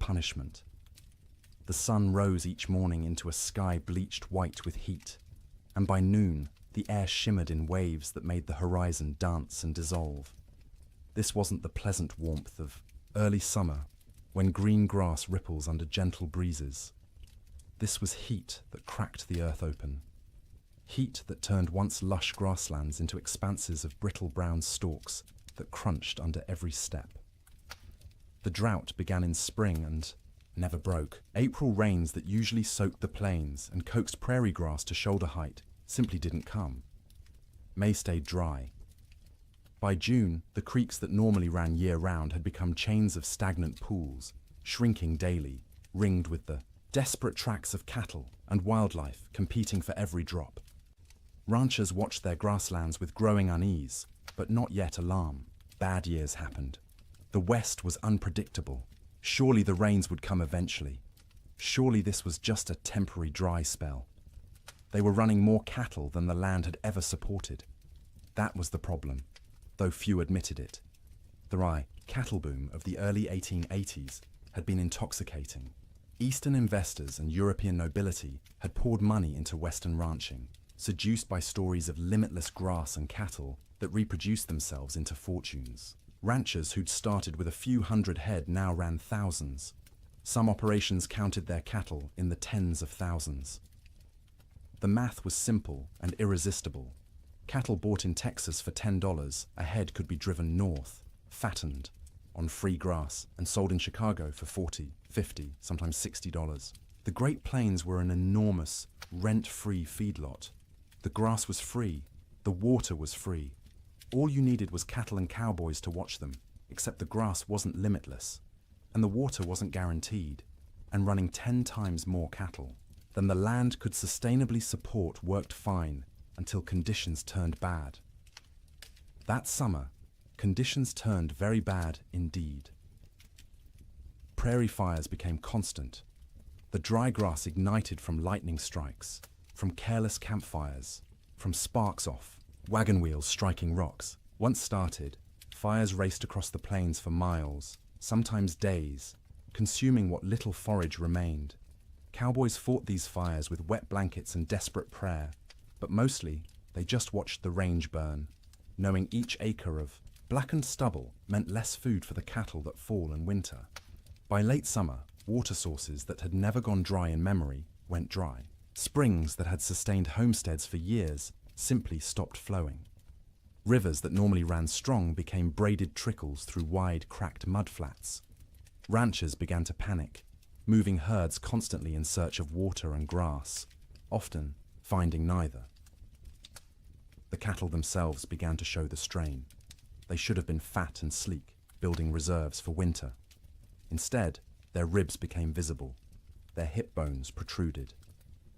punishment. The sun rose each morning into a sky bleached white with heat, and by noon the air shimmered in waves that made the horizon dance and dissolve. This wasn't the pleasant warmth of early summer, when green grass ripples under gentle breezes. This was heat that cracked the earth open. Heat that turned once lush grasslands into expanses of brittle brown stalks that crunched under every step. The drought began in spring and never broke. April rains that usually soaked the plains and coaxed prairie grass to shoulder height simply didn't come. May stayed dry. By June, the creeks that normally ran year-round had become chains of stagnant pools, shrinking daily, ringed with the desperate tracks of cattle and wildlife competing for every drop. Ranchers watched their grasslands with growing unease, but not yet alarm. Bad years happened. The West was unpredictable. Surely the rains would come eventually. Surely this was just a temporary dry spell. They were running more cattle than the land had ever supported. That was the problem, though few admitted it. The cattle boom of the early 1880s had been intoxicating. Eastern investors and European nobility had poured money into Western ranching, seduced by stories of limitless grass and cattle that reproduced themselves into fortunes. Ranchers who'd started with a few hundred head now ran thousands. Some operations counted their cattle in the tens of thousands. The math was simple and irresistible. Cattle bought in Texas for $10 a head could be driven north, fattened, on free grass, and sold in Chicago for $40, $50, sometimes $60. The Great Plains were an enormous, rent-free feedlot. The grass was free, the water was free. All you needed was cattle and cowboys to watch them, except the grass wasn't limitless, and the water wasn't guaranteed, and running 10 times more cattle than the land could sustainably support worked fine until conditions turned bad. That summer, conditions turned very bad indeed. Prairie fires became constant. The dry grass ignited from lightning strikes, from careless campfires, from sparks off wagon wheels striking rocks. Once started, fires raced across the plains for miles, sometimes days, consuming what little forage remained. Cowboys fought these fires with wet blankets and desperate prayer, but mostly they just watched the range burn, knowing each acre of blackened stubble meant less food for the cattle that fall in winter. By late summer, water sources that had never gone dry in memory went dry. Springs that had sustained homesteads for years simply stopped flowing. Rivers that normally ran strong became braided trickles through wide, cracked mudflats. Ranchers began to panic, moving herds constantly in search of water and grass, often finding neither. The cattle themselves began to show the strain. They should have been fat and sleek, building reserves for winter. Instead, their ribs became visible. Their hip bones protruded.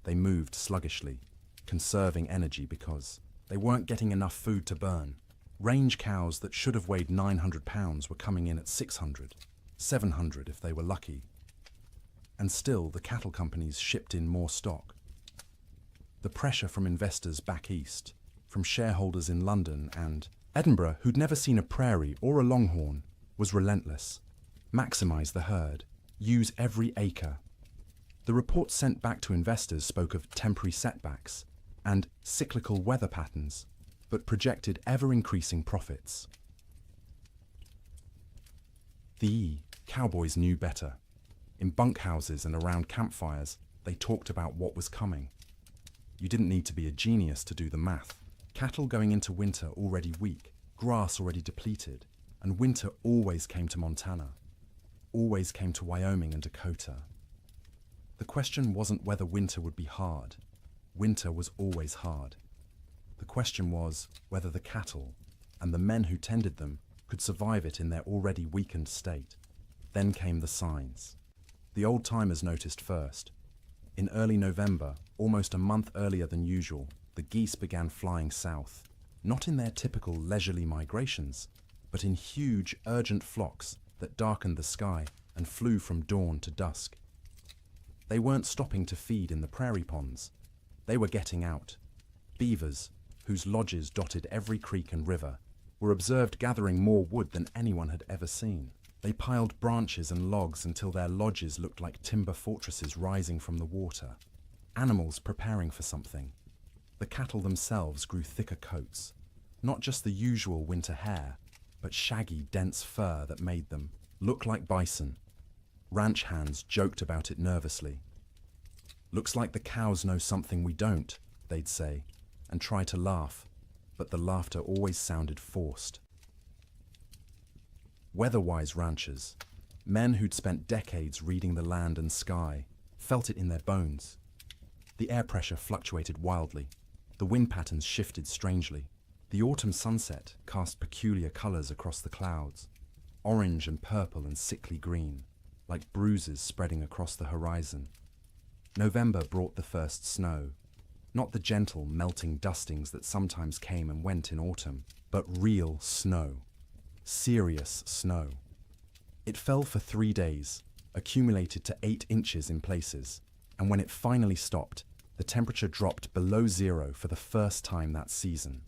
They moved sluggishly, conserving energy because they weren't getting enough food to burn. Range cows that should have weighed 900 pounds were coming in at 600, 700 if they were lucky. And still, the cattle companies shipped in more stock. The pressure from investors back east, from shareholders in London and Edinburgh who'd never seen a prairie or a longhorn, was relentless. Maximize the herd. Use every acre. The reports sent back to investors spoke of temporary setbacks and cyclical weather patterns, but projected ever-increasing profits. The cowboys knew better. In bunkhouses and around campfires, they talked about what was coming. You didn't need to be a genius to do the math. Cattle going into winter already weak, grass already depleted, and winter always came to Montana, always came to Wyoming and Dakota. The question wasn't whether winter would be hard. Winter was always hard. The question was whether the cattle and the men who tended them could survive it in their already weakened state. Then came the signs. The old-timers noticed first. In early November, almost a month earlier than usual, the geese began flying south, not in their typical leisurely migrations, but in huge, urgent flocks that darkened the sky and flew from dawn to dusk. They weren't stopping to feed in the prairie ponds. They were getting out. Beavers, whose lodges dotted every creek and river, were observed gathering more wood than anyone had ever seen. They piled branches and logs until their lodges looked like timber fortresses rising from the water. Animals preparing for something. The cattle themselves grew thicker coats. Not just the usual winter hair, but shaggy, dense fur that made them look like bison. Ranch hands joked about it nervously. "Looks like the cows know something we don't," they'd say, and try to laugh, but the laughter always sounded forced. Weather-wise ranchers, men who'd spent decades reading the land and sky, felt it in their bones. The air pressure fluctuated wildly. The wind patterns shifted strangely. The autumn sunset cast peculiar colors across the clouds, orange and purple and sickly green, like bruises spreading across the horizon. November brought the first snow, not the gentle, melting dustings that sometimes came and went in autumn, but real snow. Serious snow. It fell for 3 days, accumulated to 8 inches in places, and when it finally stopped, the temperature dropped below zero for the first time that season.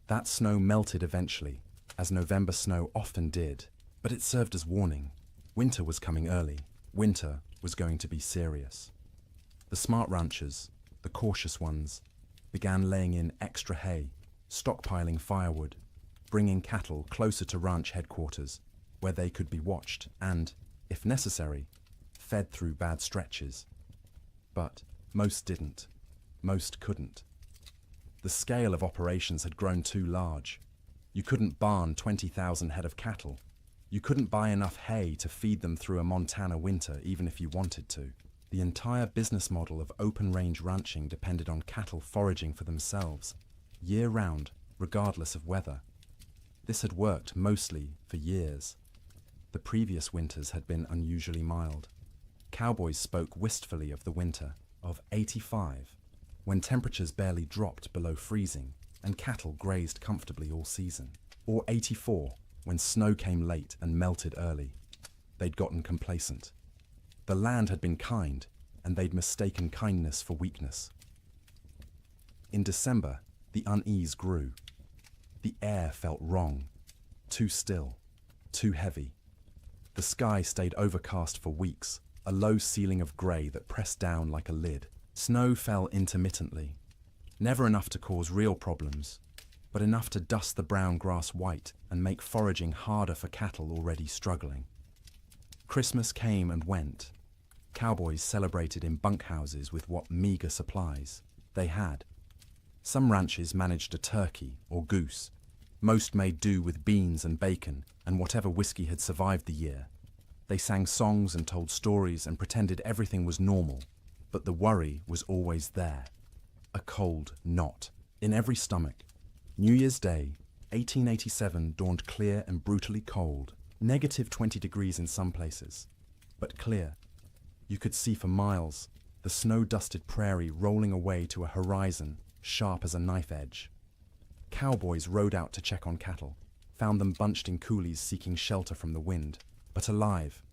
That snow melted eventually, as November snow often did, but it served as warning. Winter was coming early. Winter was going to be serious. The smart ranchers, the cautious ones, began laying in extra hay, stockpiling firewood, bringing cattle closer to ranch headquarters, where they could be watched and, if necessary, fed through bad stretches. But most didn't. Most couldn't. The scale of operations had grown too large. You couldn't barn 20,000 head of cattle. You couldn't buy enough hay to feed them through a Montana winter even if you wanted to. The entire business model of open-range ranching depended on cattle foraging for themselves, year-round, regardless of weather. This had worked mostly for years. The previous winters had been unusually mild. Cowboys spoke wistfully of the winter of '85, when temperatures barely dropped below freezing and cattle grazed comfortably all season. Or '84, when snow came late and melted early. They'd gotten complacent. The land had been kind, and they'd mistaken kindness for weakness. In December, the unease grew. The air felt wrong, too still, too heavy. The sky stayed overcast for weeks, a low ceiling of grey that pressed down like a lid. Snow fell intermittently, never enough to cause real problems, but enough to dust the brown grass white and make foraging harder for cattle already struggling. Christmas came and went. Cowboys celebrated in bunkhouses with what meager supplies they had. Some ranches managed a turkey or goose. Most made do with beans and bacon and whatever whiskey had survived the year. They sang songs and told stories and pretended everything was normal, but the worry was always there. A cold knot in every stomach. New Year's Day, 1887 dawned clear and brutally cold, negative 20 degrees in some places, but clear. You could see for miles, the snow-dusted prairie rolling away to a horizon sharp as a knife edge. Cowboys rode out to check on cattle, found them bunched in coulees seeking shelter from the wind, but alive,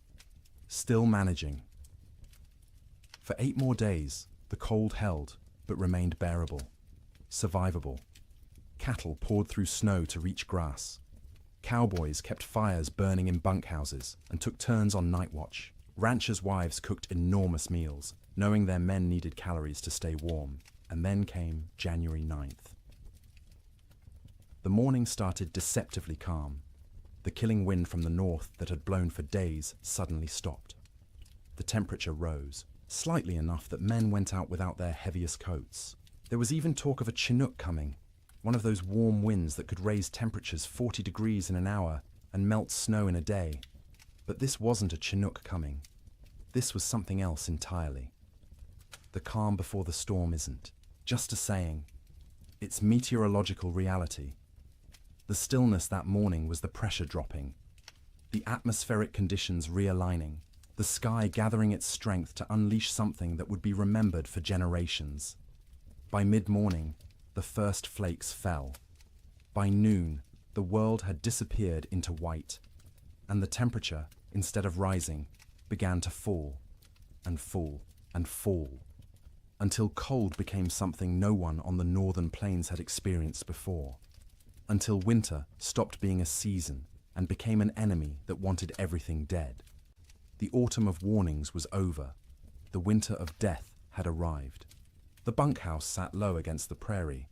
still managing. For 8 more days, the cold held, but remained bearable, survivable. Cattle poured through snow to reach grass. Cowboys kept fires burning in bunkhouses and took turns on night watch. Ranchers' wives cooked enormous meals, knowing their men needed calories to stay warm. And then came January 9th. The morning started deceptively calm. The killing wind from the north that had blown for days suddenly stopped. The temperature rose, slightly enough that men went out without their heaviest coats. There was even talk of a Chinook coming, one of those warm winds that could raise temperatures 40 degrees in an hour and melt snow in a day. But this wasn't a Chinook coming. This was something else entirely. The calm before the storm isn't just a saying. It's meteorological reality. The stillness that morning was the pressure dropping, the atmospheric conditions realigning, the sky gathering its strength to unleash something that would be remembered for generations. By mid-morning, the first flakes fell. By noon, the world had disappeared into white, and the temperature, instead of rising, began to fall, and fall, and fall, until cold became something no one on the northern plains had experienced before, until winter stopped being a season and became an enemy that wanted everything dead. The autumn of warnings was over. The winter of death had arrived. The bunkhouse sat low against the prairie,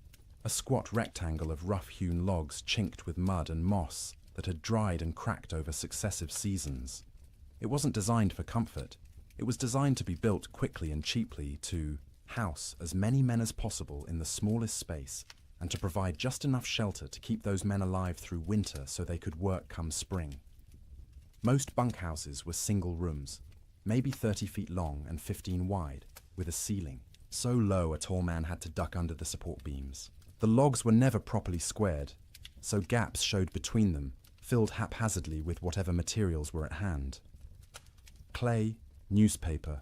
a squat rectangle of rough-hewn logs chinked with mud and moss that had dried and cracked over successive seasons. It wasn't designed for comfort. It was designed to be built quickly and cheaply to house as many men as possible in the smallest space and to provide just enough shelter to keep those men alive through winter so they could work come spring. Most bunkhouses were single rooms, maybe 30 feet long and 15 wide, with a ceiling so low a tall man had to duck under the support beams. The logs were never properly squared, so gaps showed between them, filled haphazardly with whatever materials were at hand. Clay, newspaper,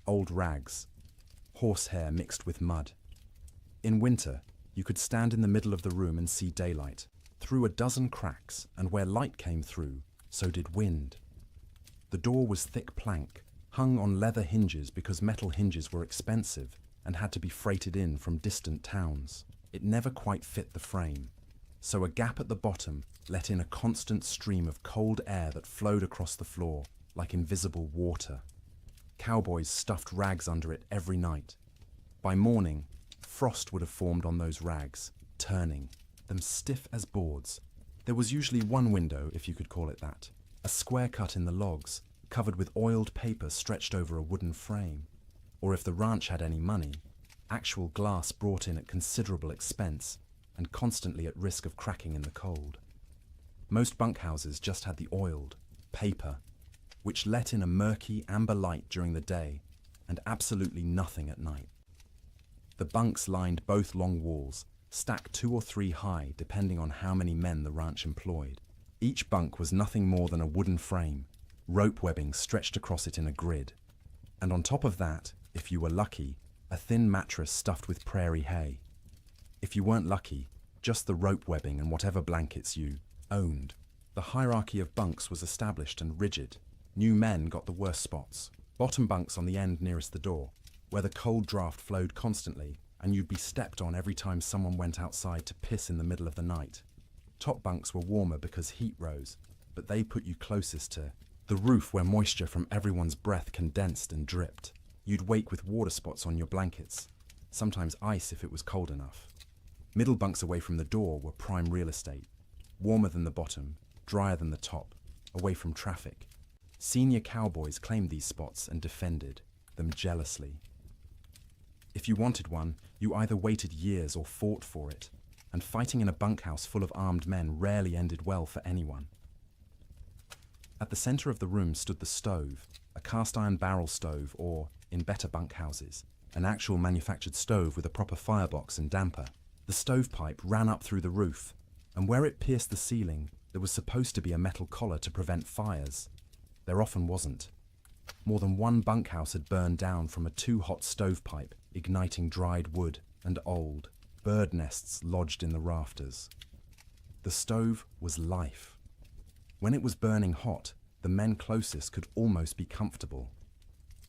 old rags, horsehair mixed with mud. In winter, you could stand in the middle of the room and see daylight, through a dozen cracks, and where light came through, so did wind. The door was thick plank, hung on leather hinges because metal hinges were expensive and had to be freighted in from distant towns. It never quite fit the frame, so a gap at the bottom let in a constant stream of cold air that flowed across the floor like invisible water. Cowboys stuffed rags under it every night. By morning, frost would have formed on those rags, turning them stiff as boards. There was usually one window, if you could call it that, a square cut in the logs, covered with oiled paper stretched over a wooden frame. Or if the ranch had any money, actual glass brought in at considerable expense and constantly at risk of cracking in the cold. Most bunkhouses just had the oiled paper, which let in a murky amber light during the day and absolutely nothing at night. The bunks lined both long walls, stacked 2 or 3 high depending on how many men the ranch employed. Each bunk was nothing more than a wooden frame, rope webbing stretched across it in a grid. And on top of that, if you were lucky, a thin mattress stuffed with prairie hay. If you weren't lucky, just the rope webbing and whatever blankets you owned. The hierarchy of bunks was established and rigid. New men got the worst spots. Bottom bunks on the end nearest the door, where the cold draft flowed constantly and you'd be stepped on every time someone went outside to piss in the middle of the night. Top bunks were warmer because heat rose, but they put you closest to the roof where moisture from everyone's breath condensed and dripped. You'd wake with water spots on your blankets, sometimes ice if it was cold enough. Middle bunks away from the door were prime real estate, warmer than the bottom, drier than the top, away from traffic. Senior cowboys claimed these spots and defended them jealously. If you wanted one, you either waited years or fought for it, and fighting in a bunkhouse full of armed men rarely ended well for anyone. At the center of the room stood the stove, a cast-iron barrel stove or, in better bunkhouses, an actual manufactured stove with a proper firebox and damper. The stovepipe ran up through the roof, and where it pierced the ceiling, there was supposed to be a metal collar to prevent fires. There often wasn't. More than one bunkhouse had burned down from a too-hot stovepipe, igniting dried wood and old bird nests lodged in the rafters. The stove was life. When it was burning hot, the men closest could almost be comfortable.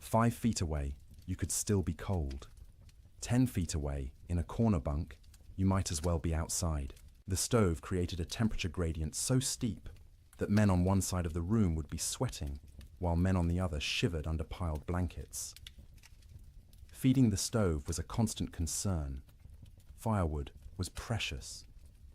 5 feet away, you could still be cold. 10 feet away, in a corner bunk, you might as well be outside. The stove created a temperature gradient so steep that men on one side of the room would be sweating, while men on the other shivered under piled blankets. Feeding the stove was a constant concern. Firewood was precious.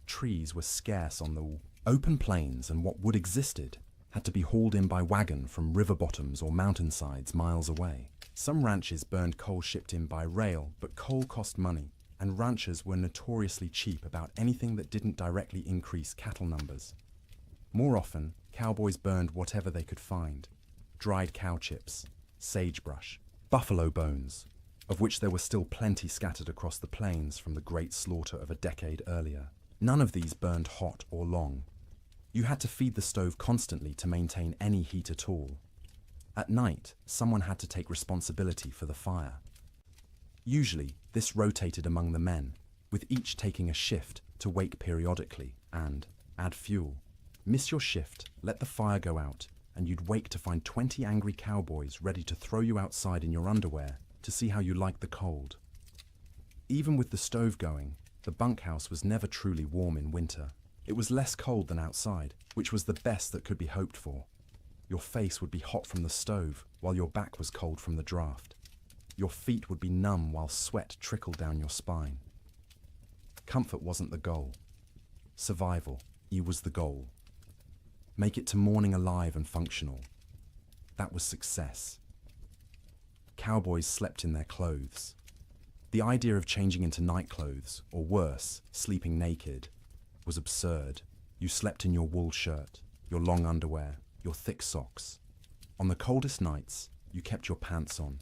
Trees were scarce on the open plains, and what wood existed had to be hauled in by wagon from river bottoms or mountainsides miles away. Some ranches burned coal shipped in by rail, but coal cost money, and ranchers were notoriously cheap about anything that didn't directly increase cattle numbers. More often, cowboys burned whatever they could find: dried cow chips, sagebrush, buffalo bones, of which there were still plenty scattered across the plains from the great slaughter of a decade earlier. None of these burned hot or long. You had to feed the stove constantly to maintain any heat at all. At night, someone had to take responsibility for the fire. Usually, this rotated among the men, with each taking a shift to wake periodically and add fuel. Miss your shift, let the fire go out, and you'd wake to find 20 angry cowboys ready to throw you outside in your underwear to see how you liked the cold. Even with the stove going, the bunkhouse was never truly warm in winter. It was less cold than outside, which was the best that could be hoped for. Your face would be hot from the stove, while your back was cold from the draft. Your feet would be numb while sweat trickled down your spine. Comfort wasn't the goal. Survival, was the goal. Make it to morning alive and functional. That was success. Cowboys slept in their clothes. The idea of changing into night clothes, or worse, sleeping naked, was absurd. You slept in your wool shirt, your long underwear, your thick socks. On the coldest nights, you kept your pants on.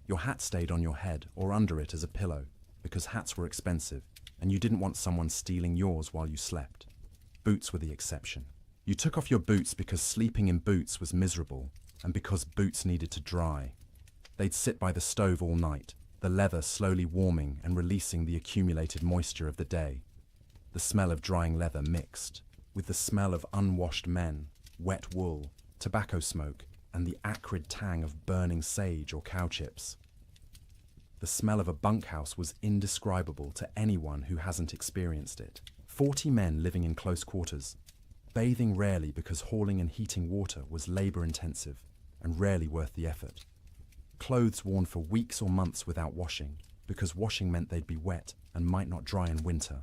Your hat stayed on your head or under it as a pillow, because hats were expensive, and you didn't want someone stealing yours while you slept. Boots were the exception. You took off your boots because sleeping in boots was miserable, and because boots needed to dry. They'd sit by the stove all night, the leather slowly warming and releasing the accumulated moisture of the day. The smell of drying leather mixed with the smell of unwashed men, wet wool, tobacco smoke, and the acrid tang of burning sage or cow chips. The smell of a bunkhouse was indescribable to anyone who hasn't experienced it. 40 men living in close quarters, bathing rarely because hauling and heating water was labor-intensive and rarely worth the effort. Clothes worn for weeks or months without washing, because washing meant they'd be wet and might not dry in winter,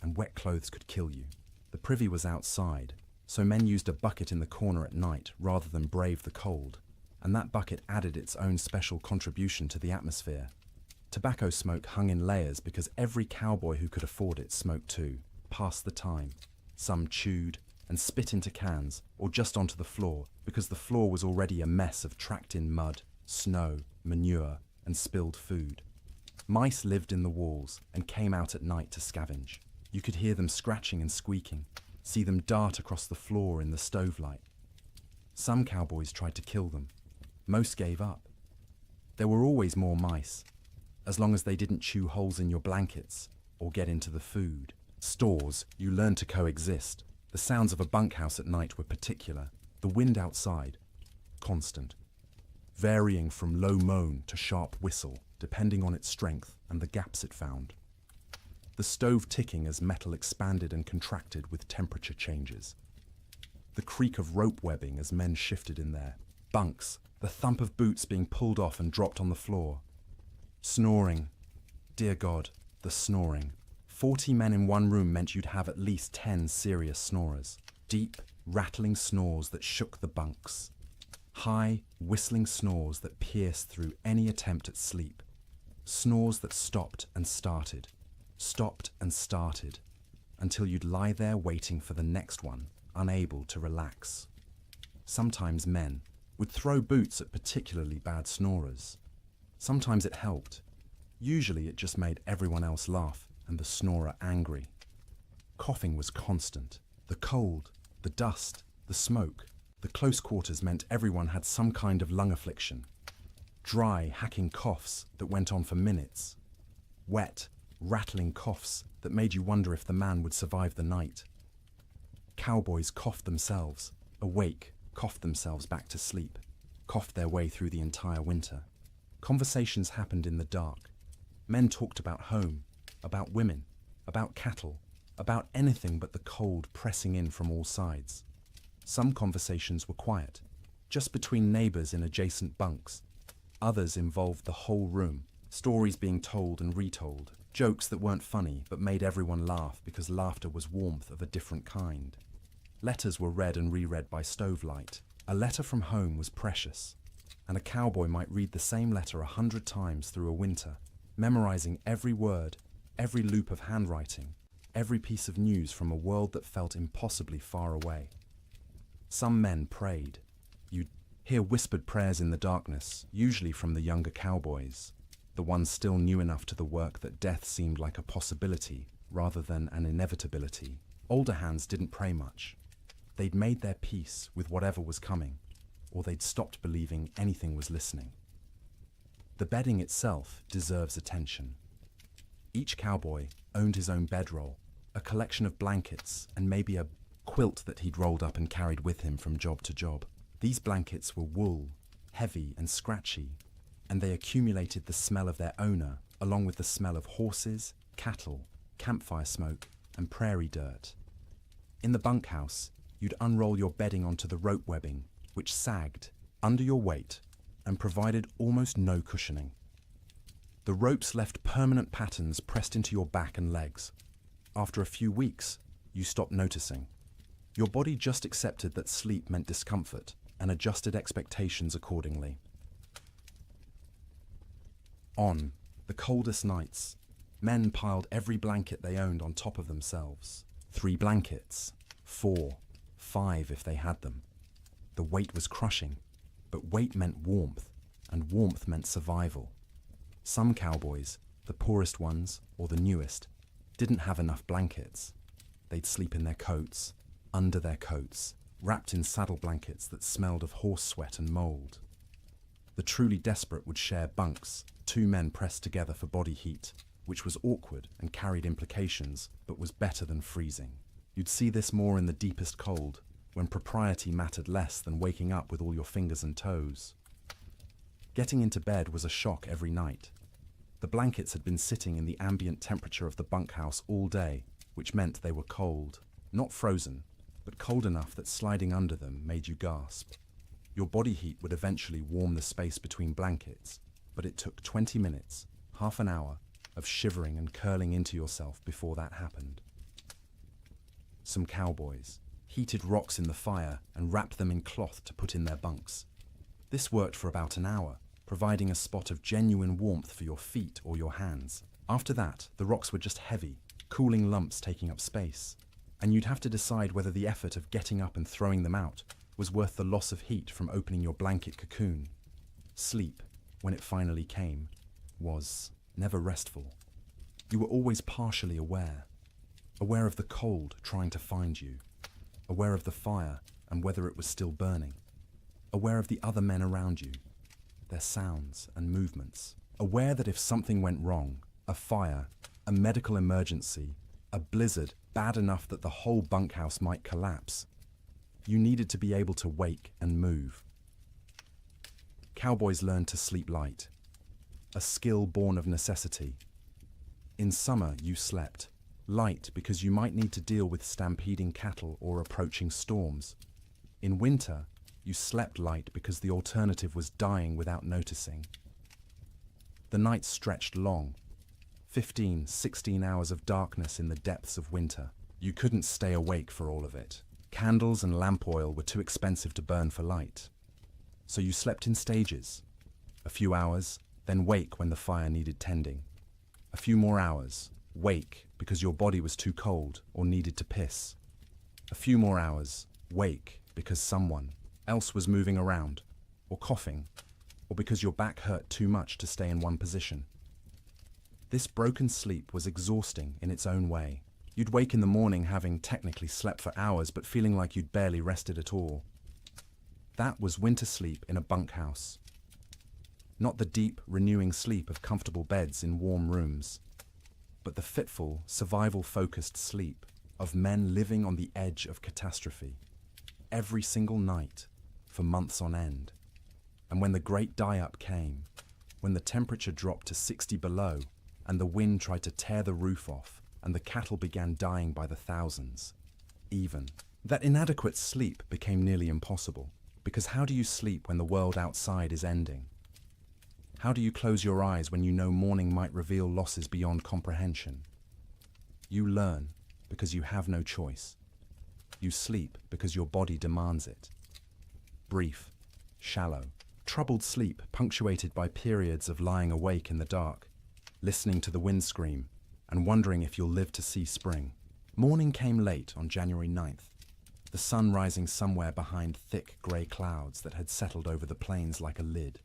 and wet clothes could kill you. The privy was outside, so men used a bucket in the corner at night rather than brave the cold, and that bucket added its own special contribution to the atmosphere. Tobacco smoke hung in layers because every cowboy who could afford it smoked too, passed the time. Some chewed and spit into cans or just onto the floor because the floor was already a mess of tracked-in mud, snow, manure, and spilled food. Mice lived in the walls and came out at night to scavenge. You could hear them scratching and squeaking, see them dart across the floor in the stove light. Some cowboys tried to kill them. Most gave up. There were always more mice, as long as they didn't chew holes in your blankets or get into the food. Stores, you learned to coexist. The sounds of a bunkhouse at night were particular. The wind outside, constant, varying from low moan to sharp whistle, depending on its strength and the gaps it found. The stove ticking as metal expanded and contracted with temperature changes. The creak of rope webbing as men shifted in their bunks, the thump of boots being pulled off and dropped on the floor. Snoring. Dear God, the snoring. 40 men in one room meant you'd have at least 10 serious snorers. Deep, rattling snores that shook the bunks. High, whistling snores that pierced through any attempt at sleep. Snores that stopped and started, until you'd lie there waiting for the next one, unable to relax. Sometimes men would throw boots at particularly bad snorers. Sometimes it helped. Usually it just made everyone else laugh and the snorer angry. Coughing was constant. The cold, the dust, the smoke, the close quarters meant everyone had some kind of lung affliction. Dry, hacking coughs that went on for minutes. Wet, rattling coughs that made you wonder if the man would survive the night. Cowboys coughed themselves, awake, coughed themselves back to sleep, coughed their way through the entire winter. Conversations happened in the dark. Men talked about home, about women, about cattle, about anything but the cold pressing in from all sides. Some conversations were quiet, just between neighbors in adjacent bunks. Others involved the whole room, stories being told and retold, jokes that weren't funny but made everyone laugh because laughter was warmth of a different kind. Letters were read and reread by stove light. A letter from home was precious, and a cowboy might read the same letter 100 times through a winter, memorizing every word, every loop of handwriting, every piece of news from a world that felt impossibly far away. Some men prayed. You'd hear whispered prayers in the darkness, usually from the younger cowboys, the ones still new enough to the work that death seemed like a possibility rather than an inevitability. Older hands didn't pray much. They'd made their peace with whatever was coming, or they'd stopped believing anything was listening. The bedding itself deserves attention. Each cowboy owned his own bedroll, a collection of blankets, and maybe a quilt that he'd rolled up and carried with him from job to job. These blankets were wool, heavy and scratchy, and they accumulated the smell of their owner, along with the smell of horses, cattle, campfire smoke, and prairie dirt. In the bunkhouse, you'd unroll your bedding onto the rope webbing, which sagged under your weight and provided almost no cushioning. The ropes left permanent patterns pressed into your back and legs. After a few weeks, you stopped noticing. Your body just accepted that sleep meant discomfort and adjusted expectations accordingly. On the coldest nights, men piled every blanket they owned on top of themselves. 3 blankets, 4, 5 if they had them. The weight was crushing, but weight meant warmth, and warmth meant survival. Some cowboys, the poorest ones or the newest, didn't have enough blankets. They'd sleep in their coats, under their coats, wrapped in saddle blankets that smelled of horse sweat and mold. The truly desperate would share bunks, 2 men pressed together for body heat, which was awkward and carried implications, but was better than freezing. You'd see this more in the deepest cold, when propriety mattered less than waking up with all your fingers and toes. Getting into bed was a shock every night. The blankets had been sitting in the ambient temperature of the bunkhouse all day, which meant they were cold. Not frozen, but cold enough that sliding under them made you gasp. Your body heat would eventually warm the space between blankets, but it took 20 minutes, half an hour, of shivering and curling into yourself before that happened. Some cowboys heated rocks in the fire and wrapped them in cloth to put in their bunks. This worked for about an hour, providing a spot of genuine warmth for your feet or your hands. After that, the rocks were just heavy, cooling lumps taking up space, and you'd have to decide whether the effort of getting up and throwing them out was worth the loss of heat from opening your blanket cocoon. Sleep, when it finally came, was never restful. You were always partially aware of the cold trying to find you, aware of the fire and whether it was still burning, aware of the other men around you, their sounds and movements, aware that if something went wrong, a fire, a medical emergency, a blizzard bad enough that the whole bunkhouse might collapse, you needed to be able to wake and move. Cowboys learned to sleep light, a skill born of necessity. In summer, you slept light because you might need to deal with stampeding cattle or approaching storms. In winter, you slept light because the alternative was dying without noticing. The nights stretched long, 15, 16 hours of darkness in the depths of winter. You couldn't stay awake for all of it. Candles and lamp oil were too expensive to burn for light. So you slept in stages. A few hours, then wake when the fire needed tending. A few more hours, wake because your body was too cold or needed to piss. A few more hours, wake because someone else was moving around, or coughing, or because your back hurt too much to stay in one position. This broken sleep was exhausting in its own way. You'd wake in the morning having technically slept for hours but feeling like you'd barely rested at all. That was winter sleep in a bunkhouse. Not the deep, renewing sleep of comfortable beds in warm rooms, but the fitful, survival-focused sleep of men living on the edge of catastrophe. Every single night, for months on end. And when the great die-up came, when the temperature dropped to 60 below, and the wind tried to tear the roof off, and the cattle began dying by the thousands, even, that inadequate sleep became nearly impossible. Because how do you sleep when the world outside is ending? How do you close your eyes when you know morning might reveal losses beyond comprehension? You learn because you have no choice. You sleep because your body demands it. Brief, shallow, troubled sleep punctuated by periods of lying awake in the dark, listening to the wind scream, and wondering if you'll live to see spring. Morning came late on January 9th, the sun rising somewhere behind thick grey clouds that had settled over the plains like a lid.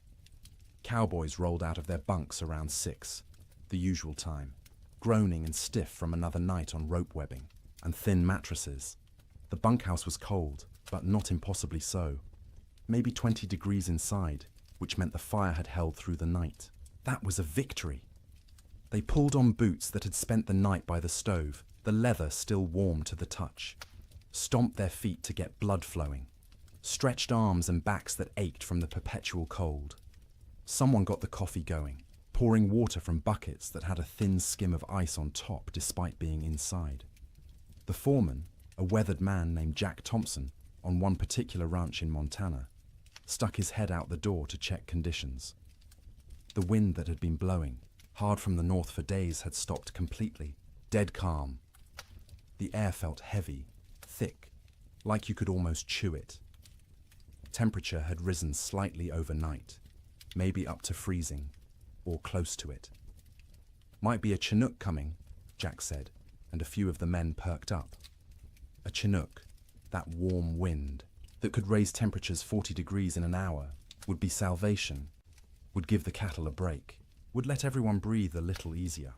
Cowboys rolled out of their bunks around 6, the usual time, groaning and stiff from another night on rope webbing and thin mattresses. The bunkhouse was cold, but not impossibly so. Maybe 20 degrees inside, which meant the fire had held through the night. That was a victory. They pulled on boots that had spent the night by the stove, the leather still warm to the touch, stomped their feet to get blood flowing, stretched arms and backs that ached from the perpetual cold. Someone got the coffee going, pouring water from buckets that had a thin skim of ice on top despite being inside. The foreman, A weathered man named Jack Thompson, on one particular ranch in Montana, stuck his head out the door to check conditions. The wind that had been blowing hard from the north for days had stopped completely, dead calm. The air felt heavy, thick, like you could almost chew it. Temperature had risen slightly overnight, maybe up to freezing, or close to it. Might be a Chinook coming, Jack said, and a few of the men perked up. A Chinook, that warm wind that could raise temperatures 40 degrees in an hour, would be salvation, would give the cattle a break, would let everyone breathe a little easier.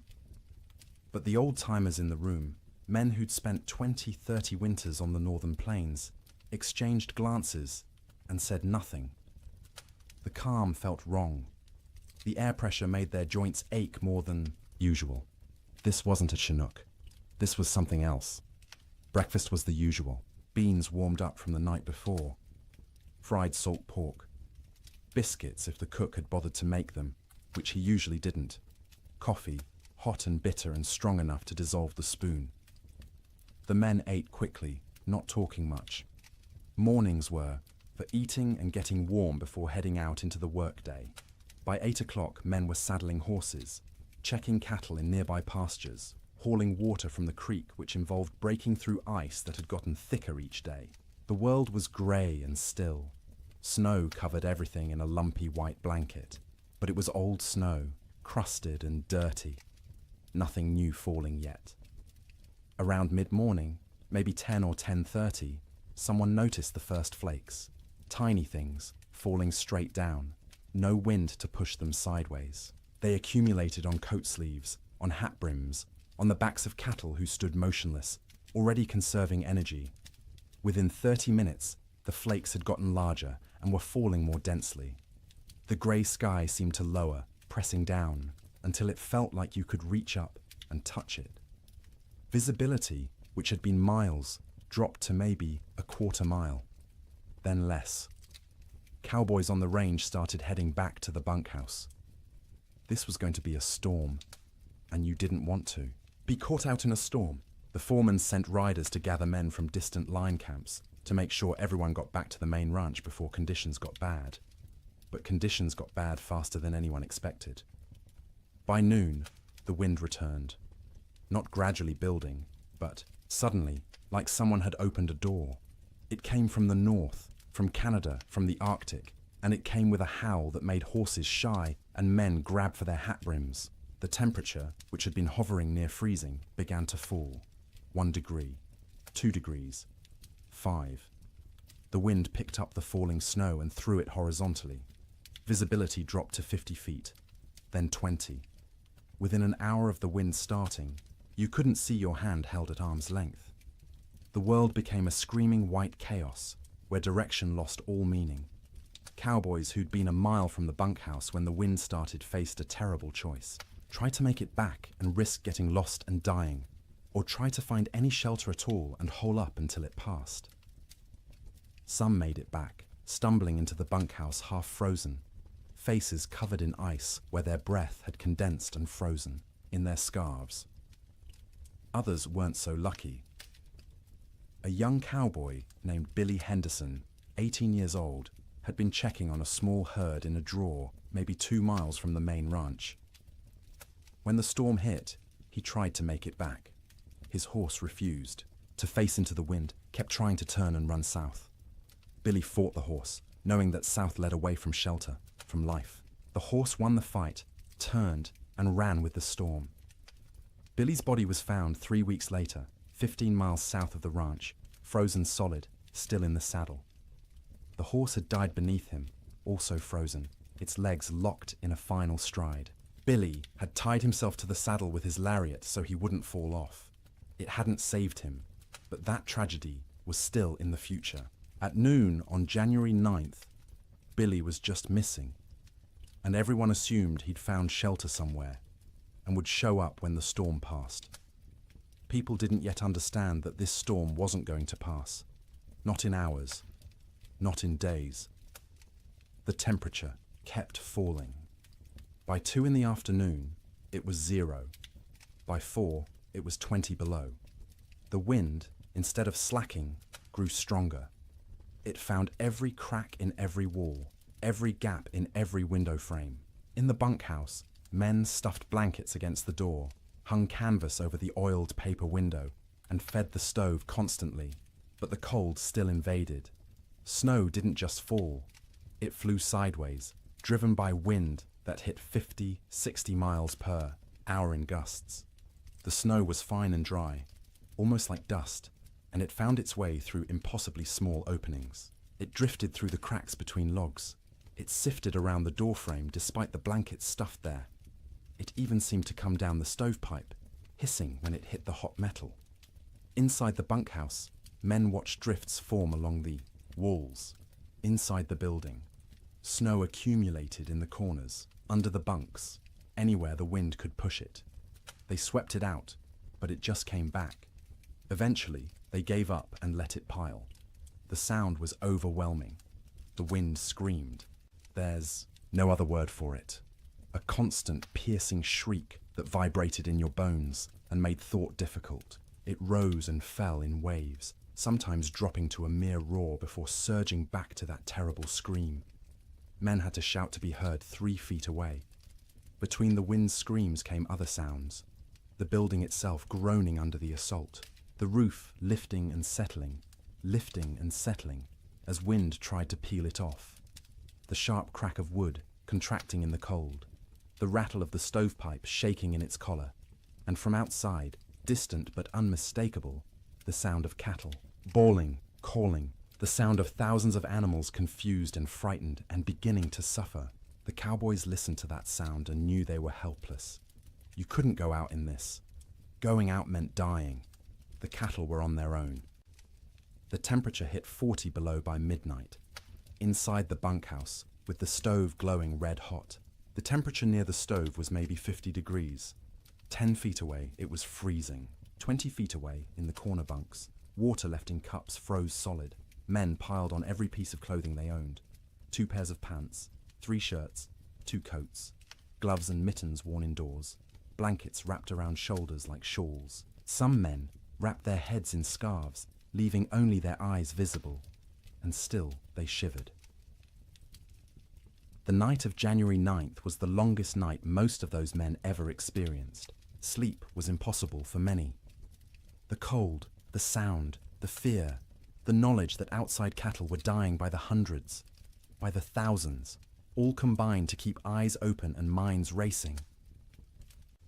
But the old-timers in the room, men who'd spent 20-30 winters on the northern plains, exchanged glances and said nothing. The calm felt wrong. The air pressure made their joints ache more than usual. This wasn't a Chinook. This was something else. Breakfast was the usual. Beans warmed up from the night before. Fried salt pork. Biscuits if the cook had bothered to make them, which he usually didn't. Coffee, hot and bitter and strong enough to dissolve the spoon. The men ate quickly, not talking much. Mornings were for eating and getting warm before heading out into the workday. By 8 o'clock, men were saddling horses, checking cattle in nearby pastures, hauling water from the creek, which involved breaking through ice that had gotten thicker each day. The world was grey and still. Snow covered everything in a lumpy white blanket, but it was old snow, crusted and dirty. Nothing new falling yet. Around mid-morning, maybe 10 or 10:30, someone noticed the first flakes. Tiny things, falling straight down. No wind to push them sideways. They accumulated on coat sleeves, on hat brims, on the backs of cattle who stood motionless, already conserving energy. Within 30 minutes, the flakes had gotten larger and were falling more densely. The grey sky seemed to lower, pressing down, until it felt like you could reach up and touch it. Visibility, which had been miles, dropped to maybe a quarter mile, then less. Cowboys on the range started heading back to the bunkhouse. This was going to be a storm, and you didn't want to be caught out in a storm. The foreman sent riders to gather men from distant line camps to make sure everyone got back to the main ranch before conditions got bad. But conditions got bad faster than anyone expected. By noon, the wind returned. Not gradually building, but suddenly, like someone had opened a door. It came from the north, from Canada, from the Arctic, and it came with a howl that made horses shy and men grab for their hat brims. The temperature, which had been hovering near freezing, began to fall. 1 degree, 2 degrees, 5. The wind picked up the falling snow and threw it horizontally. Visibility dropped to 50 feet, then 20. Within an hour of the wind starting, you couldn't see your hand held at arm's length. The world became a screaming white chaos, where direction lost all meaning. Cowboys who'd been a mile from the bunkhouse when the wind started faced a terrible choice. Try to make it back and risk getting lost and dying, or try to find any shelter at all and hole up until it passed. Some made it back, stumbling into the bunkhouse half frozen, faces covered in ice where their breath had condensed and frozen in their scarves. Others weren't so lucky. A young cowboy named Billy Henderson, 18 years old, had been checking on a small herd in a draw maybe 2 miles from the main ranch. When the storm hit, he tried to make it back. His horse refused to face into the wind, kept trying to turn and run south. Billy fought the horse, knowing that south led away from shelter, from life. The horse won the fight, turned, and ran with the storm. Billy's body was found 3 weeks later, 15 miles south of the ranch, frozen solid, still in the saddle. The horse had died beneath him, also frozen, its legs locked in a final stride. Billy had tied himself to the saddle with his lariat so he wouldn't fall off. It hadn't saved him, but that tragedy was still in the future. At noon on January 9th, Billy was just missing, and everyone assumed he'd found shelter somewhere and would show up when the storm passed. People didn't yet understand that this storm wasn't going to pass. Not in hours, not in days. The temperature kept falling. By 2 in the afternoon, it was 0. By 4, it was 20 below. The wind, instead of slacking, grew stronger. It found every crack in every wall, every gap in every window frame. In the bunkhouse, men stuffed blankets against the door, hung canvas over the oiled paper window, and fed the stove constantly, but the cold still invaded. Snow didn't just fall, it flew sideways, driven by wind that hit 50, 60 miles per hour in gusts. The snow was fine and dry, almost like dust, and it found its way through impossibly small openings. It drifted through the cracks between logs. It sifted around the doorframe despite the blankets stuffed there. It even seemed to come down the stovepipe, hissing when it hit the hot metal. Inside the bunkhouse, men watched drifts form along the walls. Inside the building, snow accumulated in the corners, under the bunks, anywhere the wind could push it. They swept it out, but it just came back. Eventually, they gave up and let it pile. The sound was overwhelming. The wind screamed. There's no other word for it. A constant, piercing shriek that vibrated in your bones and made thought difficult. It rose and fell in waves, sometimes dropping to a mere roar before surging back to that terrible scream. Men had to shout to be heard 3 feet away. Between the wind's screams came other sounds. The building itself groaning under the assault. The roof lifting and settling as wind tried to peel it off. The sharp crack of wood contracting in the cold. The rattle of the stovepipe shaking in its collar. And from outside, distant but unmistakable, the sound of cattle, bawling, calling, the sound of thousands of animals confused and frightened and beginning to suffer. The cowboys listened to that sound and knew they were helpless. You couldn't go out in this. Going out meant dying. The cattle were on their own. The temperature hit 40 below by midnight. Inside the bunkhouse, with the stove glowing red hot, the temperature near the stove was maybe 50 degrees. 10 feet away, it was freezing. 20 feet away, in the corner bunks, water left in cups froze solid. Men piled on every piece of clothing they owned. 2 pairs of pants, 3 shirts, 2 coats, gloves and mittens worn indoors, blankets wrapped around shoulders like shawls. Some men wrapped their heads in scarves, leaving only their eyes visible, and still they shivered. The night of January 9th was the longest night most of those men ever experienced. Sleep was impossible for many. The cold, the sound, the fear, the knowledge that outside cattle were dying by the hundreds, by the thousands, all combined to keep eyes open and minds racing.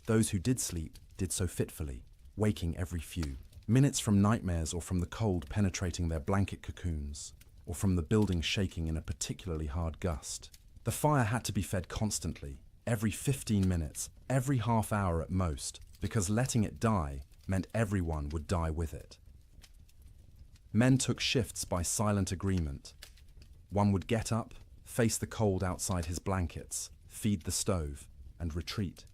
Those who did sleep did so fitfully, waking every few. Minutes from nightmares or from the cold penetrating their blanket cocoons, or from the building shaking in a particularly hard gust. The fire had to be fed constantly, every 15 minutes, every half hour at most, because letting it die meant everyone would die with it. Men took shifts by silent agreement. One would get up, face the cold outside his blankets, feed the stove, and retreat.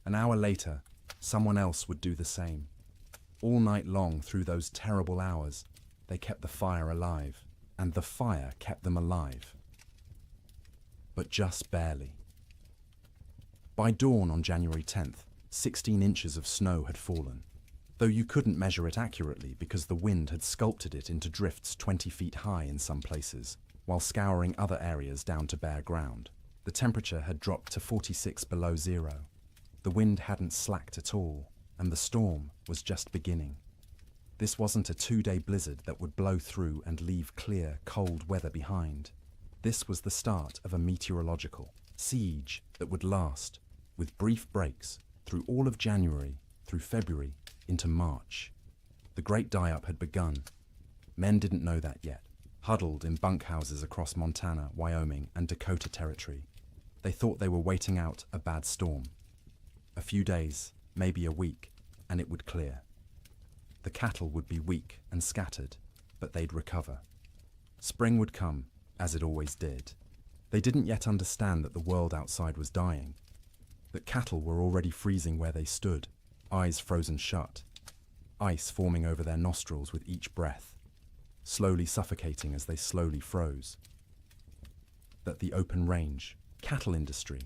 An hour later, someone else would do the same. All night long through those terrible hours, they kept the fire alive, and the fire kept them alive. But just barely. By dawn on January 10th, 16 inches of snow had fallen, though you couldn't measure it accurately because the wind had sculpted it into drifts 20 feet high in some places, while scouring other areas down to bare ground. The temperature had dropped to 46 below zero. The wind hadn't slacked at all, and the storm was just beginning. This wasn't a 2-day blizzard that would blow through and leave clear, cold weather behind. This was the start of a meteorological siege that would last, with brief breaks, through all of January, through February, into March. The great die-up had begun. Men didn't know that yet, huddled in bunkhouses across Montana, Wyoming, and Dakota Territory. They thought they were waiting out a bad storm. A few days, maybe a week, and it would clear. The cattle would be weak and scattered, but they'd recover. Spring would come, as it always did. They didn't yet understand that the world outside was dying, that cattle were already freezing where they stood, eyes frozen shut, ice forming over their nostrils with each breath, slowly suffocating as they slowly froze. That the open range, cattle industry,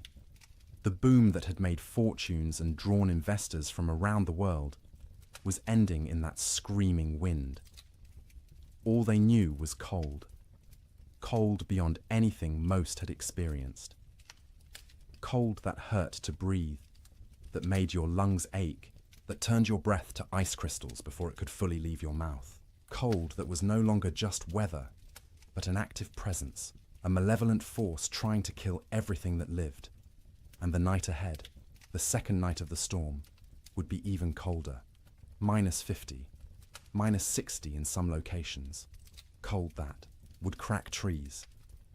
the boom that had made fortunes and drawn investors from around the world, was ending in that screaming wind. All they knew was cold. Cold beyond anything most had experienced. Cold that hurt to breathe, that made your lungs ache, that turned your breath to ice crystals before it could fully leave your mouth. Cold that was no longer just weather, but an active presence, a malevolent force trying to kill everything that lived. And the night ahead, the second night of the storm, would be even colder. -50, -60 in some locations. Cold that would crack trees.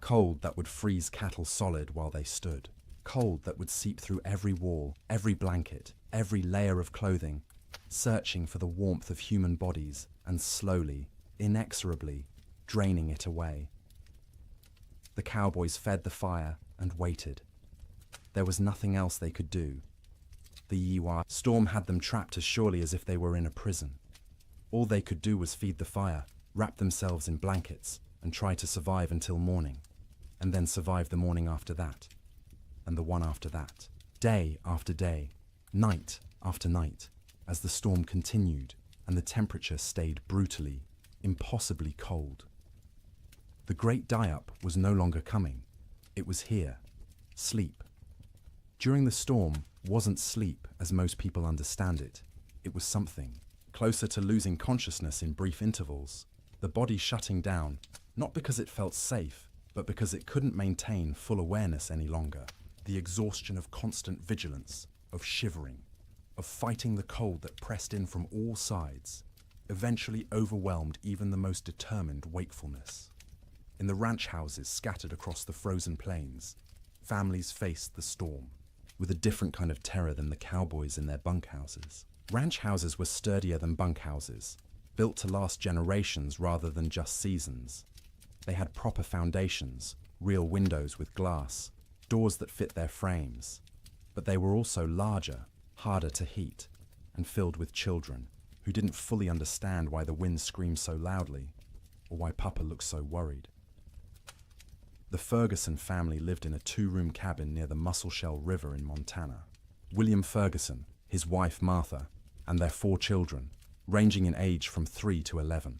Cold that would freeze cattle solid while they stood. Cold that would seep through every wall, every blanket, every layer of clothing, searching for the warmth of human bodies and slowly, inexorably, draining it away. The cowboys fed the fire and waited. There was nothing else they could do. The Yiwa storm had them trapped as surely as if they were in a prison. All they could do was feed the fire, wrap themselves in blankets, and try to survive until morning, and then survive the morning after that, and the one after that, day after day, night after night, as the storm continued and the temperature stayed brutally, impossibly cold. The great die-up was no longer coming. It was here. Sleep. During the storm wasn't sleep as most people understand it. It was something closer to losing consciousness in brief intervals, the body shutting down, not because it felt safe, but because it couldn't maintain full awareness any longer. The exhaustion of constant vigilance, of shivering, of fighting the cold that pressed in from all sides, eventually overwhelmed even the most determined wakefulness. In the ranch houses scattered across the frozen plains, families faced the storm with a different kind of terror than the cowboys in their bunkhouses. Ranch houses were sturdier than bunkhouses, built to last generations rather than just seasons. They had proper foundations, real windows with glass, doors that fit their frames. But they were also larger, harder to heat, and filled with children who didn't fully understand why the wind screamed so loudly or why Papa looked so worried. The Ferguson family lived in a 2-room cabin near the Musselshell River in Montana. William Ferguson, his wife Martha, and their 4 children, ranging in age from 3 to 11.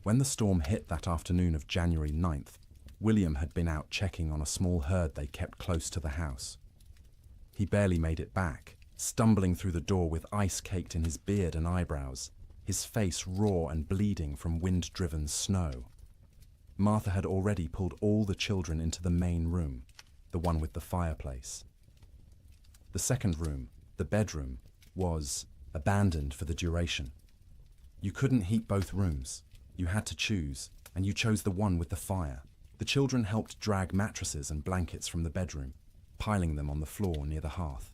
When the storm hit that afternoon of January 9th, William had been out checking on a small herd they kept close to the house. He barely made it back, stumbling through the door with ice caked in his beard and eyebrows, his face raw and bleeding from wind-driven snow. Martha had already pulled all the children into the main room, the one with the fireplace. The second room, the bedroom, was abandoned for the duration. You couldn't heat both rooms. You had to choose, and you chose the one with the fire. The children helped drag mattresses and blankets from the bedroom, piling them on the floor near the hearth.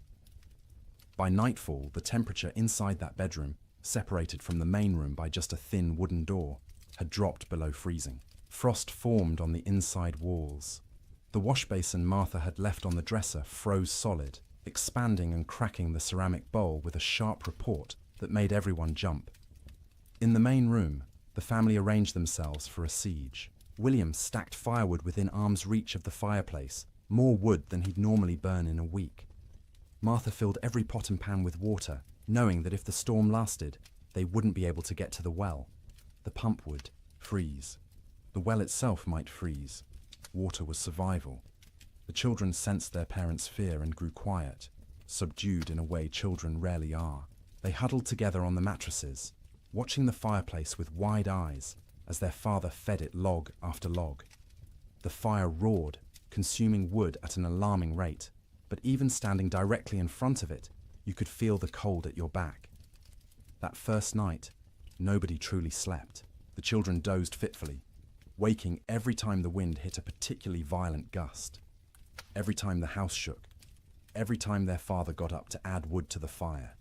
By nightfall, the temperature inside that bedroom, separated from the main room by just a thin wooden door, had dropped below freezing. Frost formed on the inside walls. The wash basin Martha had left on the dresser froze solid, expanding and cracking the ceramic bowl with a sharp report that made everyone jump. In the main room, the family arranged themselves for a siege. William stacked firewood within arm's reach of the fireplace, more wood than he'd normally burn in a week. Martha filled every pot and pan with water, knowing that if the storm lasted, they wouldn't be able to get to the well. The pump would freeze. The well itself might freeze. Water was survival. The children sensed their parents' fear and grew quiet, subdued in a way children rarely are. They huddled together on the mattresses, watching the fireplace with wide eyes as their father fed it log after log. The fire roared, consuming wood at an alarming rate, but even standing directly in front of it, you could feel the cold at your back. That first night, nobody truly slept. The children dozed fitfully, waking every time the wind hit a particularly violent gust, every time the house shook, every time their father got up to add wood to the fire.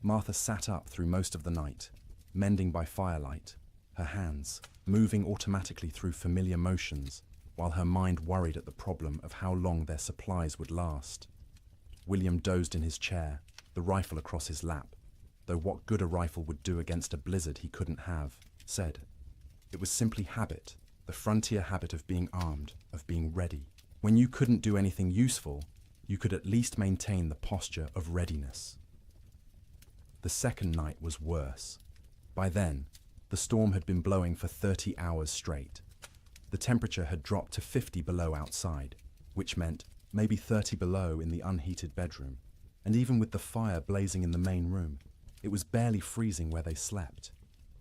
Martha sat up through most of the night, mending by firelight, her hands moving automatically through familiar motions, while her mind worried at the problem of how long their supplies would last. William dozed in his chair, the rifle across his lap, though what good a rifle would do against a blizzard he couldn't have, said. It was simply habit, the frontier habit of being armed, of being ready. When you couldn't do anything useful, you could at least maintain the posture of readiness. The second night was worse. By then, the storm had been blowing for 30 hours straight. The temperature had dropped to 50 below outside, which meant maybe 30 below in the unheated bedroom. And even with the fire blazing in the main room, it was barely freezing where they slept.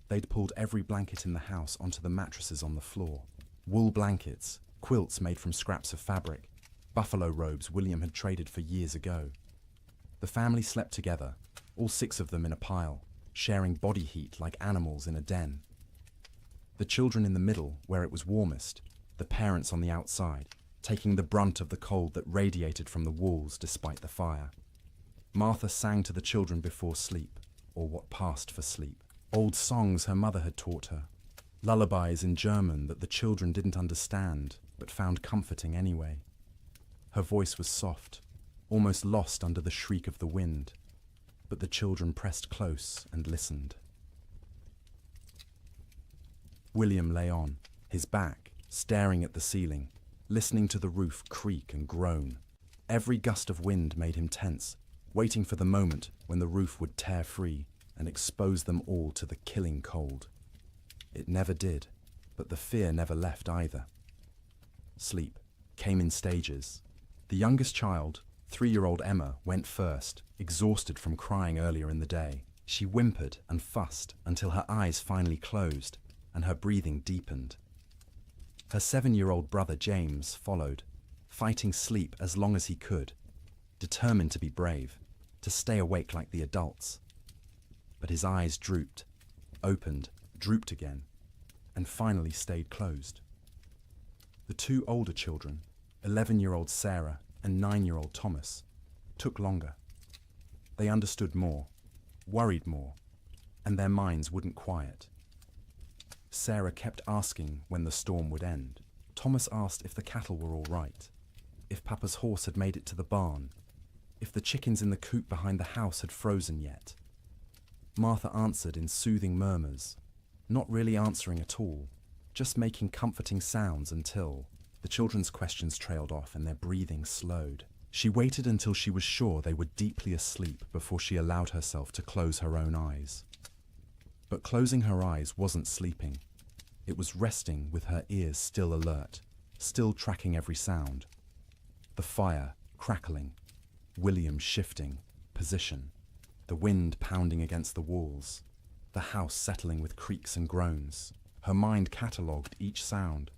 They'd pulled every blanket in the house onto the mattresses on the floor. Wool blankets, quilts made from scraps of fabric, buffalo robes William had traded for years ago. The family slept together, all 6 of them in a pile, sharing body heat like animals in a den. The children in the middle, where it was warmest, the parents on the outside, taking the brunt of the cold that radiated from the walls despite the fire. Martha sang to the children before sleep, or what passed for sleep. Old songs her mother had taught her, lullabies in German that the children didn't understand, but found comforting anyway. Her voice was soft, almost lost under the shriek of the wind, but the children pressed close and listened. William lay on, his back staring at the ceiling, listening to the roof creak and groan. Every gust of wind made him tense, waiting for the moment when the roof would tear free and expose them all to the killing cold. It never did, but the fear never left either. Sleep came in stages. The youngest child, 3-year-old Emma, went first, exhausted from crying earlier in the day. She whimpered and fussed until her eyes finally closed and her breathing deepened. Her 7-year-old brother James followed, fighting sleep as long as he could, determined to be brave, to stay awake like the adults. But his eyes drooped, opened, drooped again, and finally stayed closed. The 2 older children, 11-year-old Sarah and 9-year-old Thomas, took longer. They understood more, worried more, and their minds wouldn't quiet. Sarah kept asking when the storm would end. Thomas asked if the cattle were all right, if Papa's horse had made it to the barn, if the chickens in the coop behind the house had frozen yet. Martha answered in soothing murmurs, not really answering at all, just making comforting sounds until the children's questions trailed off and their breathing slowed. She waited until she was sure they were deeply asleep before she allowed herself to close her own eyes. But closing her eyes wasn't sleeping. It was resting with her ears still alert, still tracking every sound. The fire crackling, William shifting position, the wind pounding against the walls, the house settling with creaks and groans. Her mind catalogued each sound,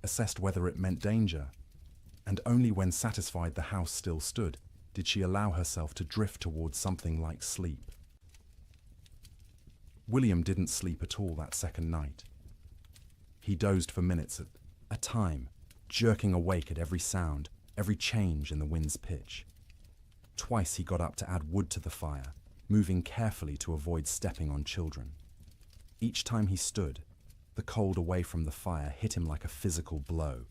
assessed whether it meant danger, and only when satisfied the house still stood did she allow herself to drift towards something like sleep. William didn't sleep at all that second night. He dozed for minutes at a time, jerking awake at every sound, every change in the wind's pitch. Twice he got up to add wood to the fire, moving carefully to avoid stepping on children. Each time he stood, the cold away from the fire hit him like a physical blow.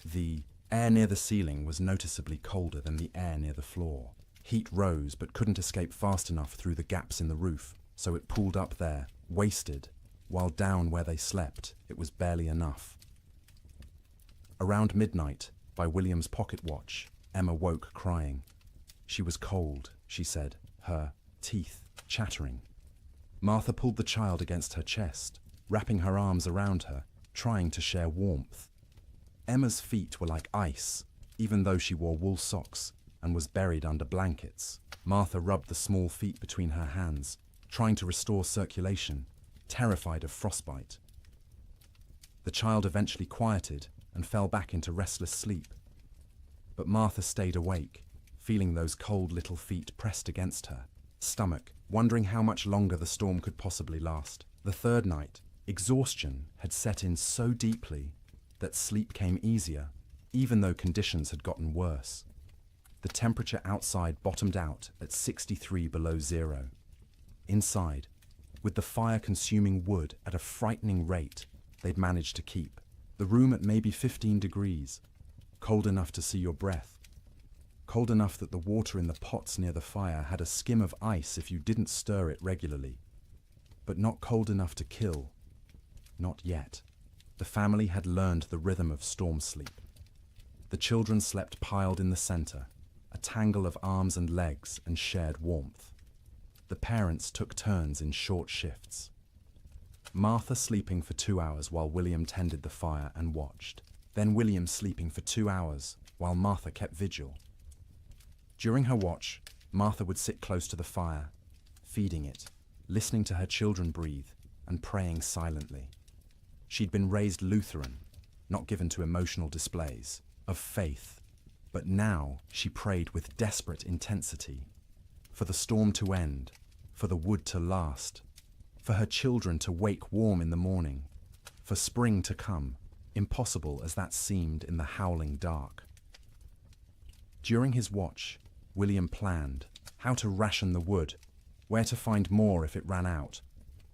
The air near the ceiling was noticeably colder than the air near the floor. Heat rose but couldn't escape fast enough through the gaps in the roof, so it pooled up there, wasted, while down where they slept, it was barely enough. Around midnight, by William's pocket watch, Emma woke crying. She was cold, she said, her teeth chattering. Martha pulled the child against her chest, wrapping her arms around her, trying to share warmth. Emma's feet were like ice, even though she wore wool socks and was buried under blankets. Martha rubbed the small feet between her hands, trying to restore circulation, terrified of frostbite. The child eventually quieted and fell back into restless sleep. But Martha stayed awake, feeling those cold little feet pressed against her stomach, wondering how much longer the storm could possibly last. The third night, exhaustion had set in so deeply that sleep came easier, even though conditions had gotten worse. The temperature outside bottomed out at 63 below zero. Inside, with the fire consuming wood at a frightening rate, they'd managed to keep the room at maybe 15 degrees, cold enough to see your breath, cold enough that the water in the pots near the fire had a skim of ice if you didn't stir it regularly, but not cold enough to kill. Not yet. The family had learned the rhythm of storm sleep. The children slept piled in the center, a tangle of arms and legs and shared warmth. The parents took turns in short shifts. Martha sleeping for 2 hours while William tended the fire and watched. Then William sleeping for 2 hours while Martha kept vigil. During her watch, Martha would sit close to the fire, feeding it, listening to her children breathe, and praying silently. She'd been raised Lutheran, not given to emotional displays, of faith, but now she prayed with desperate intensity, for the storm to end, for the wood to last, for her children to wake warm in the morning, for spring to come, impossible as that seemed in the howling dark. During his watch, William planned how to ration the wood, where to find more if it ran out,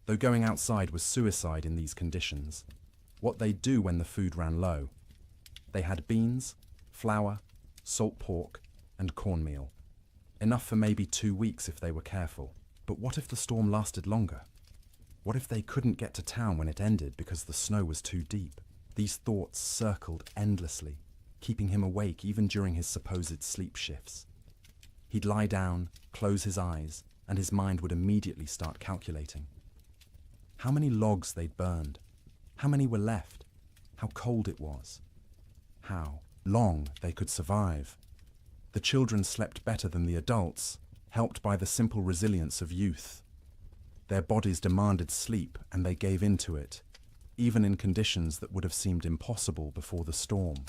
though going outside was suicide in these conditions. What they'd do when the food ran low. They had beans, flour, salt pork, and cornmeal. Enough for maybe 2 weeks if they were careful. But what if the storm lasted longer? What if they couldn't get to town when it ended because the snow was too deep? These thoughts circled endlessly, keeping him awake even during his supposed sleep shifts. He'd lie down, close his eyes, and his mind would immediately start calculating. How many logs they'd burned, how many were left, how cold it was, how long they could survive. The children slept better than the adults, helped by the simple resilience of youth. Their bodies demanded sleep and they gave in to it, even in conditions that would have seemed impossible before the storm.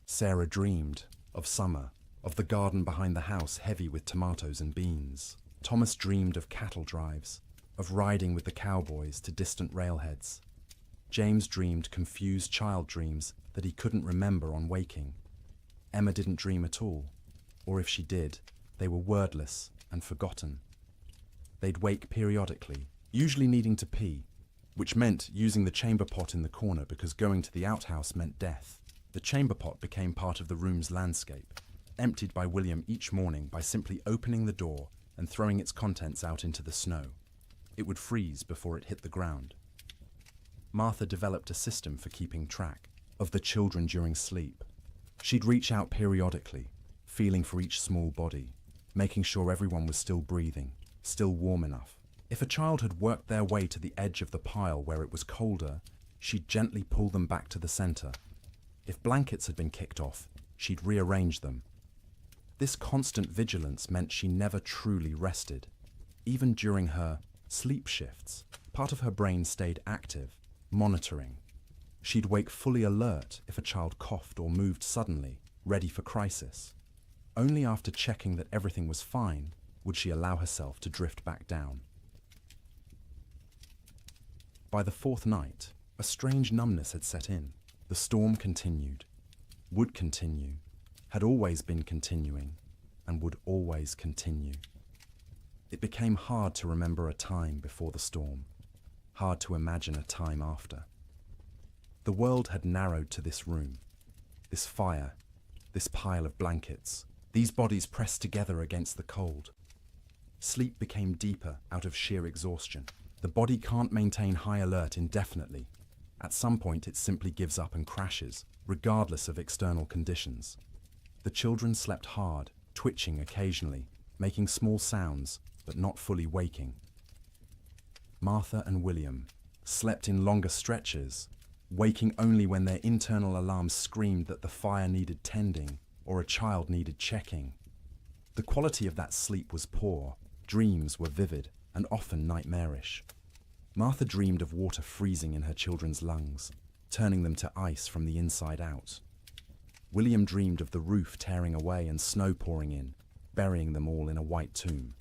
Sarah dreamed of summer, of the garden behind the house heavy with tomatoes and beans. Thomas dreamed of cattle drives, of riding with the cowboys to distant railheads. James dreamed confused child dreams that he couldn't remember on waking. Emma didn't dream at all, or if she did, they were wordless and forgotten. They'd wake periodically, usually needing to pee, which meant using the chamber pot in the corner because going to the outhouse meant death. The chamber pot became part of the room's landscape, emptied by William each morning by simply opening the door and throwing its contents out into the snow. It would freeze before it hit the ground. Martha developed a system for keeping track of the children during sleep. She'd reach out periodically, feeling for each small body, making sure everyone was still breathing, still warm enough. If a child had worked their way to the edge of the pile where it was colder, she'd gently pull them back to the center. If blankets had been kicked off, she'd rearrange them. This constant vigilance meant she never truly rested. Even during her sleep shifts, part of her brain stayed active, monitoring. She'd wake fully alert if a child coughed or moved suddenly, ready for crisis. Only after checking that everything was fine would she allow herself to drift back down. By the fourth night, a strange numbness had set in. The storm continued, would continue, had always been continuing, and would always continue. It became hard to remember a time before the storm, hard to imagine a time after. The world had narrowed to this room, this fire, this pile of blankets, these bodies pressed together against the cold. Sleep became deeper out of sheer exhaustion. The body can't maintain high alert indefinitely. At some point it simply gives up and crashes, regardless of external conditions. The children slept hard, twitching occasionally, making small sounds, but not fully waking. Martha and William slept in longer stretches, waking only when their internal alarms screamed that the fire needed tending or a child needed checking. The quality of that sleep was poor, dreams were vivid and often nightmarish. Martha dreamed of water freezing in her children's lungs, turning them to ice from the inside out. William dreamed of the roof tearing away and snow pouring in, burying them all in a white tomb.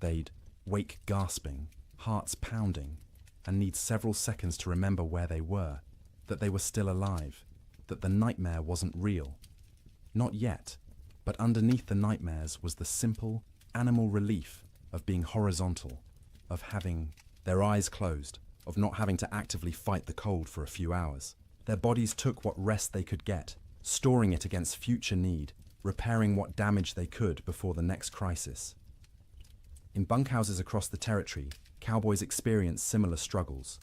They'd wake gasping, hearts pounding, and need several seconds to remember where they were, that they were still alive, that the nightmare wasn't real. Not yet, but underneath the nightmares was the simple, animal relief of being horizontal, of having their eyes closed, of not having to actively fight the cold for a few hours. Their bodies took what rest they could get, storing it against future need, repairing what damage they could before the next crisis. In bunkhouses across the territory, cowboys experienced similar struggles.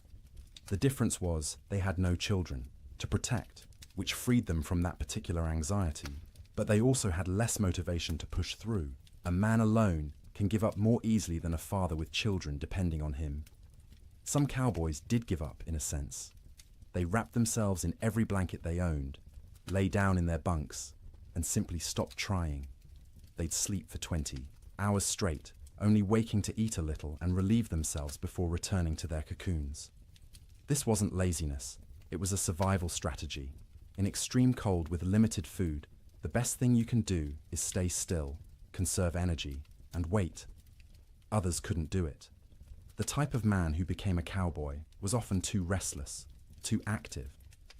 The difference was they had no children to protect, which freed them from that particular anxiety, but they also had less motivation to push through. A man alone can give up more easily than a father with children depending on him. Some cowboys did give up, in a sense. They wrapped themselves in every blanket they owned, lay down in their bunks, and simply stopped trying. They'd sleep for 20 hours straight, only waking to eat a little and relieve themselves before returning to their cocoons. This wasn't laziness, it was a survival strategy. In extreme cold with limited food, the best thing you can do is stay still, conserve energy, and wait. Others couldn't do it. The type of man who became a cowboy was often too restless, too active,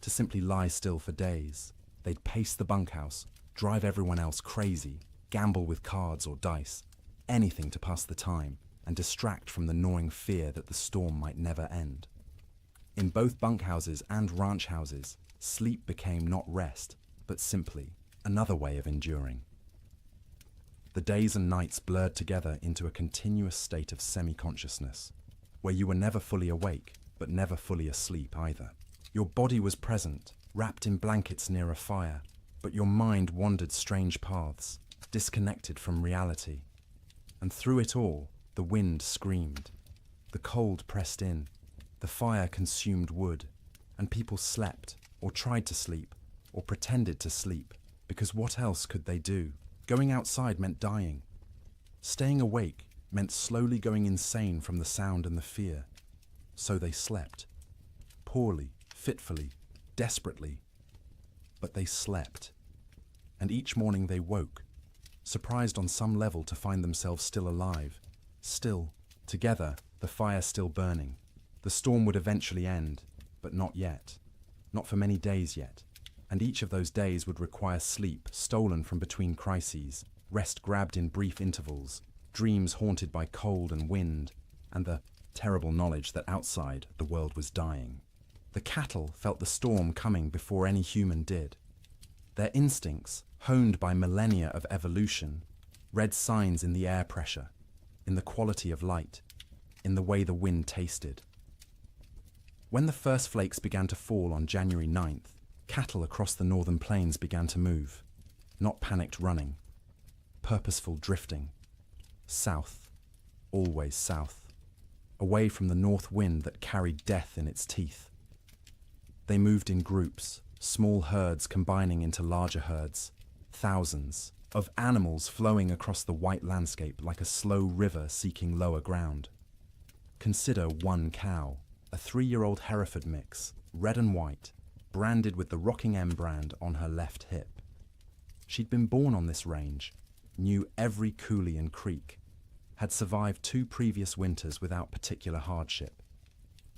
to simply lie still for days. They'd pace the bunkhouse, drive everyone else crazy, gamble with cards or dice, anything to pass the time and distract from the gnawing fear that the storm might never end. In both bunkhouses and ranch houses, sleep became not rest, but simply another way of enduring. The days and nights blurred together into a continuous state of semi-consciousness, where you were never fully awake, but never fully asleep either. Your body was present, wrapped in blankets near a fire, but your mind wandered strange paths, disconnected from reality. And through it all, the wind screamed. The cold pressed in, the fire consumed wood, and people slept, or tried to sleep, or pretended to sleep, because what else could they do? Going outside meant dying. Staying awake meant slowly going insane from the sound and the fear. So they slept. Poorly, fitfully, desperately. But they slept. And each morning they woke, surprised on some level to find themselves still alive, still, together, the fire still burning. The storm would eventually end, but not yet. Not for many days yet. And each of those days would require sleep stolen from between crises, rest grabbed in brief intervals, dreams haunted by cold and wind, and the terrible knowledge that outside the world was dying. The cattle felt the storm coming before any human did. Their instincts, honed by millennia of evolution, read signs in the air pressure, in the quality of light, in the way the wind tasted. When the first flakes began to fall on January 9th, cattle across the northern plains began to move, not panicked running, purposeful drifting, south, always south, away from the north wind that carried death in its teeth. They moved in groups, small herds combining into larger herds, thousands of animals flowing across the white landscape like a slow river seeking lower ground. Consider one cow, a 3-year-old Hereford mix, red and white, branded with the Rocking M brand on her left hip. She'd been born on this range, knew every coulee and creek, had survived 2 previous winters without particular hardship.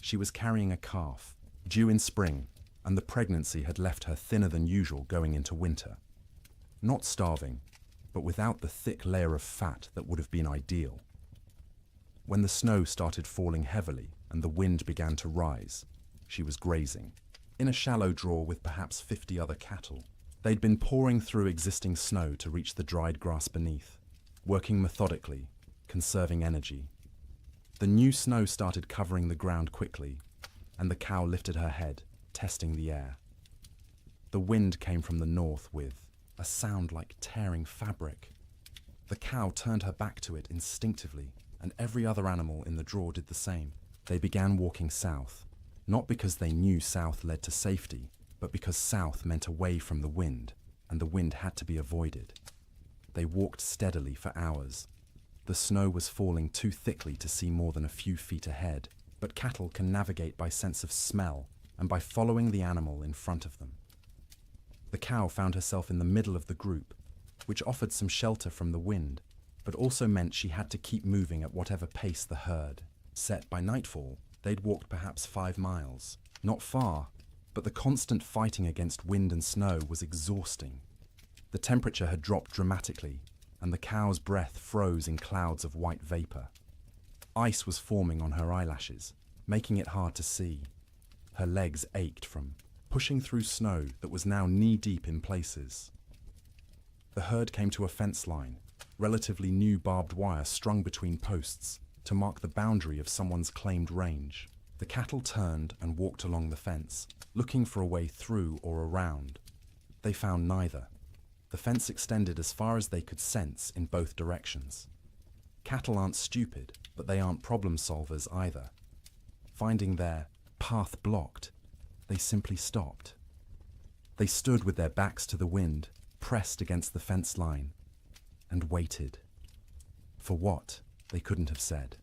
She was carrying a calf, due in spring, and the pregnancy had left her thinner than usual going into winter. Not starving, but without the thick layer of fat that would have been ideal. When the snow started falling heavily and the wind began to rise, she was grazing, in a shallow draw with perhaps 50 other cattle. They'd been pouring through existing snow to reach the dried grass beneath, working methodically, conserving energy. The new snow started covering the ground quickly, and the cow lifted her head, testing the air. The wind came from the north with a sound like tearing fabric. The cow turned her back to it instinctively, and every other animal in the draw did the same. They began walking south, not because they knew south led to safety, but because south meant away from the wind, and the wind had to be avoided. They walked steadily for hours. The snow was falling too thickly to see more than a few feet ahead, but cattle can navigate by sense of smell and by following the animal in front of them. The cow found herself in the middle of the group, which offered some shelter from the wind, but also meant she had to keep moving at whatever pace the herd set. By nightfall, they'd walked perhaps 5 miles. Not far, but the constant fighting against wind and snow was exhausting. The temperature had dropped dramatically, and the cow's breath froze in clouds of white vapor. Ice was forming on her eyelashes, making it hard to see. Her legs ached from pushing through snow that was now knee-deep in places. The herd came to a fence line, relatively new barbed wire strung between posts to mark the boundary of someone's claimed range. The cattle turned and walked along the fence, looking for a way through or around. They found neither. The fence extended as far as they could sense in both directions. Cattle aren't stupid, but they aren't problem solvers either. Finding their path blocked, they simply stopped. They stood with their backs to the wind, pressed against the fence line, and waited. For what, they couldn't have said.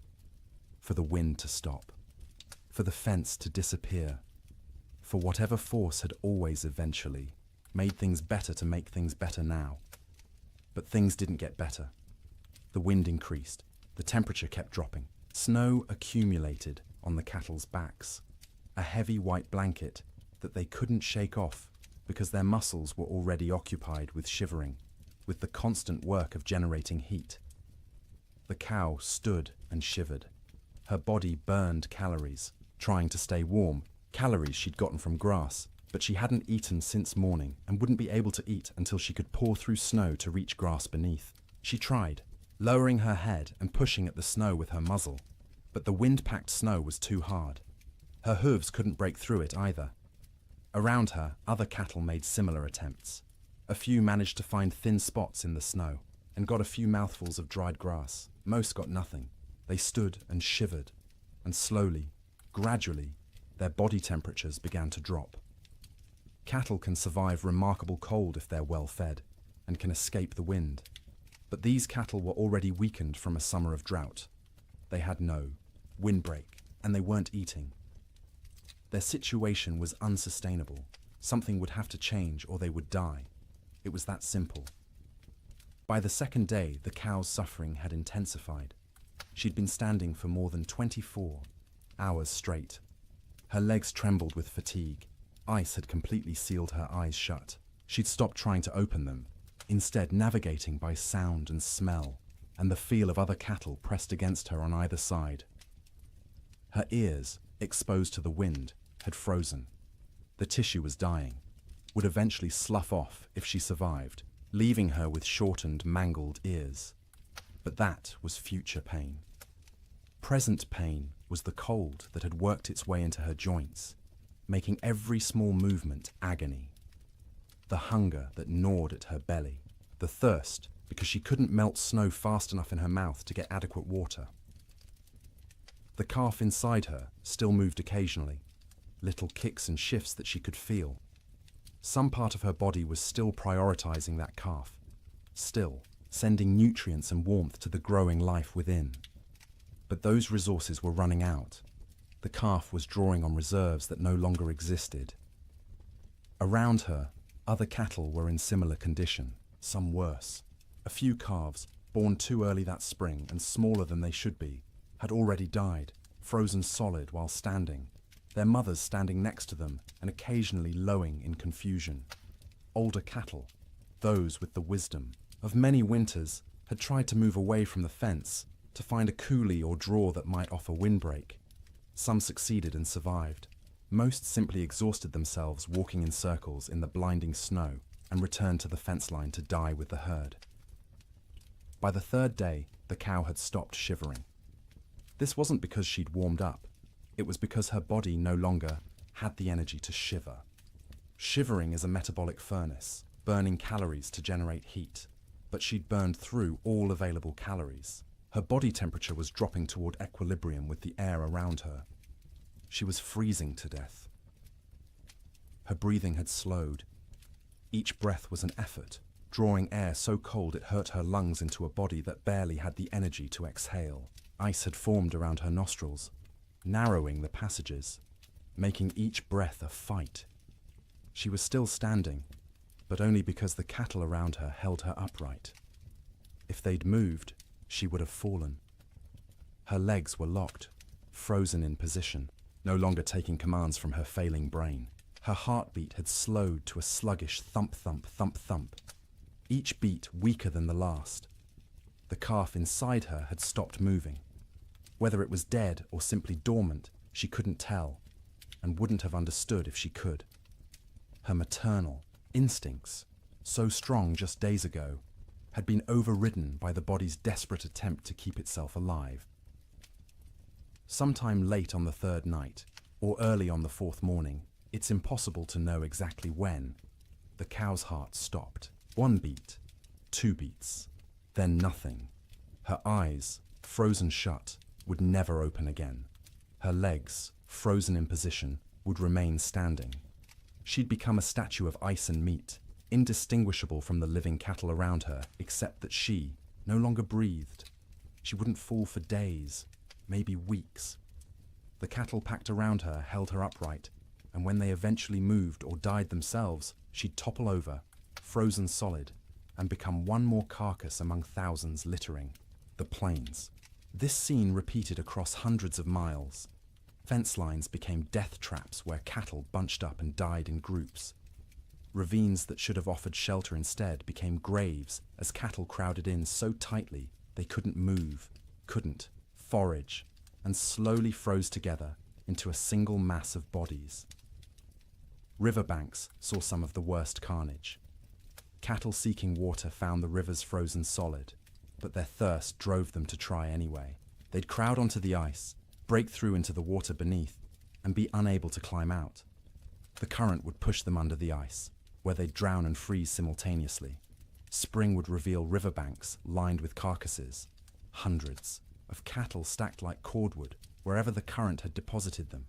For the wind to stop. For the fence to disappear. For whatever force had always eventually made things better to make things better now. But things didn't get better. The wind increased. The temperature kept dropping. Snow accumulated on the cattle's backs. A heavy white blanket that they couldn't shake off because their muscles were already occupied with shivering, with the constant work of generating heat. The cow stood and shivered. Her body burned calories, trying to stay warm, calories she'd gotten from grass, but she hadn't eaten since morning and wouldn't be able to eat until she could paw through snow to reach grass beneath. She tried, lowering her head and pushing at the snow with her muzzle, but the wind-packed snow was too hard. Her hooves couldn't break through it either. Around her, other cattle made similar attempts. A few managed to find thin spots in the snow and got a few mouthfuls of dried grass. Most got nothing. They stood and shivered, and slowly, gradually, their body temperatures began to drop. Cattle can survive remarkable cold if they're well fed and can escape the wind. But these cattle were already weakened from a summer of drought. They had no windbreak, and they weren't eating. Their situation was unsustainable. Something would have to change or they would die. It was that simple. By the second day, the cow's suffering had intensified. She'd been standing for more than 24 hours straight. Her legs trembled with fatigue. Ice had completely sealed her eyes shut. She'd stopped trying to open them, instead navigating by sound and smell, and the feel of other cattle pressed against her on either side. Her ears, exposed to the wind, had frozen. The tissue was dying, would eventually slough off if she survived, leaving her with shortened, mangled ears. But that was future pain. Present pain was the cold that had worked its way into her joints, making every small movement agony. The hunger that gnawed at her belly, the thirst because she couldn't melt snow fast enough in her mouth to get adequate water. The calf inside her still moved occasionally, little kicks and shifts that she could feel. Some part of her body was still prioritizing that calf, still sending nutrients and warmth to the growing life within. But those resources were running out. The calf was drawing on reserves that no longer existed. Around her, other cattle were in similar condition, some worse. A few calves, born too early that spring and smaller than they should be, had already died, frozen solid while standing, their mothers standing next to them and occasionally lowing in confusion. Older cattle, those with the wisdom of many winters, had tried to move away from the fence to find a coulee or draw that might offer windbreak. Some succeeded and survived. Most simply exhausted themselves walking in circles in the blinding snow and returned to the fence line to die with the herd. By the third day, the cow had stopped shivering. This wasn't because she'd warmed up. It was because her body no longer had the energy to shiver. Shivering is a metabolic furnace, burning calories to generate heat, but she'd burned through all available calories. Her body temperature was dropping toward equilibrium with the air around her. She was freezing to death. Her breathing had slowed. Each breath was an effort, drawing air so cold it hurt her lungs into a body that barely had the energy to exhale. Ice had formed around her nostrils, narrowing the passages, making each breath a fight. She was still standing, but only because the cattle around her held her upright. If they'd moved, she would have fallen. Her legs were locked, frozen in position, no longer taking commands from her failing brain. Her heartbeat had slowed to a sluggish thump-thump, thump-thump, each beat weaker than the last. The calf inside her had stopped moving. Whether it was dead or simply dormant, she couldn't tell, and wouldn't have understood if she could. Her maternal instincts, so strong just days ago, had been overridden by the body's desperate attempt to keep itself alive. Sometime late on the third night, or early on the fourth morning, it's impossible to know exactly when, the cow's heart stopped. 1 beat, 2 beats, then nothing. Her eyes, frozen shut, would never open again. Her legs, frozen in position, would remain standing. She'd become a statue of ice and meat, indistinguishable from the living cattle around her, except that she no longer breathed. She wouldn't fall for days, maybe weeks. The cattle packed around her held her upright, and when they eventually moved or died themselves, she'd topple over, frozen solid, and become one more carcass among thousands littering the plains. This scene repeated across hundreds of miles. Fence lines became death traps where cattle bunched up and died in groups. Ravines that should have offered shelter instead became graves as cattle crowded in so tightly they couldn't move, couldn't forage, and slowly froze together into a single mass of bodies. Riverbanks saw some of the worst carnage. Cattle seeking water found the rivers frozen solid, but their thirst drove them to try anyway. They'd crowd onto the ice, break through into the water beneath, and be unable to climb out. The current would push them under the ice, where they'd drown and freeze simultaneously. Spring would reveal riverbanks lined with carcasses, hundreds of cattle stacked like cordwood wherever the current had deposited them.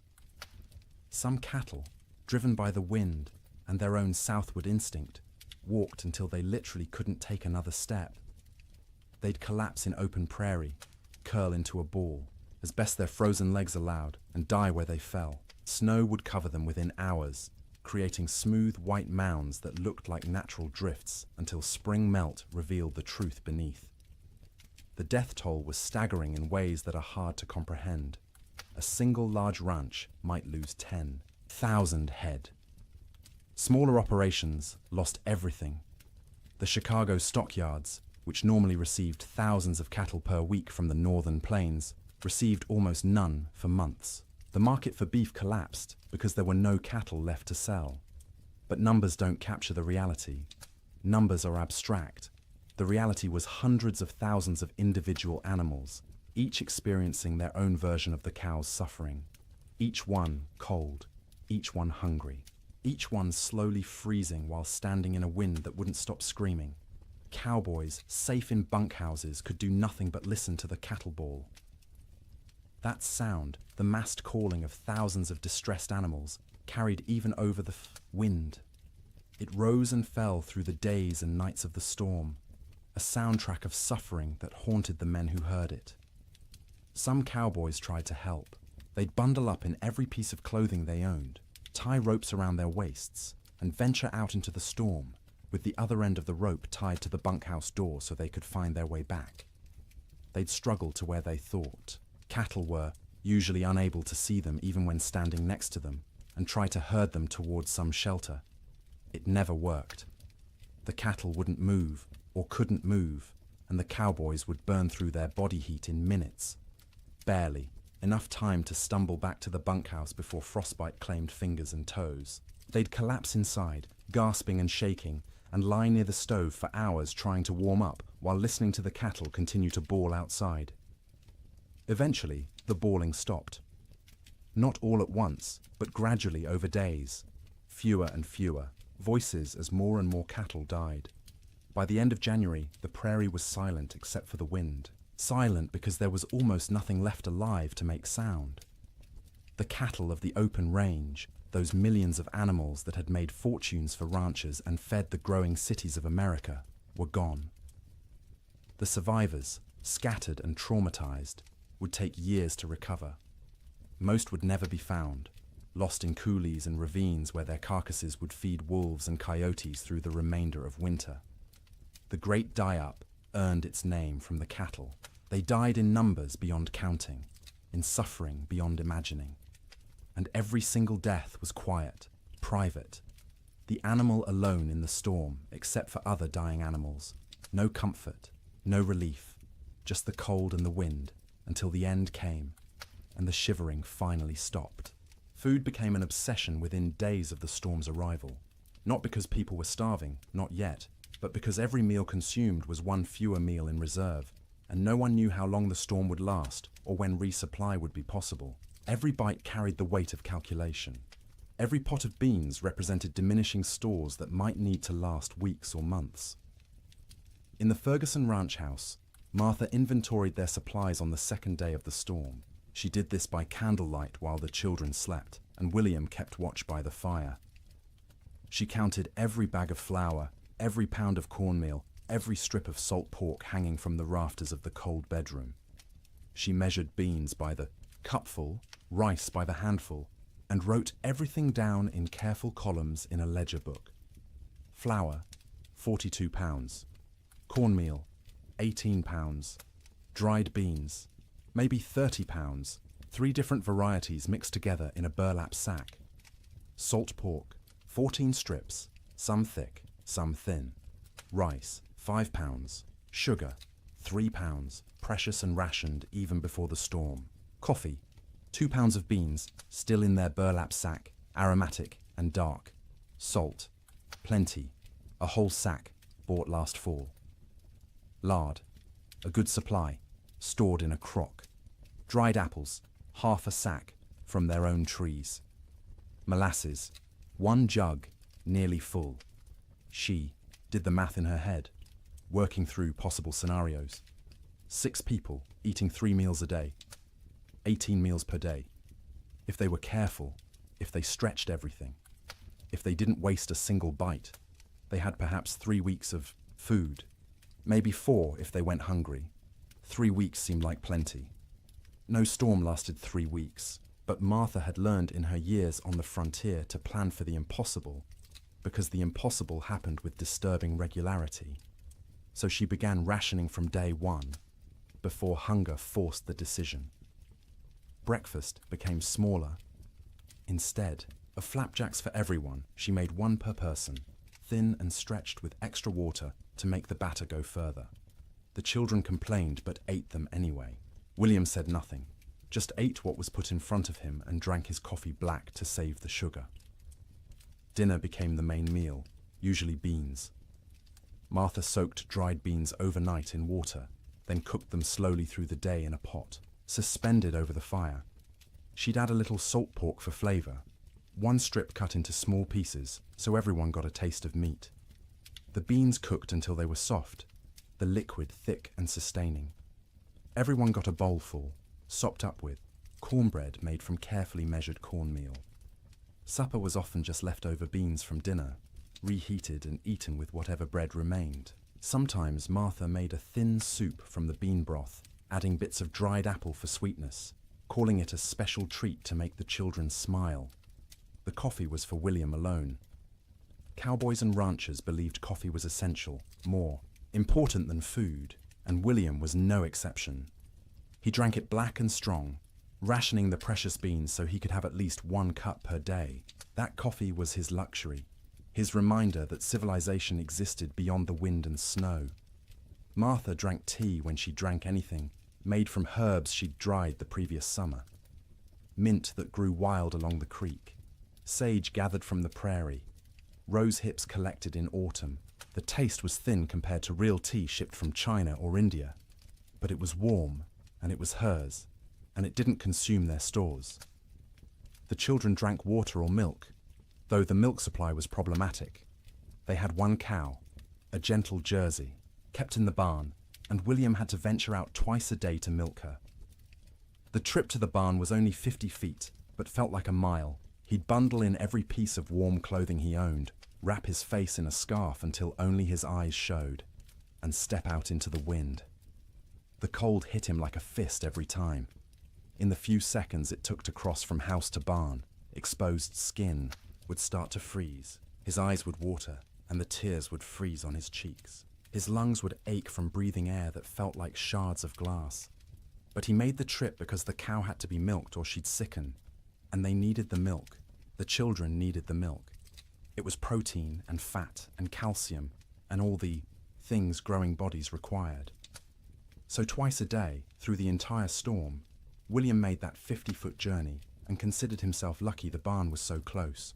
Some cattle, driven by the wind and their own southward instinct, walked until they literally couldn't take another step. They'd collapse in open prairie, curl into a ball, as best their frozen legs allowed, and die where they fell. Snow would cover them within hours, creating smooth white mounds that looked like natural drifts until spring melt revealed the truth beneath. The death toll was staggering in ways that are hard to comprehend. A single large ranch might lose 10,000 head. Smaller operations lost everything. The Chicago stockyards, which normally received thousands of cattle per week from the northern plains, received almost none for months. The market for beef collapsed because there were no cattle left to sell. But numbers don't capture the reality. Numbers are abstract. The reality was hundreds of thousands of individual animals, each experiencing their own version of the cow's suffering. Each one cold, each one hungry, each one slowly freezing while standing in a wind that wouldn't stop screaming. Cowboys, safe in bunkhouses, could do nothing but listen to the cattle bawl. That sound, the massed calling of thousands of distressed animals, carried even over the wind. It rose and fell through the days and nights of the storm, a soundtrack of suffering that haunted the men who heard it. Some cowboys tried to help. They'd bundle up in every piece of clothing they owned, tie ropes around their waists, and venture out into the storm, with the other end of the rope tied to the bunkhouse door so they could find their way back. They'd struggle to where they thought. Cattle were usually unable to see them even when standing next to them, and try to herd them towards some shelter. It never worked. The cattle wouldn't move, or couldn't move, and the cowboys would burn through their body heat in minutes. Barely, enough time to stumble back to the bunkhouse before frostbite claimed fingers and toes. They'd collapse inside, gasping and shaking, and lie near the stove for hours trying to warm up while listening to the cattle continue to bawl outside. Eventually, the bawling stopped. Not all at once, but gradually over days. Fewer and fewer, voices as more and more cattle died. By the end of January, the prairie was silent except for the wind. Silent because there was almost nothing left alive to make sound. The cattle of the open range, those millions of animals that had made fortunes for ranchers and fed the growing cities of America, were gone. The survivors, scattered and traumatized, would take years to recover. Most would never be found, lost in coulees and ravines where their carcasses would feed wolves and coyotes through the remainder of winter. The Great Die-Up earned its name from the cattle. They died in numbers beyond counting, in suffering beyond imagining. And every single death was quiet, private. The animal alone in the storm, except for other dying animals. No comfort, no relief, just the cold and the wind, until the end came, and the shivering finally stopped. Food became an obsession within days of the storm's arrival. Not because people were starving, not yet, but because every meal consumed was one fewer meal in reserve, and no one knew how long the storm would last or when resupply would be possible. Every bite carried the weight of calculation. Every pot of beans represented diminishing stores that might need to last weeks or months. In the Ferguson ranch house, Martha inventoried their supplies on the second day of the storm. She did this by candlelight while the children slept, and William kept watch by the fire. She counted every bag of flour, every pound of cornmeal, every strip of salt pork hanging from the rafters of the cold bedroom. She measured beans by the cupful, rice by the handful, and wrote everything down in careful columns in a ledger book. Flour, 42 pounds. Cornmeal, 18 pounds. Dried beans, maybe 30 pounds, 3 different varieties mixed together in a burlap sack. Salt pork, 14 strips, some thick, some thin. Rice, 5 pounds. Sugar, 3 pounds, precious and rationed even before the storm. Coffee, 2 pounds of beans, still in their burlap sack, aromatic and dark. Salt, plenty, a whole sack, bought last fall. Lard, a good supply, stored in a crock. Dried apples, half a sack, from their own trees. Molasses, 1 jug, nearly full. She did the math in her head, working through possible scenarios. 6 people, eating 3 meals a day. 18 meals per day. If they were careful, if they stretched everything, if they didn't waste a single bite, they had perhaps 3 weeks of food. Maybe 4 if they went hungry. 3 weeks seemed like plenty. No storm lasted 3 weeks, but Martha had learned in her years on the frontier to plan for the impossible, because the impossible happened with disturbing regularity. So she began rationing from day 1, before hunger forced the decision. Breakfast became smaller. Instead of flapjacks for everyone, she made 1 per person, thin and stretched with extra water to make the batter go further. The children complained but ate them anyway. William said nothing, just ate what was put in front of him and drank his coffee black to save the sugar. Dinner became the main meal, usually beans. Martha soaked dried beans overnight in water, then cooked them slowly through the day in a pot, suspended over the fire. She'd add a little salt pork for flavor, 1 strip cut into small pieces so everyone got a taste of meat. The beans cooked until they were soft, the liquid thick and sustaining. Everyone got a bowlful, sopped up with cornbread made from carefully measured cornmeal. Supper was often just leftover beans from dinner, reheated and eaten with whatever bread remained. Sometimes Martha made a thin soup from the bean broth, adding bits of dried apple for sweetness, calling it a special treat to make the children smile. The coffee was for William alone. Cowboys and ranchers believed coffee was essential, more important than food, and William was no exception. He drank it black and strong, rationing the precious beans so he could have at least 1 cup per day. That coffee was his luxury, his reminder that civilization existed beyond the wind and snow. Martha drank tea when she drank anything, made from herbs she'd dried the previous summer. Mint that grew wild along the creek, sage gathered from the prairie, rose hips collected in autumn. The taste was thin compared to real tea shipped from China or India, but it was warm, and it was hers, and it didn't consume their stores. The children drank water or milk, though the milk supply was problematic. They had 1 cow, a gentle Jersey, kept in the barn, and William had to venture out twice a day to milk her. The trip to the barn was only 50 feet, but felt like a mile. He'd bundle in every piece of warm clothing he owned, wrap his face in a scarf until only his eyes showed, and step out into the wind. The cold hit him like a fist every time. In the few seconds it took to cross from house to barn, exposed skin would start to freeze, his eyes would water, and the tears would freeze on his cheeks. His lungs would ache from breathing air that felt like shards of glass. But he made the trip because the cow had to be milked or she'd sicken, and they needed the milk. The children needed the milk. It was protein and fat and calcium and all the things growing bodies required. So twice a day, through the entire storm, William made that 50-foot journey and considered himself lucky the barn was so close.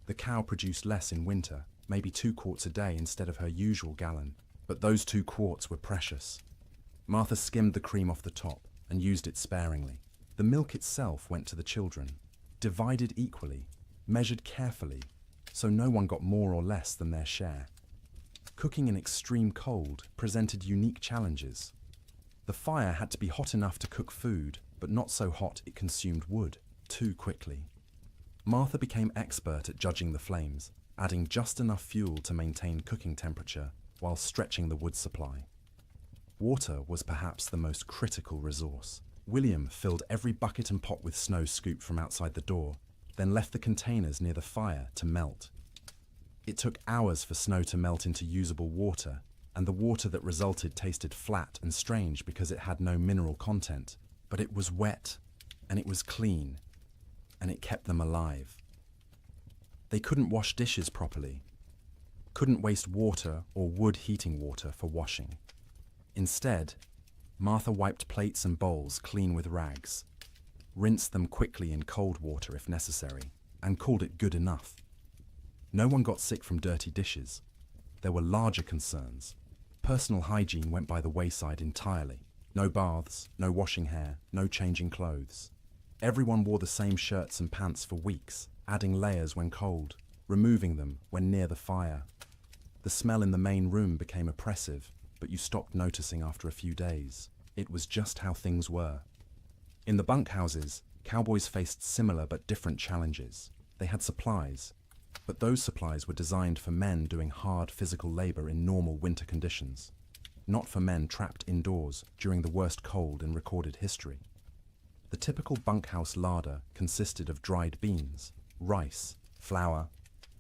The cow produced less in winter, maybe 2 quarts a day instead of her usual gallon, but those 2 quarts were precious. Martha skimmed the cream off the top and used it sparingly. The milk itself went to the children, divided equally, measured carefully, so no one got more or less than their share. Cooking in extreme cold presented unique challenges. The fire had to be hot enough to cook food, but not so hot it consumed wood too quickly. Martha became expert at judging the flames, adding just enough fuel to maintain cooking temperature while stretching the wood supply. Water was perhaps the most critical resource. William filled every bucket and pot with snow scooped from outside the door, then left the containers near the fire to melt. It took hours for snow to melt into usable water, and the water that resulted tasted flat and strange because it had no mineral content, but it was wet, and it was clean, and it kept them alive. They couldn't wash dishes properly, couldn't waste water or wood heating water for washing. Instead, Martha wiped plates and bowls clean with rags, rinsed them quickly in cold water if necessary, and called it good enough. No one got sick from dirty dishes. There were larger concerns. Personal hygiene went by the wayside entirely. No baths, no washing hair, no changing clothes. Everyone wore the same shirts and pants for weeks, adding layers when cold, removing them when near the fire. The smell in the main room became oppressive, but you stopped noticing after a few days. It was just how things were. In the bunkhouses, cowboys faced similar but different challenges. They had supplies, but those supplies were designed for men doing hard physical labor in normal winter conditions, not for men trapped indoors during the worst cold in recorded history. The typical bunkhouse larder consisted of dried beans, rice, flour,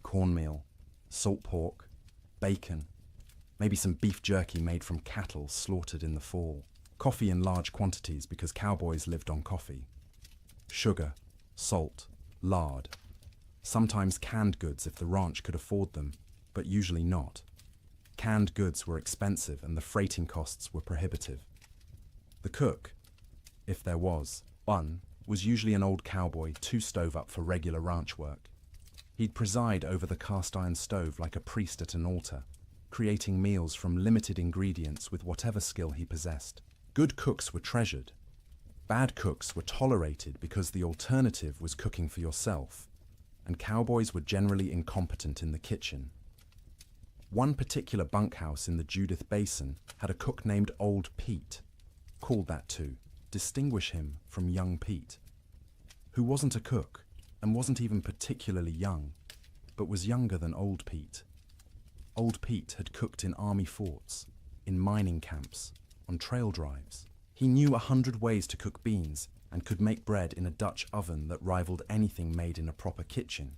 cornmeal, salt pork, bacon, maybe some beef jerky made from cattle slaughtered in the fall, coffee in large quantities because cowboys lived on coffee, sugar, salt, lard, sometimes canned goods if the ranch could afford them, but usually not. Canned goods were expensive and the freighting costs were prohibitive. The cook, if there was one, was usually an old cowboy too stove up for regular ranch work. He'd preside over the cast iron stove like a priest at an altar, creating meals from limited ingredients with whatever skill he possessed. Good cooks were treasured. Bad cooks were tolerated because the alternative was cooking for yourself, and cowboys were generally incompetent in the kitchen. One particular bunkhouse in the Judith Basin had a cook named Old Pete, called that to distinguish him from young Pete, who wasn't a cook and wasn't even particularly young, but was younger than Old Pete. Old Pete had cooked in army forts, in mining camps, on trail drives. He knew 100 ways to cook beans and could make bread in a Dutch oven that rivaled anything made in a proper kitchen.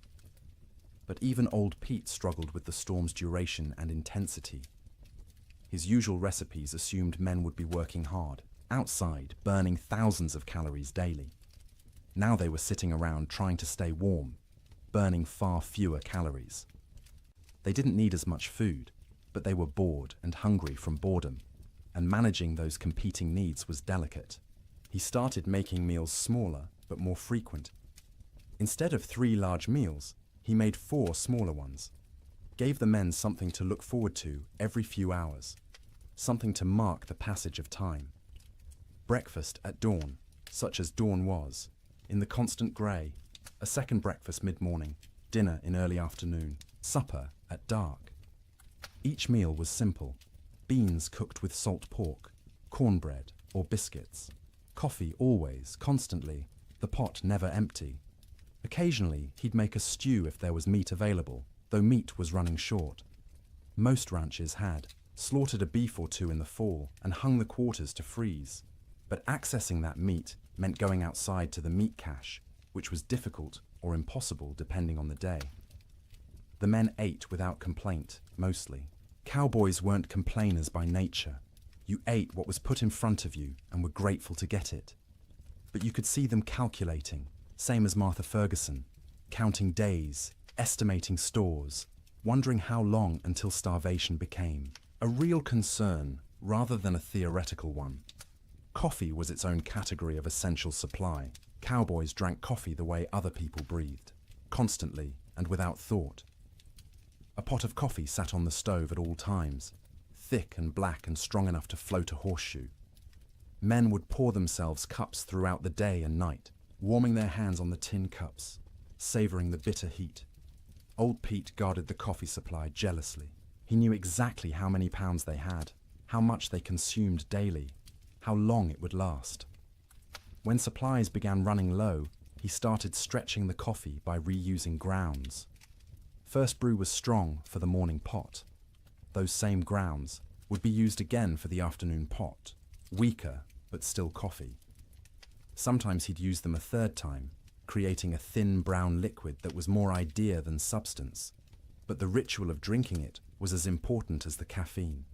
But even Old Pete struggled with the storm's duration and intensity. His usual recipes assumed men would be working hard, outside, burning thousands of calories daily. Now they were sitting around trying to stay warm, burning far fewer calories. They didn't need as much food, but they were bored and hungry from boredom, and managing those competing needs was delicate. He started making meals smaller but more frequent. Instead of 3 large meals, he made 4 smaller ones, gave the men something to look forward to every few hours, something to mark the passage of time. Breakfast at dawn, such as dawn was, in the constant grey, a second breakfast mid-morning, dinner in early afternoon, supper at dark. Each meal was simple: beans cooked with salt pork, cornbread or biscuits, coffee always, constantly, the pot never empty. Occasionally, he'd make a stew if there was meat available, though meat was running short. Most ranches had slaughtered a beef or 2 in the fall and hung the quarters to freeze. But accessing that meat meant going outside to the meat cache, which was difficult or impossible depending on the day. The men ate without complaint, mostly. Cowboys weren't complainers by nature. You ate what was put in front of you and were grateful to get it. But you could see them calculating, same as Martha Ferguson, counting days, estimating stores, wondering how long until starvation became a real concern rather than a theoretical one. Coffee was its own category of essential supply. Cowboys drank coffee the way other people breathed, constantly and without thought. A pot of coffee sat on the stove at all times, thick and black and strong enough to float a horseshoe. Men would pour themselves cups throughout the day and night, warming their hands on the tin cups, savouring the bitter heat. Old Pete guarded the coffee supply jealously. He knew exactly how many pounds they had, how much they consumed daily, how long it would last. When supplies began running low, he started stretching the coffee by reusing grounds. First brew was strong for the morning pot. Those same grounds would be used again for the afternoon pot, weaker but still coffee. Sometimes he'd use them a third time, creating a thin brown liquid that was more idea than substance, but the ritual of drinking it was as important as the caffeine.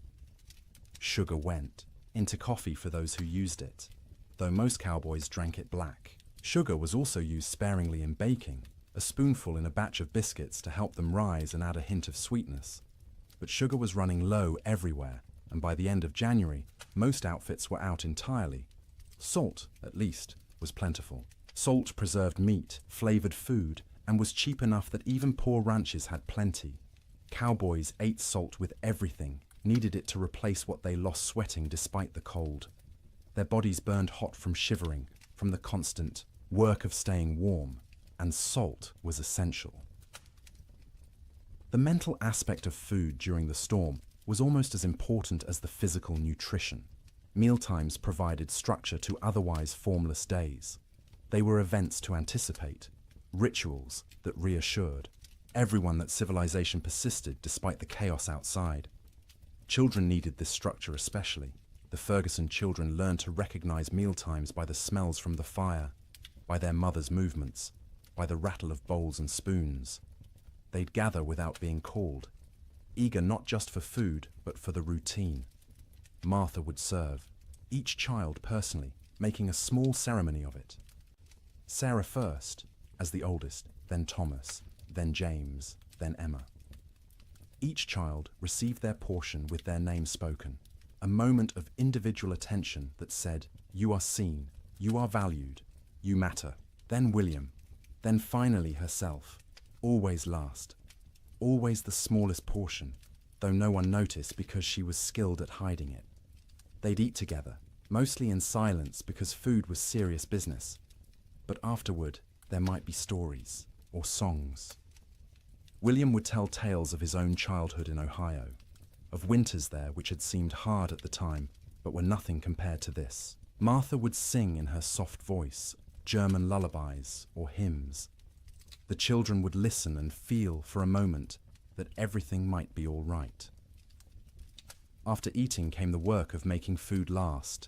Sugar went into coffee for those who used it, though most cowboys drank it black. Sugar was also used sparingly in baking, a spoonful in a batch of biscuits to help them rise and add a hint of sweetness. But sugar was running low everywhere, and by the end of January, most outfits were out entirely. Salt, at least, was plentiful. Salt preserved meat, flavored food, and was cheap enough that even poor ranches had plenty. Cowboys ate salt with everything, needed it to replace what they lost sweating despite the cold. Their bodies burned hot from shivering, from the constant work of staying warm, and salt was essential. The mental aspect of food during the storm was almost as important as the physical nutrition. Mealtimes provided structure to otherwise formless days. They were events to anticipate, rituals that reassured everyone that civilization persisted despite the chaos outside. Children needed this structure especially. The Ferguson children learned to recognize mealtimes by the smells from the fire, by their mother's movements, by the rattle of bowls and spoons. They'd gather without being called, eager not just for food, but for the routine. Martha would serve, each child personally, making a small ceremony of it. Sarah first, as the oldest, then Thomas, then James, then Emma. Each child received their portion with their name spoken, a moment of individual attention that said, "You are seen, you are valued, you matter." Then William, then finally herself, always last, always the smallest portion, though no one noticed because she was skilled at hiding it. They'd eat together, mostly in silence because food was serious business. But afterward, there might be stories or songs. William would tell tales of his own childhood in Ohio, of winters there which had seemed hard at the time, but were nothing compared to this. Martha would sing in her soft voice, German lullabies or hymns. The children would listen and feel for a moment that everything might be all right. After eating came the work of making food last.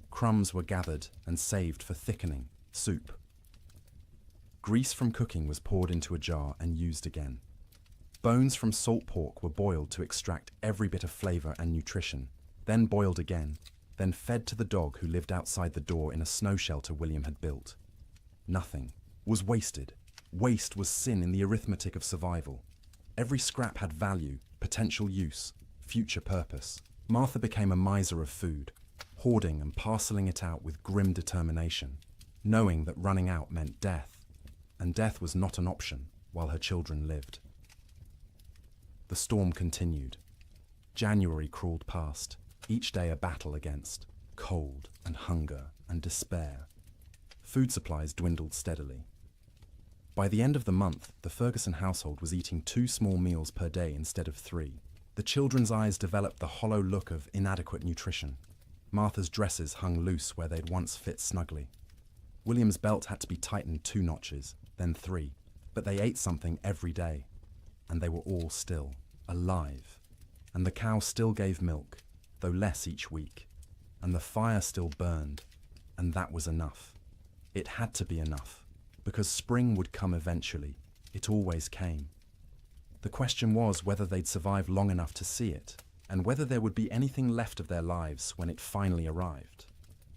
Crumbs were gathered and saved for thickening, soup. Grease from cooking was poured into a jar and used again. Bones from salt pork were boiled to extract every bit of flavor and nutrition, then boiled again, then fed to the dog who lived outside the door in a snow shelter William had built. Nothing was wasted. Waste was sin in the arithmetic of survival. Every scrap had value, potential use, future purpose. Martha became a miser of food, hoarding and parceling it out with grim determination, knowing that running out meant death, and death was not an option while her children lived. The storm continued. January crawled past, each day a battle against cold and hunger and despair. Food supplies dwindled steadily. By the end of the month, the Ferguson household was eating 2 small meals per day instead of 3. The children's eyes developed the hollow look of inadequate nutrition. Martha's dresses hung loose where they'd once fit snugly. William's belt had to be tightened 2 notches, then 3, but they ate something every day, and they were all still alive. And the cow still gave milk, though less each week, and the fire still burned, and that was enough. It had to be enough, because spring would come eventually. It always came. The question was whether they'd survive long enough to see it, and whether there would be anything left of their lives when it finally arrived.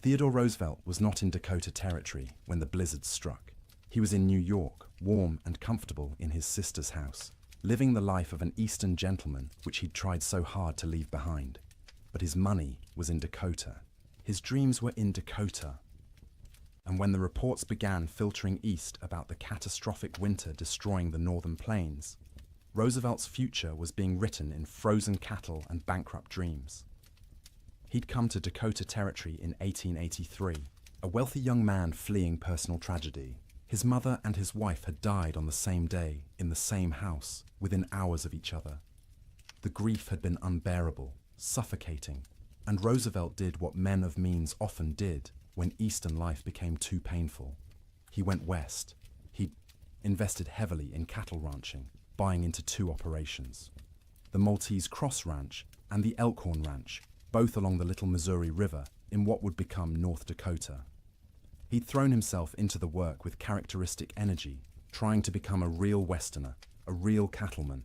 Theodore Roosevelt was not in Dakota Territory when the blizzard struck. He was in New York, warm and comfortable in his sister's house, living the life of an Eastern gentleman which he'd tried so hard to leave behind. But his money was in Dakota. His dreams were in Dakota. And when the reports began filtering east about the catastrophic winter destroying the northern plains, Roosevelt's future was being written in frozen cattle and bankrupt dreams. He'd come to Dakota Territory in 1883, a wealthy young man fleeing personal tragedy. His mother and his wife had died on the same day, in the same house, within hours of each other. The grief had been unbearable, suffocating, and Roosevelt did what men of means often did when Eastern life became too painful. He went west. He invested heavily in cattle ranching, buying into two operations: the Maltese Cross Ranch and the Elkhorn Ranch, both along the Little Missouri River in what would become North Dakota. He'd thrown himself into the work with characteristic energy, trying to become a real Westerner, a real cattleman.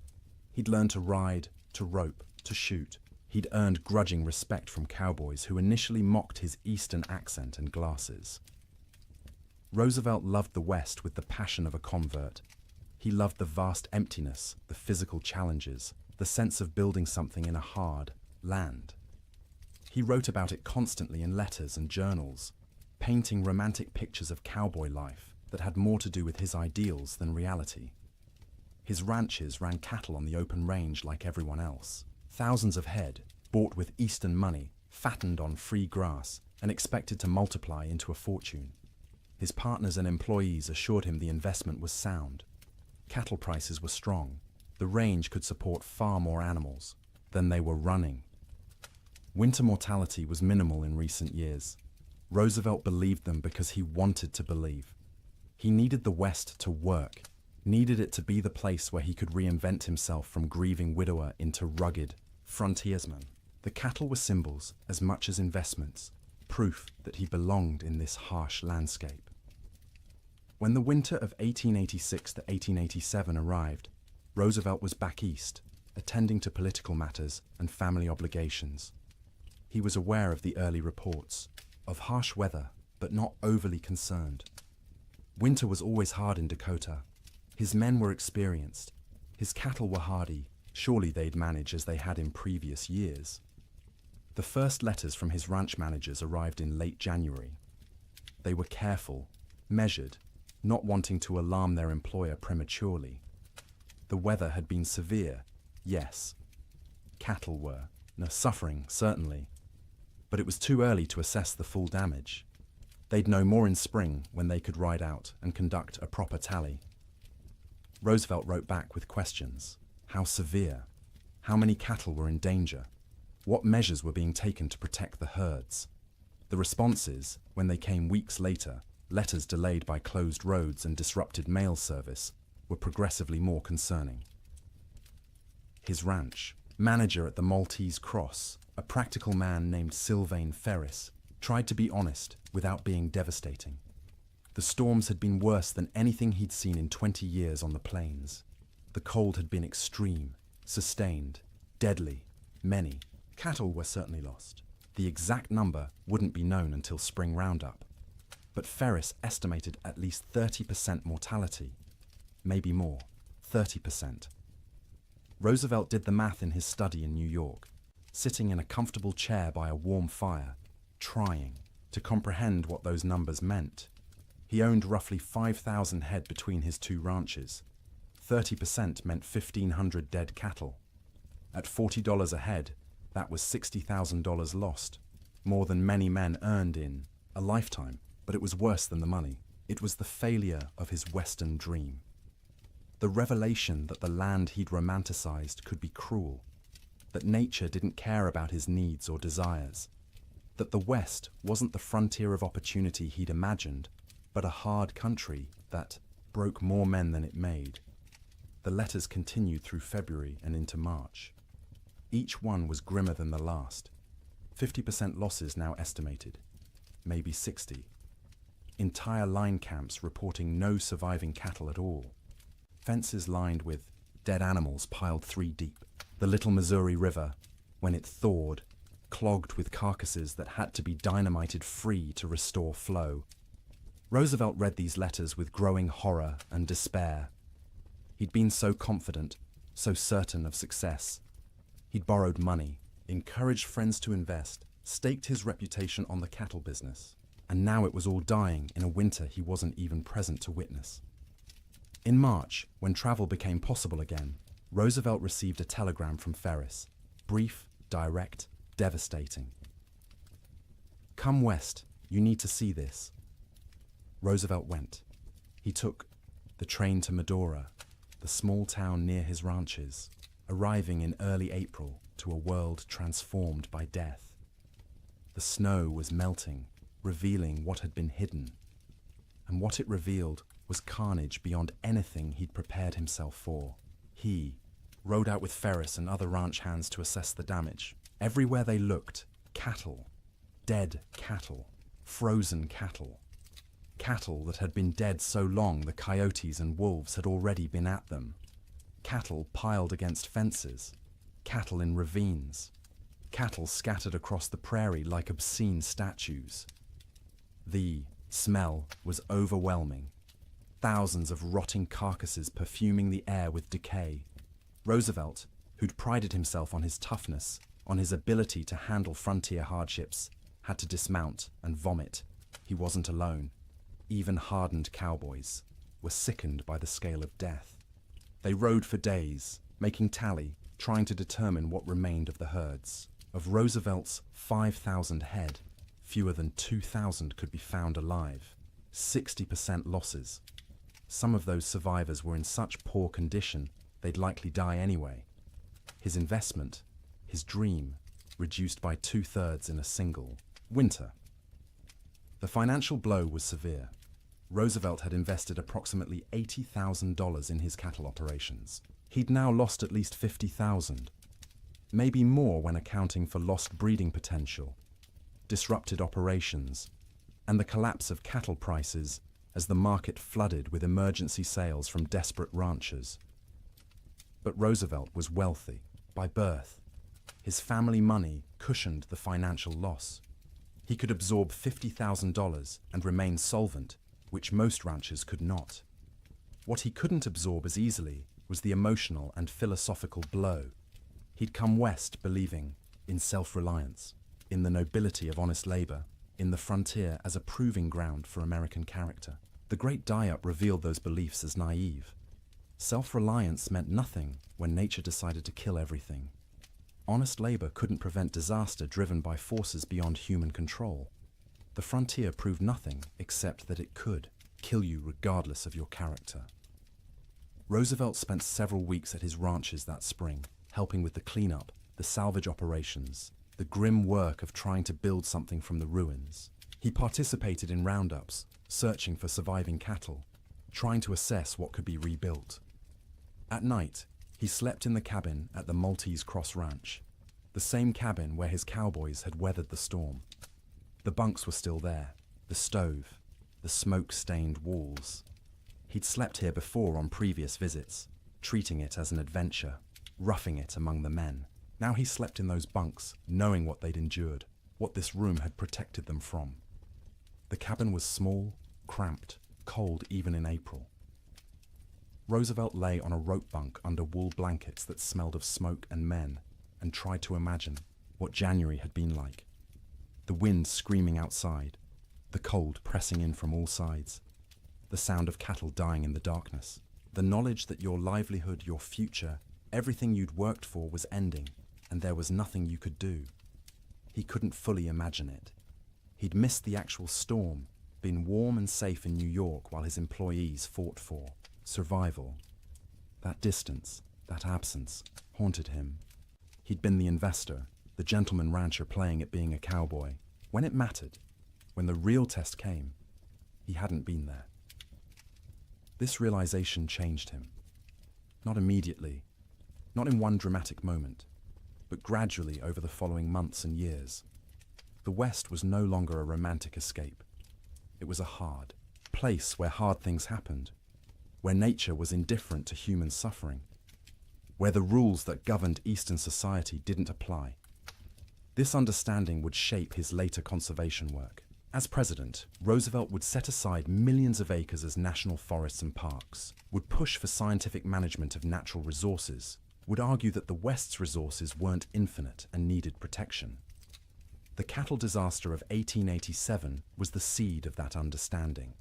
He'd learned to ride, to rope, to shoot. He'd earned grudging respect from cowboys who initially mocked his Eastern accent and glasses. Roosevelt loved the West with the passion of a convert. He loved the vast emptiness, the physical challenges, the sense of building something in a hard land. He wrote about it constantly in letters and journals, painting romantic pictures of cowboy life that had more to do with his ideals than reality. His ranches ran cattle on the open range like everyone else. Thousands of head, bought with Eastern money, fattened on free grass, and expected to multiply into a fortune. His partners and employees assured him the investment was sound. Cattle prices were strong. The range could support far more animals than they were running. Winter mortality was minimal in recent years. Roosevelt believed them because he wanted to believe. He needed the West to work, needed it to be the place where he could reinvent himself from grieving widower into rugged frontiersman. The cattle were symbols as much as investments, proof that he belonged in this harsh landscape. When the winter of 1886 to 1887 arrived, Roosevelt was back east, attending to political matters and family obligations. He was aware of the early reports, of harsh weather, but not overly concerned. Winter was always hard in Dakota. His men were experienced. His cattle were hardy. Surely they'd manage as they had in previous years. The first letters from his ranch managers arrived in late January. They were careful, measured, not wanting to alarm their employer prematurely. The weather had been severe, yes. Cattle were suffering, certainly. But it was too early to assess the full damage. They'd know more in spring when they could ride out and conduct a proper tally. Roosevelt wrote back with questions. How severe? How many cattle were in danger? What measures were being taken to protect the herds? The responses, when they came weeks later, letters delayed by closed roads and disrupted mail service, were progressively more concerning. His ranch, manager at the Maltese Cross, a practical man named Sylvain Ferris, tried to be honest without being devastating. The storms had been worse than anything he'd seen in 20 years on the plains. The cold had been extreme, sustained, deadly. Many cattle were certainly lost. The exact number wouldn't be known until spring roundup. But Ferris estimated at least 30% mortality. Maybe more, 30%. Roosevelt did the math in his study in New York, sitting in a comfortable chair by a warm fire, trying to comprehend what those numbers meant. He owned roughly 5,000 head between his two ranches. 30% meant 1,500 dead cattle. At $40 a head, that was $60,000 lost, more than many men earned in a lifetime. But it was worse than the money. It was the failure of his Western dream. The revelation that the land he'd romanticized could be cruel, that nature didn't care about his needs or desires, that the West wasn't the frontier of opportunity he'd imagined, but a hard country that broke more men than it made. The letters continued through February and into March. Each one was grimmer than the last. 50% losses now estimated, maybe 60. Entire line camps reporting no surviving cattle at all. Fences lined with dead animals piled 3 deep. The Little Missouri River, when it thawed, clogged with carcasses that had to be dynamited free to restore flow. Roosevelt read these letters with growing horror and despair. He'd been so confident, so certain of success. He'd borrowed money, encouraged friends to invest, staked his reputation on the cattle business. And now it was all dying in a winter he wasn't even present to witness. In March, when travel became possible again, Roosevelt received a telegram from Ferris. Brief, direct, devastating. Come west, you need to see this. Roosevelt went. He took the train to Medora, the small town near his ranches, arriving in early April to a world transformed by death. The snow was melting, revealing what had been hidden. And what it revealed was carnage beyond anything he'd prepared himself for. He rode out with Ferris and other ranch hands to assess the damage. Everywhere they looked, cattle. Dead cattle. Frozen cattle. Cattle that had been dead so long the coyotes and wolves had already been at them. Cattle piled against fences. Cattle in ravines. Cattle scattered across the prairie like obscene statues. The smell was overwhelming. Thousands of rotting carcasses perfuming the air with decay. Roosevelt, who'd prided himself on his toughness, on his ability to handle frontier hardships, had to dismount and vomit. He wasn't alone. Even hardened cowboys were sickened by the scale of death. They rode for days, making tally, trying to determine what remained of the herds. Of Roosevelt's 5,000 head, fewer than 2,000 could be found alive. 60% losses. Some of those survivors were in such poor condition they'd likely die anyway. His investment, his dream, reduced by 2/3 in a single winter. The financial blow was severe. Roosevelt had invested approximately $80,000 in his cattle operations. He'd now lost at least $50,000, maybe more when accounting for lost breeding potential, disrupted operations, and the collapse of cattle prices as the market flooded with emergency sales from desperate ranchers. But Roosevelt was wealthy by birth. His family money cushioned the financial loss. He could absorb $50,000 and remain solvent, which most ranchers could not. What he couldn't absorb as easily was the emotional and philosophical blow. He'd come west believing in self-reliance, in the nobility of honest labor, in the frontier as a proving ground for American character. The Great Die-Up revealed those beliefs as naive. Self-reliance meant nothing when nature decided to kill everything. Honest labor couldn't prevent disaster driven by forces beyond human control. The frontier proved nothing except that it could kill you regardless of your character. Roosevelt spent several weeks at his ranches that spring, helping with the cleanup, the salvage operations, the grim work of trying to build something from the ruins. He participated in roundups, searching for surviving cattle, trying to assess what could be rebuilt. At night, he slept in the cabin at the Maltese Cross Ranch, the same cabin where his cowboys had weathered the storm. The bunks were still there, the stove, the smoke-stained walls. He'd slept here before on previous visits, treating it as an adventure, roughing it among the men. Now he slept in those bunks, knowing what they'd endured, what this room had protected them from. The cabin was small, cramped, cold even in April. Roosevelt lay on a rope bunk under wool blankets that smelled of smoke and men, and tried to imagine what January had been like. The wind screaming outside, the cold pressing in from all sides, the sound of cattle dying in the darkness, the knowledge that your livelihood, your future, everything you'd worked for was ending, and there was nothing you could do. He couldn't fully imagine it. He'd missed the actual storm, been warm and safe in New York while his employees fought for survival. That distance, that absence, haunted him. He'd been the investor, the gentleman rancher playing at being a cowboy. When it mattered, when the real test came, he hadn't been there. This realization changed him. Not immediately, not in one dramatic moment, but gradually over the following months and years. The West was no longer a romantic escape. It was a hard place where hard things happened, where nature was indifferent to human suffering, where the rules that governed Eastern society didn't apply. This understanding would shape his later conservation work. As president, Roosevelt would set aside millions of acres as national forests and parks, would push for scientific management of natural resources, would argue that the West's resources weren't infinite and needed protection. The cattle disaster of 1887 was the seed of that understanding.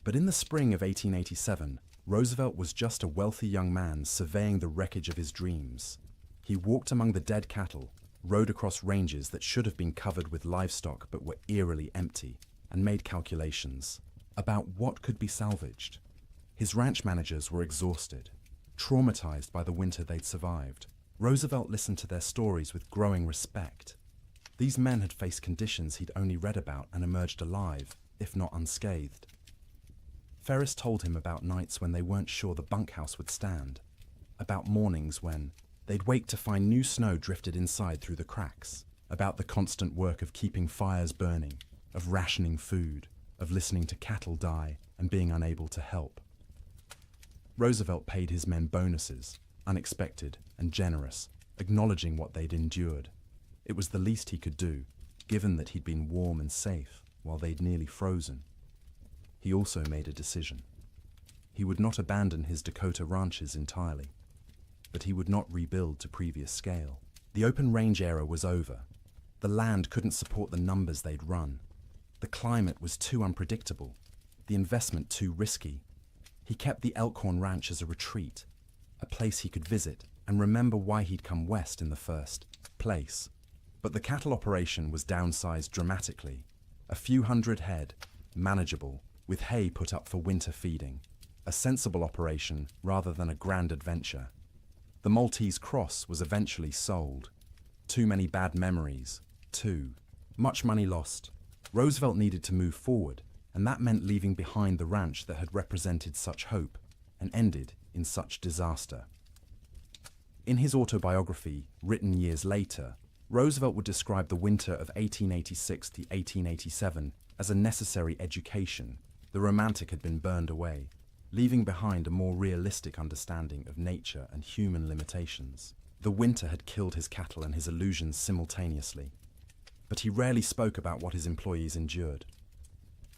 But in the spring of 1887, Roosevelt was just a wealthy young man surveying the wreckage of his dreams. He walked among the dead cattle, rode across ranges that should have been covered with livestock but were eerily empty, and made calculations about what could be salvaged. His ranch managers were exhausted, traumatized by the winter they'd survived. Roosevelt listened to their stories with growing respect. These men had faced conditions he'd only read about and emerged alive, if not unscathed. Ferris told him about nights when they weren't sure the bunkhouse would stand, about mornings when they'd wake to find new snow drifted inside through the cracks, about the constant work of keeping fires burning, of rationing food, of listening to cattle die and being unable to help. Roosevelt paid his men bonuses, unexpected and generous, acknowledging what they'd endured. It was the least he could do, given that he'd been warm and safe while they'd nearly frozen. He also made a decision. He would not abandon his Dakota ranches entirely, but he would not rebuild to previous scale. The open range era was over. The land couldn't support the numbers they'd run. The climate was too unpredictable, the investment too risky. He kept the Elkhorn Ranch as a retreat, a place he could visit and remember why he'd come west in the first place. But the cattle operation was downsized dramatically. A few hundred head, manageable, with hay put up for winter feeding. A sensible operation rather than a grand adventure. The Maltese Cross was eventually sold. Too many bad memories. Too much money lost. Roosevelt needed to move forward, and that meant leaving behind the ranch that had represented such hope and ended in such disaster. In his autobiography, written years later, Roosevelt would describe the winter of 1886 to 1887 as a necessary education. The romantic had been burned away, leaving behind a more realistic understanding of nature and human limitations. The winter had killed his cattle and his illusions simultaneously, but he rarely spoke about what his employees endured.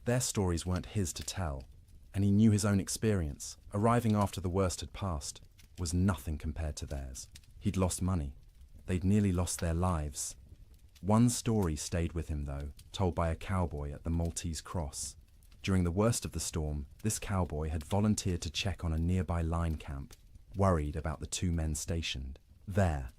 Their stories weren't his to tell, and he knew his own experience, arriving after the worst had passed, was nothing compared to theirs. He'd lost money. They'd nearly lost their lives. One story stayed with him, though, told by a cowboy at the Maltese Cross. During the worst of the storm, this cowboy had volunteered to check on a nearby line camp, worried about the two men stationed there.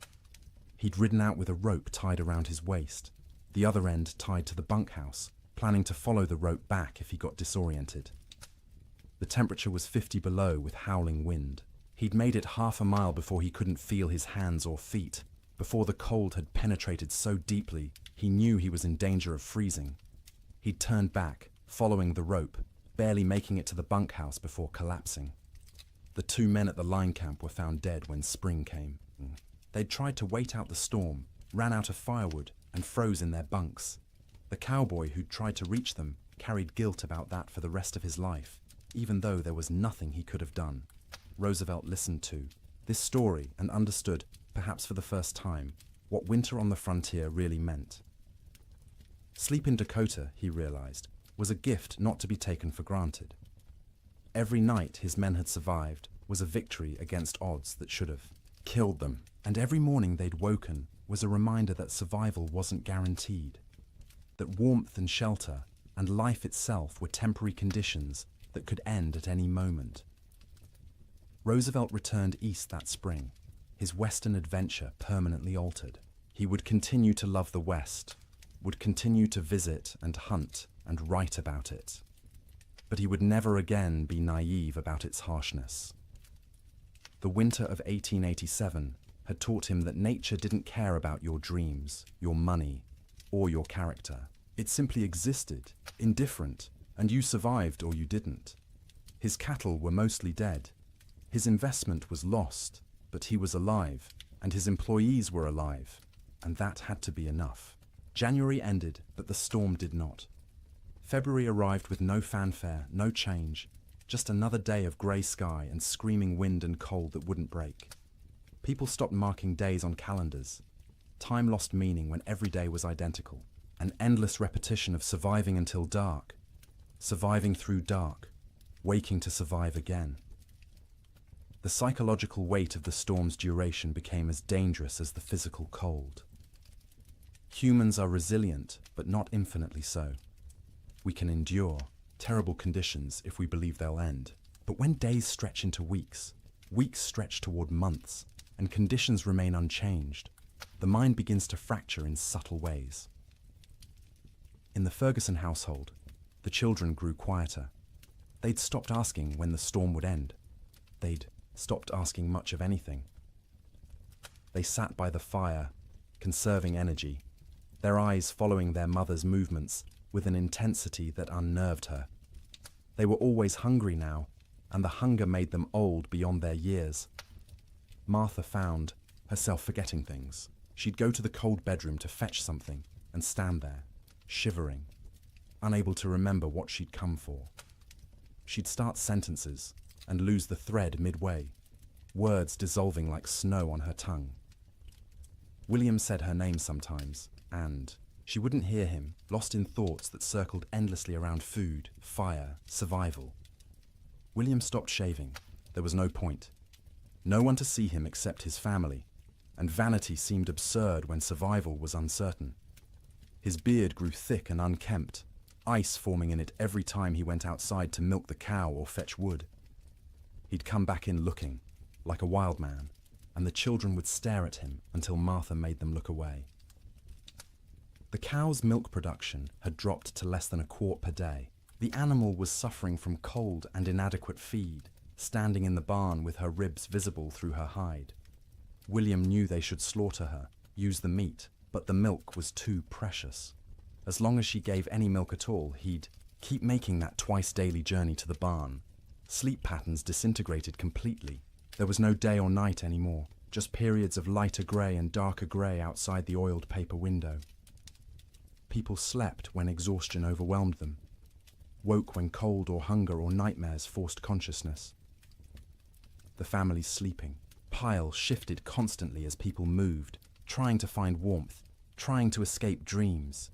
He'd ridden out with a rope tied around his waist, the other end tied to the bunkhouse, planning to follow the rope back if he got disoriented. The temperature was 50 below with howling wind. He'd made it half a mile before he couldn't feel his hands or feet, before the cold had penetrated so deeply he knew he was in danger of freezing. He'd turned back, following the rope, barely making it to the bunkhouse before collapsing. The two men at the line camp were found dead when spring came. They'd tried to wait out the storm, ran out of firewood, and froze in their bunks. The cowboy who'd tried to reach them carried guilt about that for the rest of his life, even though there was nothing he could have done. Roosevelt listened to this story and understood, perhaps for the first time, what winter on the frontier really meant. Sleep in Dakota, he realized, was a gift not to be taken for granted. Every night his men had survived was a victory against odds that should have killed them, and every morning they'd woken was a reminder that survival wasn't guaranteed, that warmth and shelter and life itself were temporary conditions that could end at any moment. Roosevelt returned east that spring, his Western adventure permanently altered. He would continue to love the West, would continue to visit and hunt and write about it, but he would never again be naive about its harshness. The winter of 1887 had taught him that nature didn't care about your dreams, your money, or your character. It simply existed, indifferent, and you survived or you didn't. His cattle were mostly dead. His investment was lost, but he was alive, and his employees were alive, and that had to be enough. January ended, but the storm did not. February arrived with no fanfare, no change, just another day of grey sky and screaming wind and cold that wouldn't break. People stopped marking days on calendars. Time lost meaning when every day was identical, an endless repetition of surviving until dark, surviving through dark, waking to survive again. The psychological weight of the storm's duration became as dangerous as the physical cold. Humans are resilient, but not infinitely so. We can endure terrible conditions if we believe they'll end. But when days stretch into weeks, weeks stretch toward months, and conditions remain unchanged, the mind begins to fracture in subtle ways. In the Ferguson household, the children grew quieter. They'd stopped asking when the storm would end. They'd stopped asking much of anything. They sat by the fire, conserving energy, their eyes following their mother's movements with an intensity that unnerved her. They were always hungry now, and the hunger made them old beyond their years. Martha found herself forgetting things. She'd go to the cold bedroom to fetch something and stand there, shivering, unable to remember what she'd come for. She'd start sentences and lose the thread midway, words dissolving like snow on her tongue. William said her name sometimes, and she wouldn't hear him, lost in thoughts that circled endlessly around food, fire, survival. William stopped shaving. There was no point. No one to see him except his family, and vanity seemed absurd when survival was uncertain. His beard grew thick and unkempt, ice forming in it every time he went outside to milk the cow or fetch wood. He'd come back in looking, like a wild man, and the children would stare at him until Martha made them look away. The cow's milk production had dropped to less than a quart per day. The animal was suffering from cold and inadequate feed, standing in the barn with her ribs visible through her hide. William knew they should slaughter her, use the meat, but the milk was too precious. As long as she gave any milk at all, he'd keep making that twice-daily journey to the barn. Sleep patterns disintegrated completely. There was no day or night anymore, just periods of lighter grey and darker grey outside the oiled paper window. People slept when exhaustion overwhelmed them, woke when cold or hunger or nightmares forced consciousness. The family's sleeping pile shifted constantly as people moved, trying to find warmth, trying to escape dreams.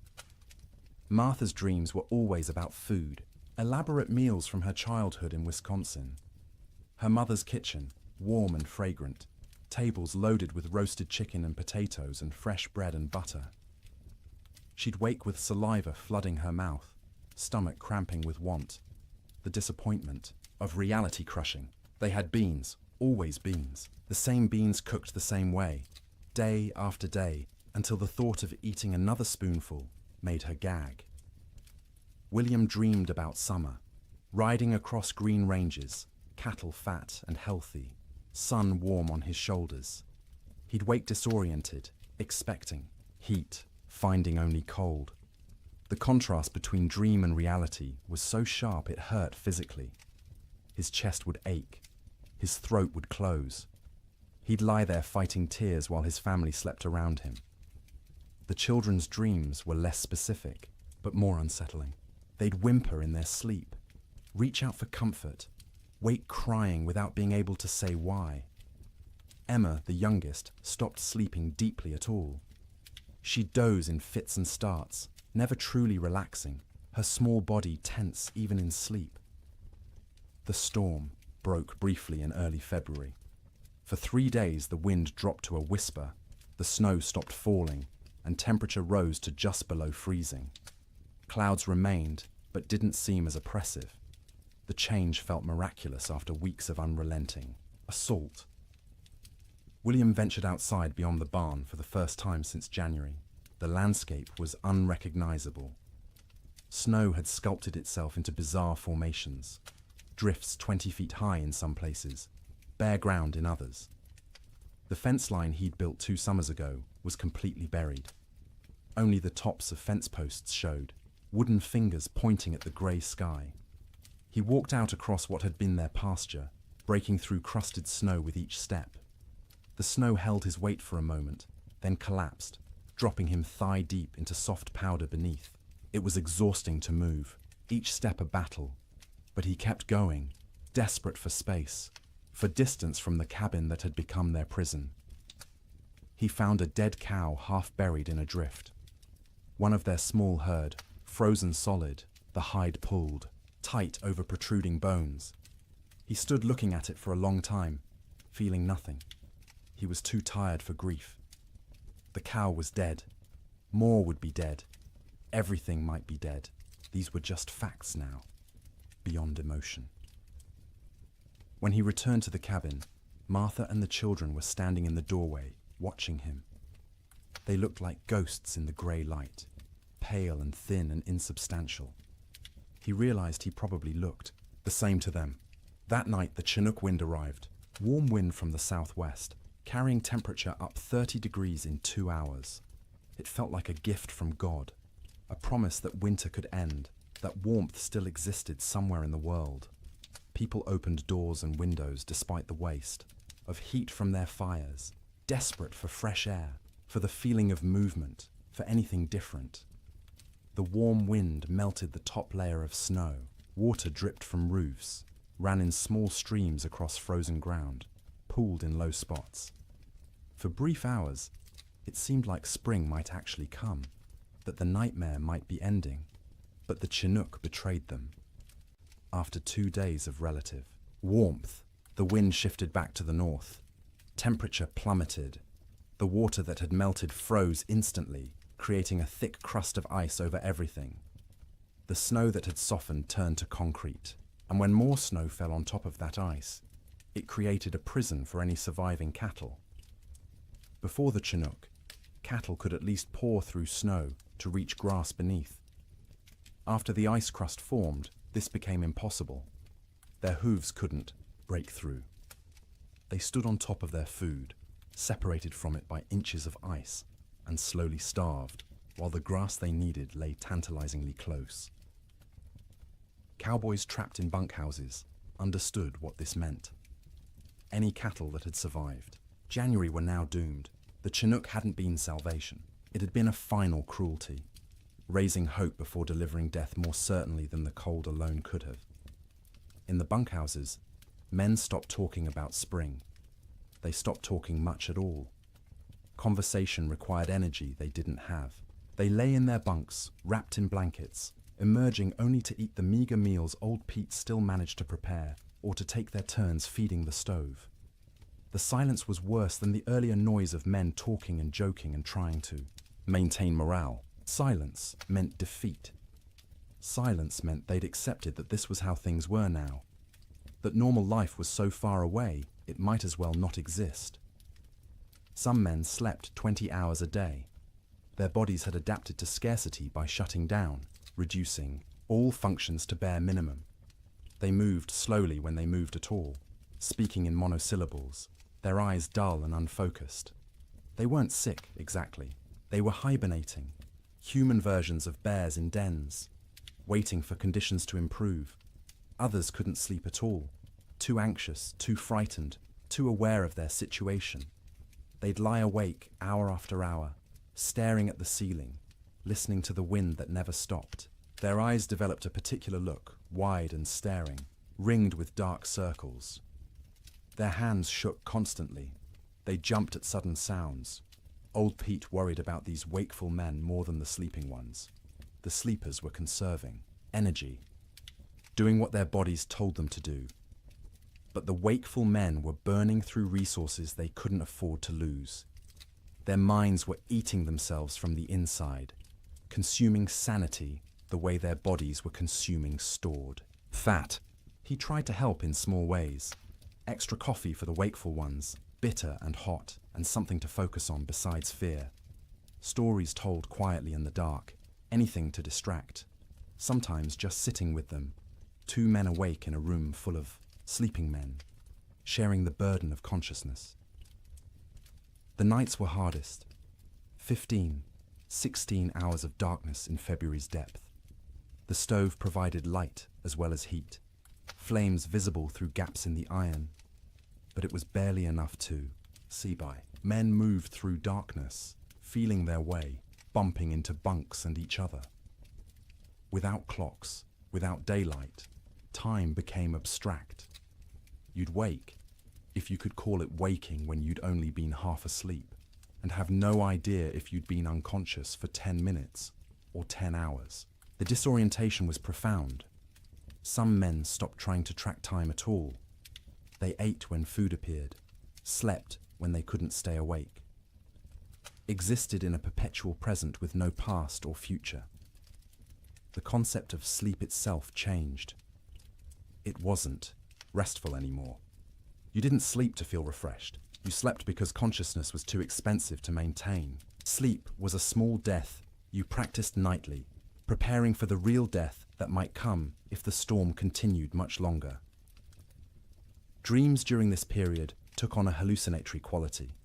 Martha's dreams were always about food, elaborate meals from her childhood in Wisconsin. Her mother's kitchen, warm and fragrant, tables loaded with roasted chicken and potatoes and fresh bread and butter. She'd wake with saliva flooding her mouth, stomach cramping with want, the disappointment of reality crushing. They had beans, always beans, the same beans cooked the same way, day after day, until the thought of eating another spoonful made her gag. William dreamed about summer, riding across green ranges, cattle fat and healthy, sun warm on his shoulders. He'd wake disoriented, expecting heat, finding only cold. The contrast between dream and reality was so sharp it hurt physically. His chest would ache, his throat would close. He'd lie there fighting tears while his family slept around him. The children's dreams were less specific, but more unsettling. They'd whimper in their sleep, reach out for comfort, wake crying without being able to say why. Emma, the youngest, stopped sleeping deeply at all. She'd doze in fits and starts, never truly relaxing, her small body tense even in sleep. The storm broke briefly in early February. For 3 days the wind dropped to a whisper, the snow stopped falling, and temperature rose to just below freezing. Clouds remained, but didn't seem as oppressive. The change felt miraculous after weeks of unrelenting assault. William ventured outside beyond the barn for the first time since January. The landscape was unrecognizable. Snow had sculpted itself into bizarre formations, drifts 20 feet high in some places, bare ground in others. The fence line he'd built 2 summers ago was completely buried. Only the tops of fence posts showed, wooden fingers pointing at the grey sky. He walked out across what had been their pasture, breaking through crusted snow with each step. The snow held his weight for a moment, then collapsed, dropping him thigh-deep into soft powder beneath. It was exhausting to move, each step a battle, but he kept going, desperate for space, for distance from the cabin that had become their prison. He found a dead cow half buried in a drift. One of their small herd, frozen solid, the hide pulled, tight over protruding bones. He stood looking at it for a long time, feeling nothing. He was too tired for grief. The cow was dead. More would be dead. Everything might be dead. These were just facts now, beyond emotion. When he returned to the cabin, Martha and the children were standing in the doorway, watching him. They looked like ghosts in the grey light, pale and thin and insubstantial. He realized he probably looked the same to them. That night the Chinook wind arrived, warm wind from the southwest, carrying temperature up 30 degrees in 2 hours. It felt like a gift from God, a promise that winter could end, that warmth still existed somewhere in the world. People opened doors and windows despite the waste, of heat from their fires, desperate for fresh air, for the feeling of movement, for anything different. The warm wind melted the top layer of snow, water dripped from roofs, ran in small streams across frozen ground, pooled in low spots. For brief hours, it seemed like spring might actually come, that the nightmare might be ending, but the Chinook betrayed them. After 2 days of relative warmth, the wind shifted back to the north. Temperature plummeted. The water that had melted froze instantly, creating a thick crust of ice over everything. The snow that had softened turned to concrete, and when more snow fell on top of that ice, it created a prison for any surviving cattle. Before the Chinook, cattle could at least paw through snow to reach grass beneath. After the ice crust formed, this became impossible. Their hooves couldn't break through. They stood on top of their food, separated from it by inches of ice, and slowly starved, while the grass they needed lay tantalizingly close. Cowboys trapped in bunkhouses understood what this meant. Any cattle that had survived, January were now doomed. The Chinook hadn't been salvation. It had been a final cruelty, raising hope before delivering death more certainly than the cold alone could have. In the bunkhouses, men stopped talking about spring. They stopped talking much at all. Conversation required energy they didn't have. They lay in their bunks, wrapped in blankets, emerging only to eat the meager meals old Pete still managed to prepare, or to take their turns feeding the stove. The silence was worse than the earlier noise of men talking and joking and trying to maintain morale. Silence meant defeat. Silence meant they'd accepted that this was how things were now, that normal life was so far away it might as well not exist. Some men slept 20 hours a day. Their bodies had adapted to scarcity by shutting down, reducing all functions to bare minimum. They moved slowly when they moved at all, speaking in monosyllables, their eyes dull and unfocused. They weren't sick, exactly. They were hibernating, human versions of bears in dens, waiting for conditions to improve. Others couldn't sleep at all, too anxious, too frightened, too aware of their situation. They'd lie awake hour after hour, staring at the ceiling, listening to the wind that never stopped. Their eyes developed a particular look, wide and staring, ringed with dark circles. Their hands shook constantly. They jumped at sudden sounds. Old Pete worried about these wakeful men more than the sleeping ones. The sleepers were conserving energy, doing what their bodies told them to do. But the wakeful men were burning through resources they couldn't afford to lose. Their minds were eating themselves from the inside, consuming sanity the way their bodies were consuming stored fat. He tried to help in small ways. Extra coffee for the wakeful ones, bitter and hot, and something to focus on besides fear. Stories told quietly in the dark, anything to distract. Sometimes just sitting with them, 2 men awake in a room full of sleeping men, sharing the burden of consciousness. The nights were hardest. 15, 16 hours of darkness in February's depth. The stove provided light as well as heat, flames visible through gaps in the iron, but it was barely enough to see by. Men moved through darkness, feeling their way, bumping into bunks and each other. Without clocks, without daylight, time became abstract. You'd wake, if you could call it waking when you'd only been half asleep, and have no idea if you'd been unconscious for 10 minutes or 10 hours. The disorientation was profound. Some men stopped trying to track time at all. They ate when food appeared, slept when they couldn't stay awake, existed in a perpetual present with no past or future. The concept of sleep itself changed. It wasn't restful anymore. You didn't sleep to feel refreshed. You slept because consciousness was too expensive to maintain. Sleep was a small death you practiced nightly, preparing for the real death that might come if the storm continued much longer. Dreams during this period took on a hallucinatory quality.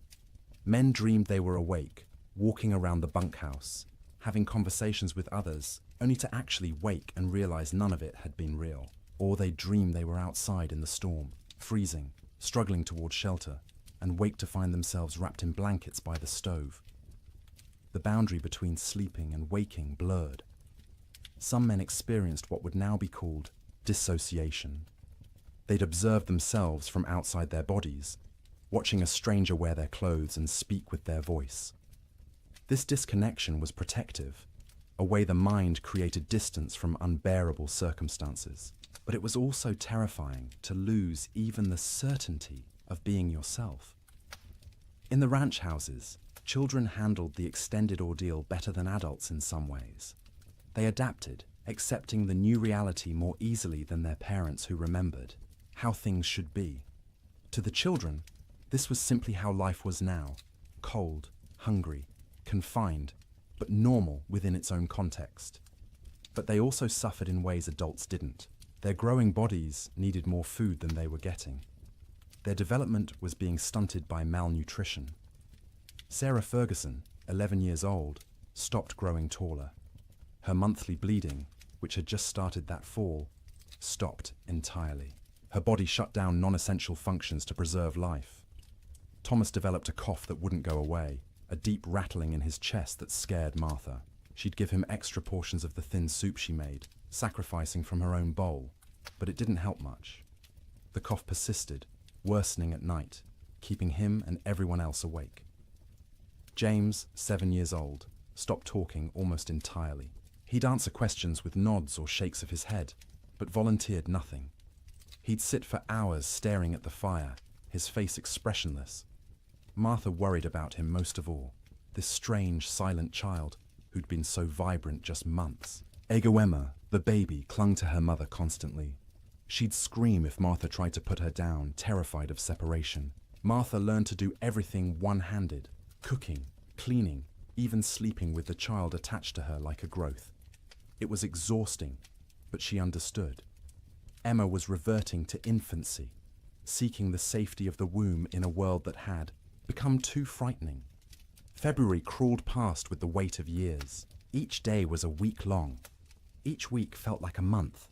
Men dreamed they were awake, walking around the bunkhouse, having conversations with others, only to actually wake and realize none of it had been real. Or they dreamed they were outside in the storm, freezing, struggling toward shelter, and wake to find themselves wrapped in blankets by the stove. The boundary between sleeping and waking blurred. Some men experienced what would now be called dissociation. They'd observe themselves from outside their bodies, watching a stranger wear their clothes and speak with their voice. This disconnection was protective, a way the mind created distance from unbearable circumstances. But it was also terrifying to lose even the certainty of being yourself. In the ranch houses, children handled the extended ordeal better than adults in some ways. They adapted, accepting the new reality more easily than their parents who remembered how things should be. To the children, this was simply how life was now, cold, hungry, confined, but normal within its own context. But they also suffered in ways adults didn't. Their growing bodies needed more food than they were getting. Their development was being stunted by malnutrition. Sarah Ferguson, 11 years old, stopped growing taller. Her monthly bleeding, which had just started that fall, stopped entirely. Her body shut down non-essential functions to preserve life. Thomas developed a cough that wouldn't go away, a deep rattling in his chest that scared Martha. She'd give him extra portions of the thin soup she made, sacrificing from her own bowl, but it didn't help much. The cough persisted, worsening at night, keeping him and everyone else awake. James, 7 years old, stopped talking almost entirely. He'd answer questions with nods or shakes of his head, but volunteered nothing. He'd sit for hours staring at the fire, his face expressionless. Martha worried about him most of all, this strange, silent child who'd been so vibrant just months. Emma, the baby, clung to her mother constantly. She'd scream if Martha tried to put her down, terrified of separation. Martha learned to do everything one-handed, cooking, cleaning, even sleeping with the child attached to her like a growth. It was exhausting, but she understood. Emma was reverting to infancy, seeking the safety of the womb in a world that had become too frightening. February crawled past with the weight of years. Each day was a week long. Each week felt like a month.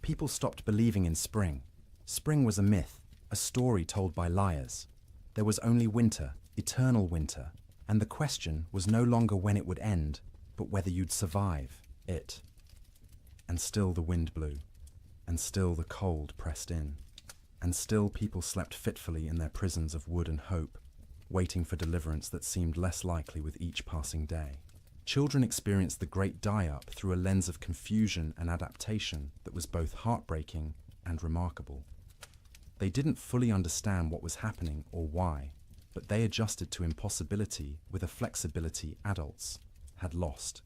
People stopped believing in spring. Spring was a myth, a story told by liars. There was only winter, eternal winter, and the question was no longer when it would end, but whether you'd survive it. And still the wind blew, and still the cold pressed in, and still people slept fitfully in their prisons of wood and hope, waiting for deliverance that seemed less likely with each passing day. Children experienced the great die-up through a lens of confusion and adaptation that was both heartbreaking and remarkable. They didn't fully understand what was happening or why, but they adjusted to impossibility with a flexibility adults had lost.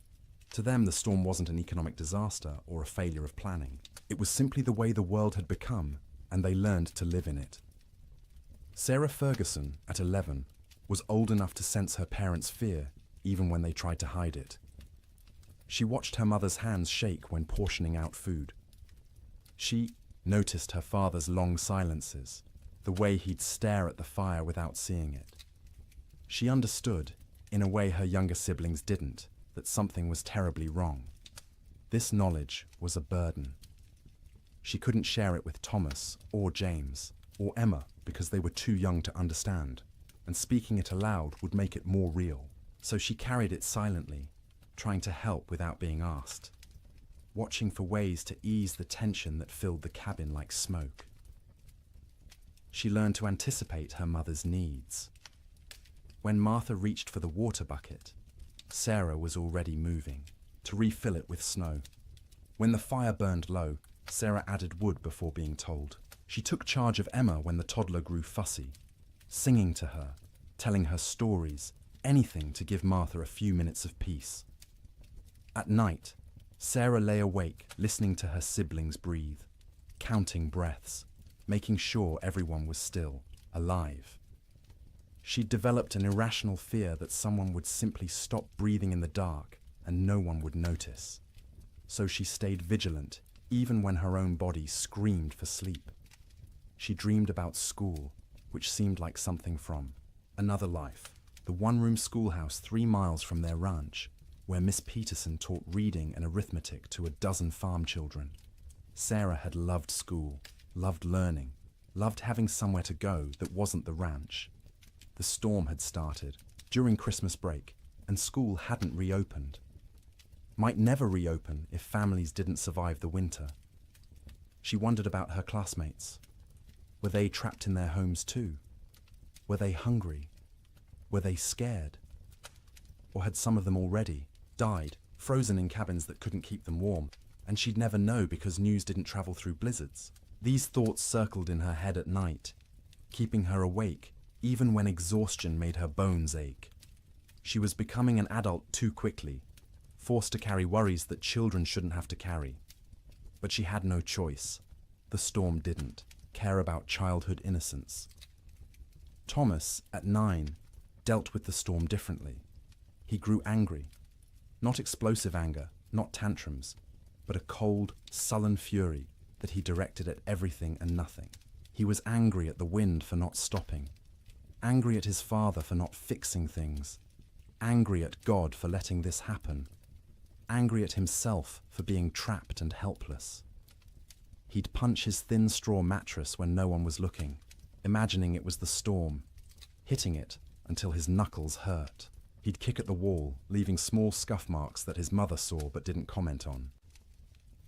To them, the storm wasn't an economic disaster or a failure of planning. It was simply the way the world had become, and they learned to live in it. Sarah Ferguson, at 11, was old enough to sense her parents' fear, even when they tried to hide it. She watched her mother's hands shake when portioning out food. She noticed her father's long silences, the way he'd stare at the fire without seeing it. She understood, in a way her younger siblings didn't, that something was terribly wrong. This knowledge was a burden. She couldn't share it with Thomas or James or Emma because they were too young to understand, and speaking it aloud would make it more real. So she carried it silently, trying to help without being asked, watching for ways to ease the tension that filled the cabin like smoke. She learned to anticipate her mother's needs. When Martha reached for the water bucket, Sarah was already moving, to refill it with snow. When the fire burned low, Sarah added wood before being told. She took charge of Emma when the toddler grew fussy, singing to her, telling her stories, anything to give Martha a few minutes of peace. At night, Sarah lay awake, listening to her siblings breathe, counting breaths, making sure everyone was still, alive. She'd developed an irrational fear that someone would simply stop breathing in the dark and no one would notice. So she stayed vigilant, even when her own body screamed for sleep. She dreamed about school, which seemed like something from another life. The one-room schoolhouse 3 miles from their ranch, where Miss Peterson taught reading and arithmetic to a dozen farm children. Sarah had loved school, loved learning, loved having somewhere to go that wasn't the ranch. The storm had started during Christmas break, and school hadn't reopened. Might never reopen if families didn't survive the winter. She wondered about her classmates. Were they trapped in their homes too? Were they hungry? Were they scared? Or had some of them already died, frozen in cabins that couldn't keep them warm, and she'd never know because news didn't travel through blizzards? These thoughts circled in her head at night, keeping her awake even when exhaustion made her bones ache. She was becoming an adult too quickly, forced to carry worries that children shouldn't have to carry. But she had no choice. The storm didn't care about childhood innocence. Thomas, at 9, dealt with the storm differently. He grew angry. Not explosive anger, not tantrums, but a cold, sullen fury that he directed at everything and nothing. He was angry at the wind for not stopping, angry at his father for not fixing things, angry at God for letting this happen, angry at himself for being trapped and helpless. He'd punch his thin straw mattress when no one was looking, imagining it was the storm, hitting it until his knuckles hurt. He'd kick at the wall, leaving small scuff marks that his mother saw but didn't comment on.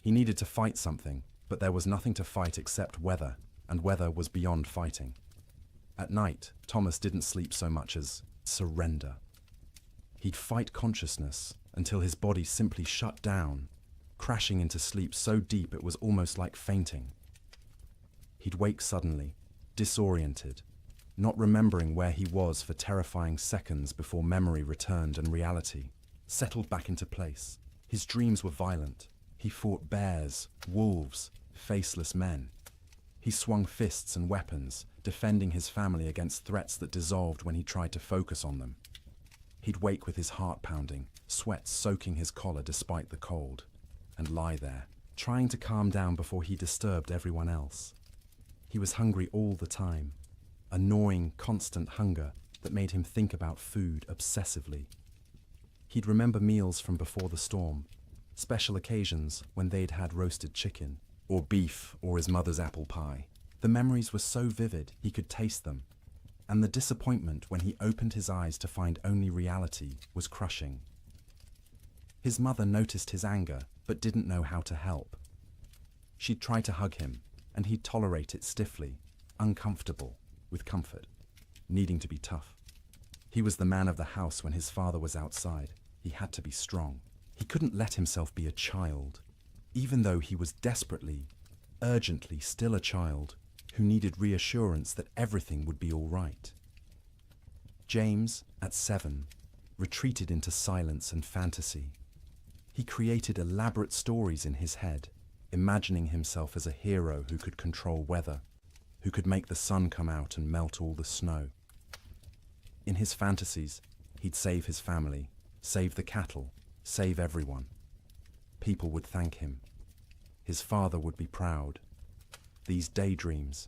He needed to fight something, but there was nothing to fight except weather, and weather was beyond fighting. At night, Thomas didn't sleep so much as surrender. He'd fight consciousness until his body simply shut down, crashing into sleep so deep it was almost like fainting. He'd wake suddenly, disoriented, not remembering where he was for terrifying seconds before memory returned and reality settled back into place. His dreams were violent. He fought bears, wolves, faceless men. He swung fists and weapons, defending his family against threats that dissolved when he tried to focus on them. He'd wake with his heart pounding, sweat soaking his collar despite the cold, and lie there, trying to calm down before he disturbed everyone else. He was hungry all the time, a gnawing, constant hunger that made him think about food obsessively. He'd remember meals from before the storm, special occasions when they'd had roasted chicken, or beef, or his mother's apple pie. The memories were so vivid he could taste them, and the disappointment when he opened his eyes to find only reality was crushing. His mother noticed his anger, but didn't know how to help. She'd try to hug him, and he'd tolerate it stiffly, uncomfortable, with comfort, needing to be tough. He was the man of the house when his father was outside. He had to be strong. He couldn't let himself be a child, even though he was desperately, urgently still a child who needed reassurance that everything would be all right. James, at 7, retreated into silence and fantasy. He created elaborate stories in his head, imagining himself as a hero who could control weather, who could make the sun come out and melt all the snow. In his fantasies, he'd save his family, save the cattle, save everyone. People would thank him. His father would be proud. These daydreams,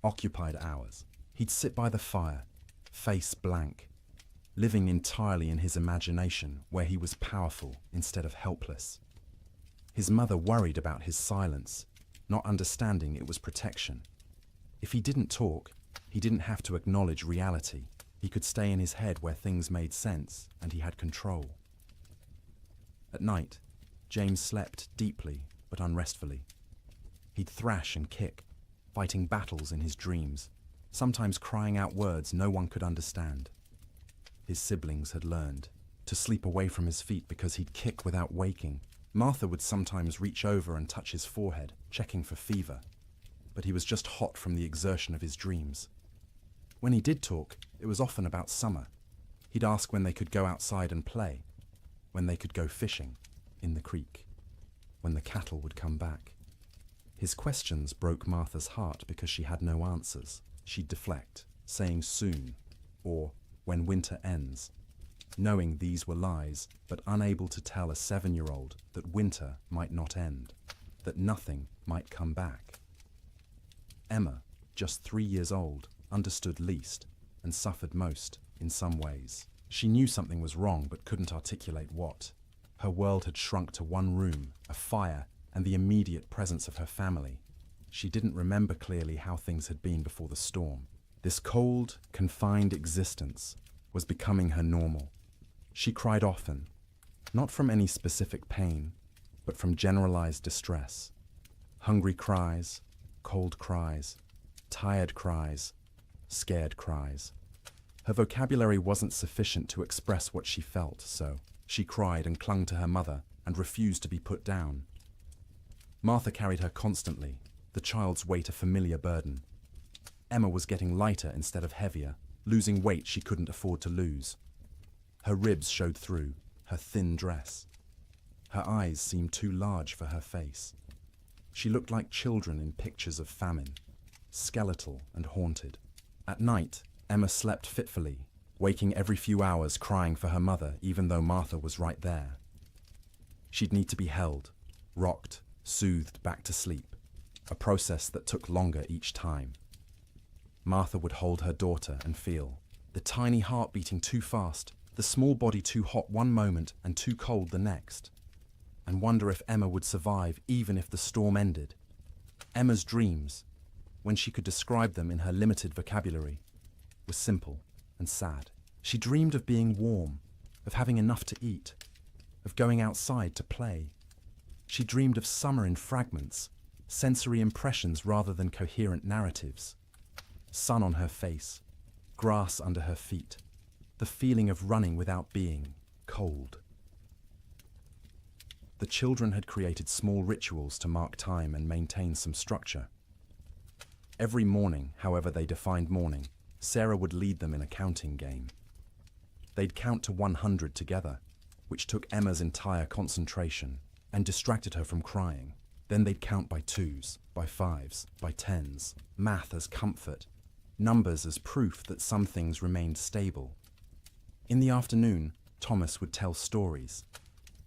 occupied hours. He'd sit by the fire, face blank, living entirely in his imagination where he was powerful instead of helpless. His mother worried about his silence, not understanding it was protection. If he didn't talk, he didn't have to acknowledge reality. He could stay in his head where things made sense and he had control. At night, James slept deeply but unrestfully. He'd thrash and kick, fighting battles in his dreams, sometimes crying out words no one could understand. His siblings had learned to sleep away from his feet because he'd kick without waking. Martha would sometimes reach over and touch his forehead, checking for fever, but he was just hot from the exertion of his dreams. When he did talk, it was often about summer. He'd ask when they could go outside and play, when they could go fishing in the creek, when the cattle would come back. His questions broke Martha's heart because she had no answers. She'd deflect, saying soon, or when winter ends, knowing these were lies, but unable to tell a 7-year-old that winter might not end, that nothing might come back. Emma, just 3 years old, understood least, and suffered most, in some ways. She knew something was wrong but couldn't articulate what. Her world had shrunk to one room, a fire, and the immediate presence of her family. She didn't remember clearly how things had been before the storm. This cold, confined existence was becoming her normal. She cried often, not from any specific pain, but from generalized distress. Hungry cries, cold cries, tired cries, scared cries. Her vocabulary wasn't sufficient to express what she felt, so she cried and clung to her mother and refused to be put down. Martha carried her constantly, the child's weight a familiar burden. Emma was getting lighter instead of heavier, losing weight she couldn't afford to lose. Her ribs showed through her thin dress. Her eyes seemed too large for her face. She looked like children in pictures of famine, skeletal and haunted. At night, Emma slept fitfully, waking every few hours crying for her mother even though Martha was right there. She'd need to be held, rocked, soothed back to sleep, a process that took longer each time. Martha would hold her daughter and feel the tiny heart beating too fast, the small body too hot one moment and too cold the next, and wonder if Emma would survive even if the storm ended. Emma's dreams, when she could describe them in her limited vocabulary, were simple and sad. She dreamed of being warm, of having enough to eat, of going outside to play. She dreamed of summer in fragments, sensory impressions rather than coherent narratives. Sun on her face, grass under her feet, the feeling of running without being cold. The children had created small rituals to mark time and maintain some structure. Every morning, however they defined morning, Sarah would lead them in a counting game. They'd count to 100 together, which took Emma's entire concentration and distracted her from crying. Then they'd count by twos, by fives, by tens, math as comfort, numbers as proof that some things remained stable. In the afternoon, Thomas would tell stories.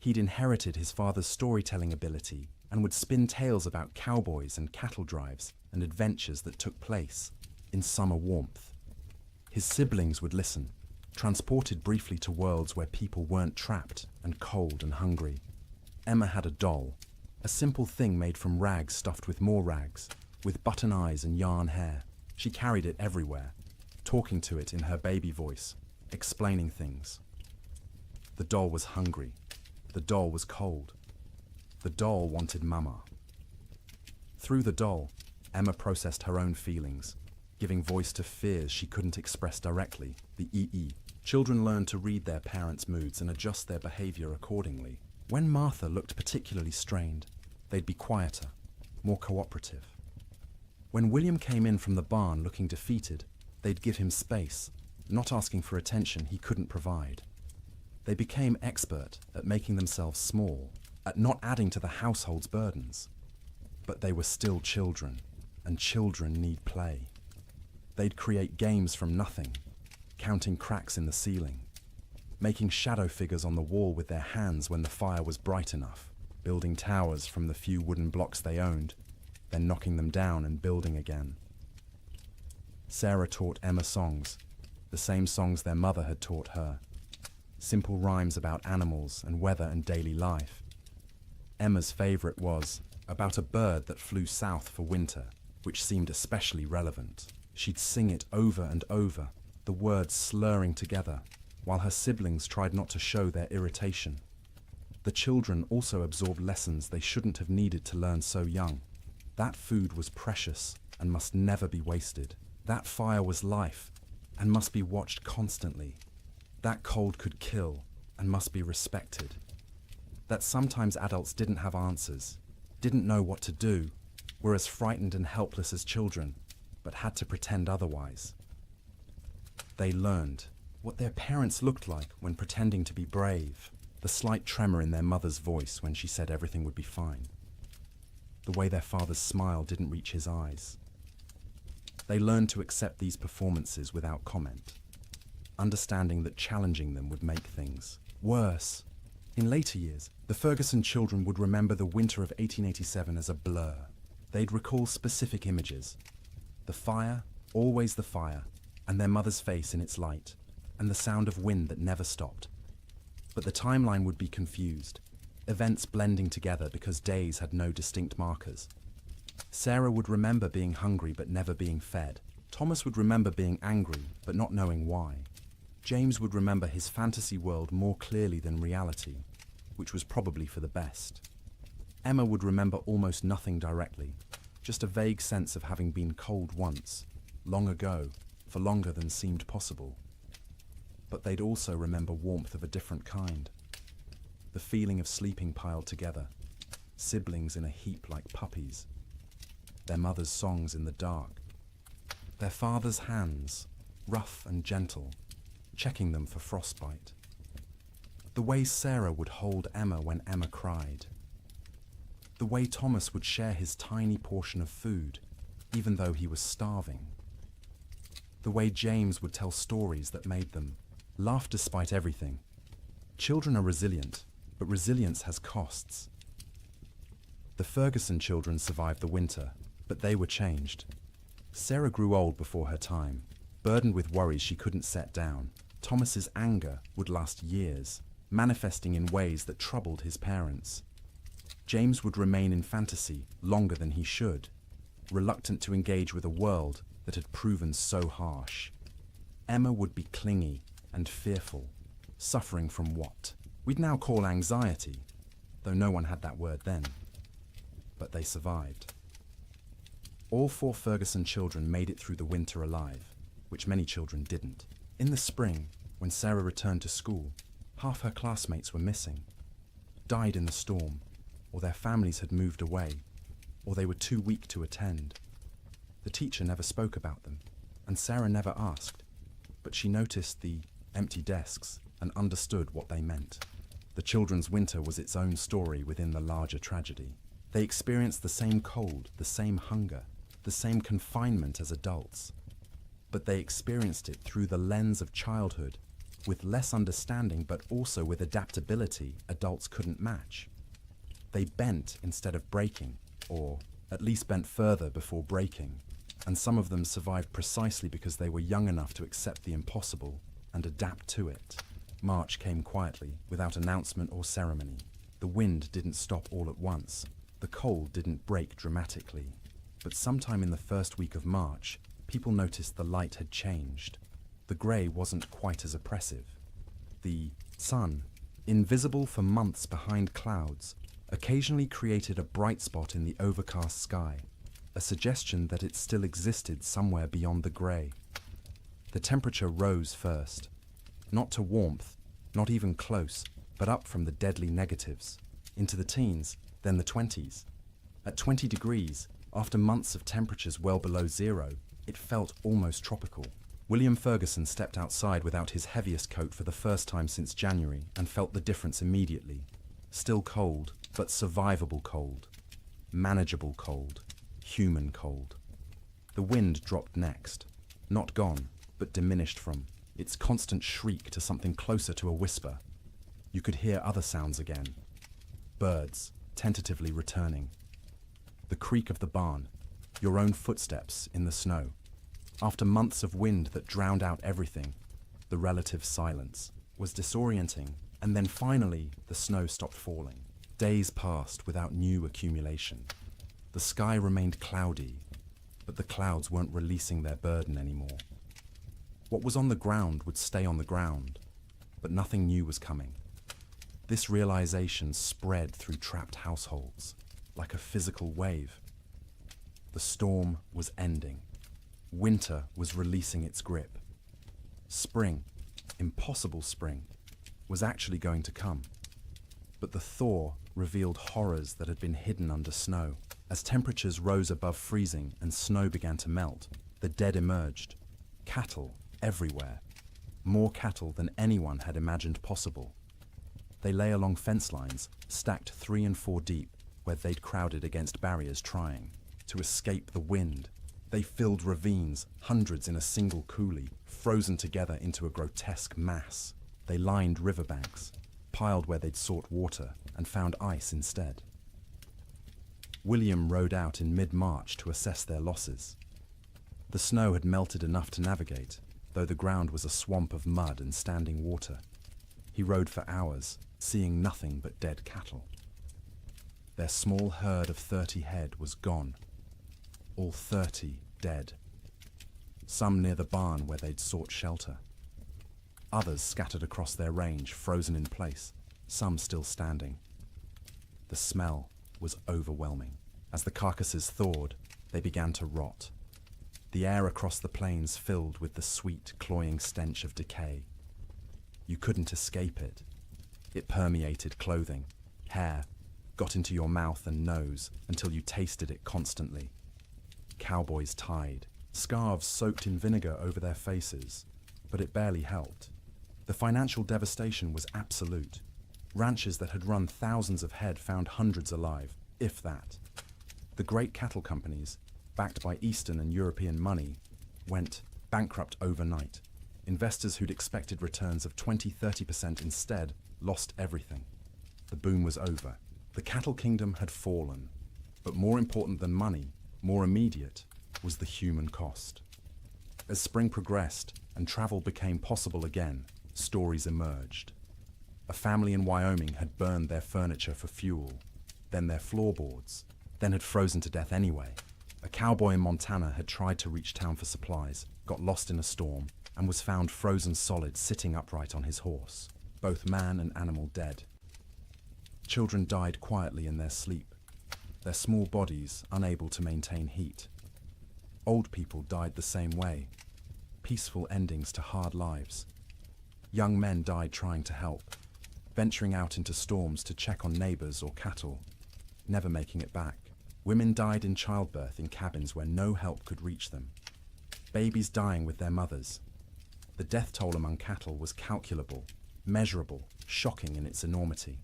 He'd inherited his father's storytelling ability and would spin tales about cowboys and cattle drives and adventures that took place in summer warmth. His siblings would listen, transported briefly to worlds where people weren't trapped and cold and hungry. Emma had a doll, a simple thing made from rags stuffed with more rags, with button eyes and yarn hair. She carried it everywhere, talking to it in her baby voice, explaining things. The doll was hungry. The doll was cold. The doll wanted Mama. Through the doll, Emma processed her own feelings, giving voice to fears she couldn't express directly, the EE. Children learn to read their parents' moods and adjust their behavior accordingly. When Martha looked particularly strained, they'd be quieter, more cooperative. When William came in from the barn looking defeated, they'd give him space, not asking for attention he couldn't provide. They became expert at making themselves small, at not adding to the household's burdens. But they were still children, and children need play. They'd create games from nothing, counting cracks in the ceiling, making shadow figures on the wall with their hands when the fire was bright enough, building towers from the few wooden blocks they owned, then knocking them down and building again. Sarah taught Emma songs, the same songs their mother had taught her. Simple rhymes about animals and weather and daily life. Emma's favorite was about a bird that flew south for winter, which seemed especially relevant. She'd sing it over and over, the words slurring together, while her siblings tried not to show their irritation. The children also absorbed lessons they shouldn't have needed to learn so young. That food was precious and must never be wasted. That fire was life and must be watched constantly. That cold could kill and must be respected. That sometimes adults didn't have answers, didn't know what to do, were as frightened and helpless as children, but had to pretend otherwise. They learned what their parents looked like when pretending to be brave, the slight tremor in their mother's voice when she said everything would be fine, the way their father's smile didn't reach his eyes. They learned to accept these performances without comment, understanding that challenging them would make things worse. In later years, the Ferguson children would remember the winter of 1887 as a blur. They'd recall specific images: the fire, Always the fire, and their mother's face in its light, and the sound of wind that never stopped. But the timeline would be confused, events blending together because days had no distinct markers. Sarah would remember being hungry but never being fed. Thomas would remember being angry but not knowing why. James would remember his fantasy world more clearly than reality, which was probably for the best. Emma would remember almost nothing directly, just a vague sense of having been cold once, long ago, for longer than seemed possible. But they'd also remember warmth of a different kind. The feeling of sleeping piled together, siblings in a heap like puppies, their mother's songs in the dark, their father's hands, rough and gentle, checking them for frostbite. The way Sarah would hold Emma when Emma cried. The way Thomas would share his tiny portion of food, even though he was starving. The way James would tell stories that made them laugh despite everything. Children are resilient, but resilience has costs. The Ferguson children survived the winter, but they were changed. Sarah grew old before her time, burdened with worries she couldn't set down. Thomas's anger would last years, manifesting in ways that troubled his parents. James would remain in fantasy longer than he should, reluctant to engage with a world that had proven so harsh. Emma would be clingy and fearful, suffering from what we'd now call anxiety, though no one had that word then. But they survived. All 4 Ferguson children made it through the winter alive, which many children didn't. In the spring, when Sarah returned to school, half her classmates were missing, died in the storm, or their families had moved away, or they were too weak to attend. The teacher never spoke about them, and Sarah never asked, but she noticed the empty desks and understood what they meant. The children's winter was its own story within the larger tragedy. They experienced the same cold, the same hunger, the same confinement as adults, but they experienced it through the lens of childhood, with less understanding but also with adaptability adults couldn't match. They bent instead of breaking, or at least bent further before breaking, and some of them survived precisely because they were young enough to accept the impossible and adapt to it. March came quietly, without announcement or ceremony. The wind didn't stop all at once. The cold didn't break dramatically. But sometime in the first week of March, people noticed the light had changed. The grey wasn't quite as oppressive. The sun, invisible for months behind clouds, occasionally created a bright spot in the overcast sky, a suggestion that it still existed somewhere beyond the grey. The temperature rose first, not to warmth, not even close, but up from the deadly negatives, into the teens, then the 20s. At 20 degrees, after months of temperatures well below zero, it felt almost tropical. William Ferguson stepped outside without his heaviest coat for the first time since January and felt the difference immediately. Still cold, but survivable cold. Manageable cold. Human cold. The wind dropped next. Not gone, but diminished from its constant shriek to something closer to a whisper. You could hear other sounds again. Birds, tentatively returning. The creak of the barn, your own footsteps in the snow. After months of wind that drowned out everything, the relative silence was disorienting, and then finally the snow stopped falling. Days passed without new accumulation. The sky remained cloudy, but the clouds weren't releasing their burden anymore. What was on the ground would stay on the ground, but nothing new was coming. This realization spread through trapped households, like a physical wave. The storm was ending. Winter was releasing its grip. Spring, impossible spring, was actually going to come. But the thaw revealed horrors that had been hidden under snow. As temperatures rose above freezing and snow began to melt, the dead emerged. Cattle everywhere. More cattle than anyone had imagined possible. They lay along fence lines, stacked 3 and 4 deep, where they'd crowded against barriers trying to escape the wind. They filled ravines, hundreds in a single coulee, frozen together into a grotesque mass. They lined riverbanks, piled where they'd sought water, and found ice instead. William rode out in mid-March to assess their losses. The snow had melted enough to navigate, though the ground was a swamp of mud and standing water. He rode for hours, seeing nothing but dead cattle. Their small herd of 30 head was gone. All 30 dead. Some near the barn where they'd sought shelter. Others scattered across their range, frozen in place, some still standing. The smell was overwhelming. As the carcasses thawed, they began to rot. The air across the plains filled with the sweet, cloying stench of decay. You couldn't escape it. It permeated clothing, hair, got into your mouth and nose until you tasted it constantly. Cowboys tied, scarves soaked in vinegar over their faces, but it barely helped. The financial devastation was absolute. Ranches that had run thousands of head found hundreds alive, if that. The great cattle companies, backed by Eastern and European money, went bankrupt overnight. Investors who'd expected returns of 20–30% instead lost everything. The boom was over. The cattle kingdom had fallen. But more important than money, more immediate, was the human cost. As spring progressed and travel became possible again, stories emerged. A family in Wyoming had burned their furniture for fuel, then their floorboards, then had frozen to death anyway. A cowboy in Montana had tried to reach town for supplies, got lost in a storm, and was found frozen solid sitting upright on his horse, both man and animal dead. Children died quietly in their sleep, their small bodies unable to maintain heat. Old people died the same way, peaceful endings to hard lives. Young men died trying to help, venturing out into storms to check on neighbors or cattle, never making it back. Women died in childbirth in cabins where no help could reach them. Babies dying with their mothers. The death toll among cattle was calculable, measurable, shocking in its enormity.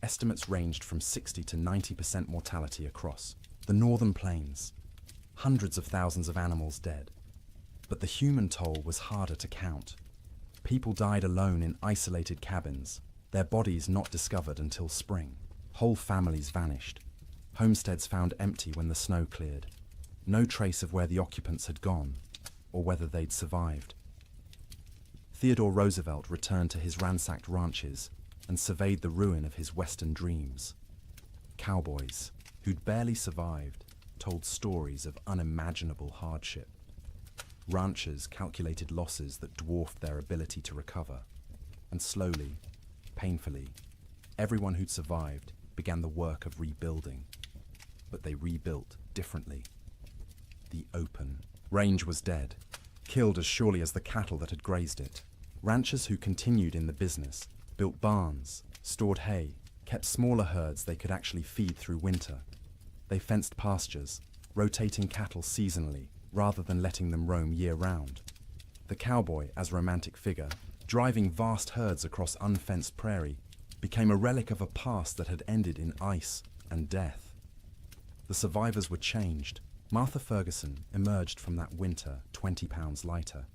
Estimates ranged from 60 to 90% mortality across the northern plains. Hundreds of thousands of animals dead. But the human toll was harder to count. People died alone in isolated cabins, their bodies not discovered until spring. Whole families vanished. Homesteads found empty when the snow cleared. No trace of where the occupants had gone, or whether they'd survived. Theodore Roosevelt returned to his ransacked ranches and surveyed the ruin of his Western dreams. Cowboys, who'd barely survived, told stories of unimaginable hardship. Ranchers calculated losses that dwarfed their ability to recover. And slowly, painfully, everyone who'd survived began the work of rebuilding. But they rebuilt differently. The open range was dead, killed as surely as the cattle that had grazed it. Ranchers who continued in the business built barns, stored hay, kept smaller herds they could actually feed through winter. They fenced pastures, rotating cattle seasonally rather than letting them roam year-round. The cowboy, as romantic figure, driving vast herds across unfenced prairie, became a relic of a past that had ended in ice and death. The survivors were changed. Martha Ferguson emerged from that winter 20 pounds lighter,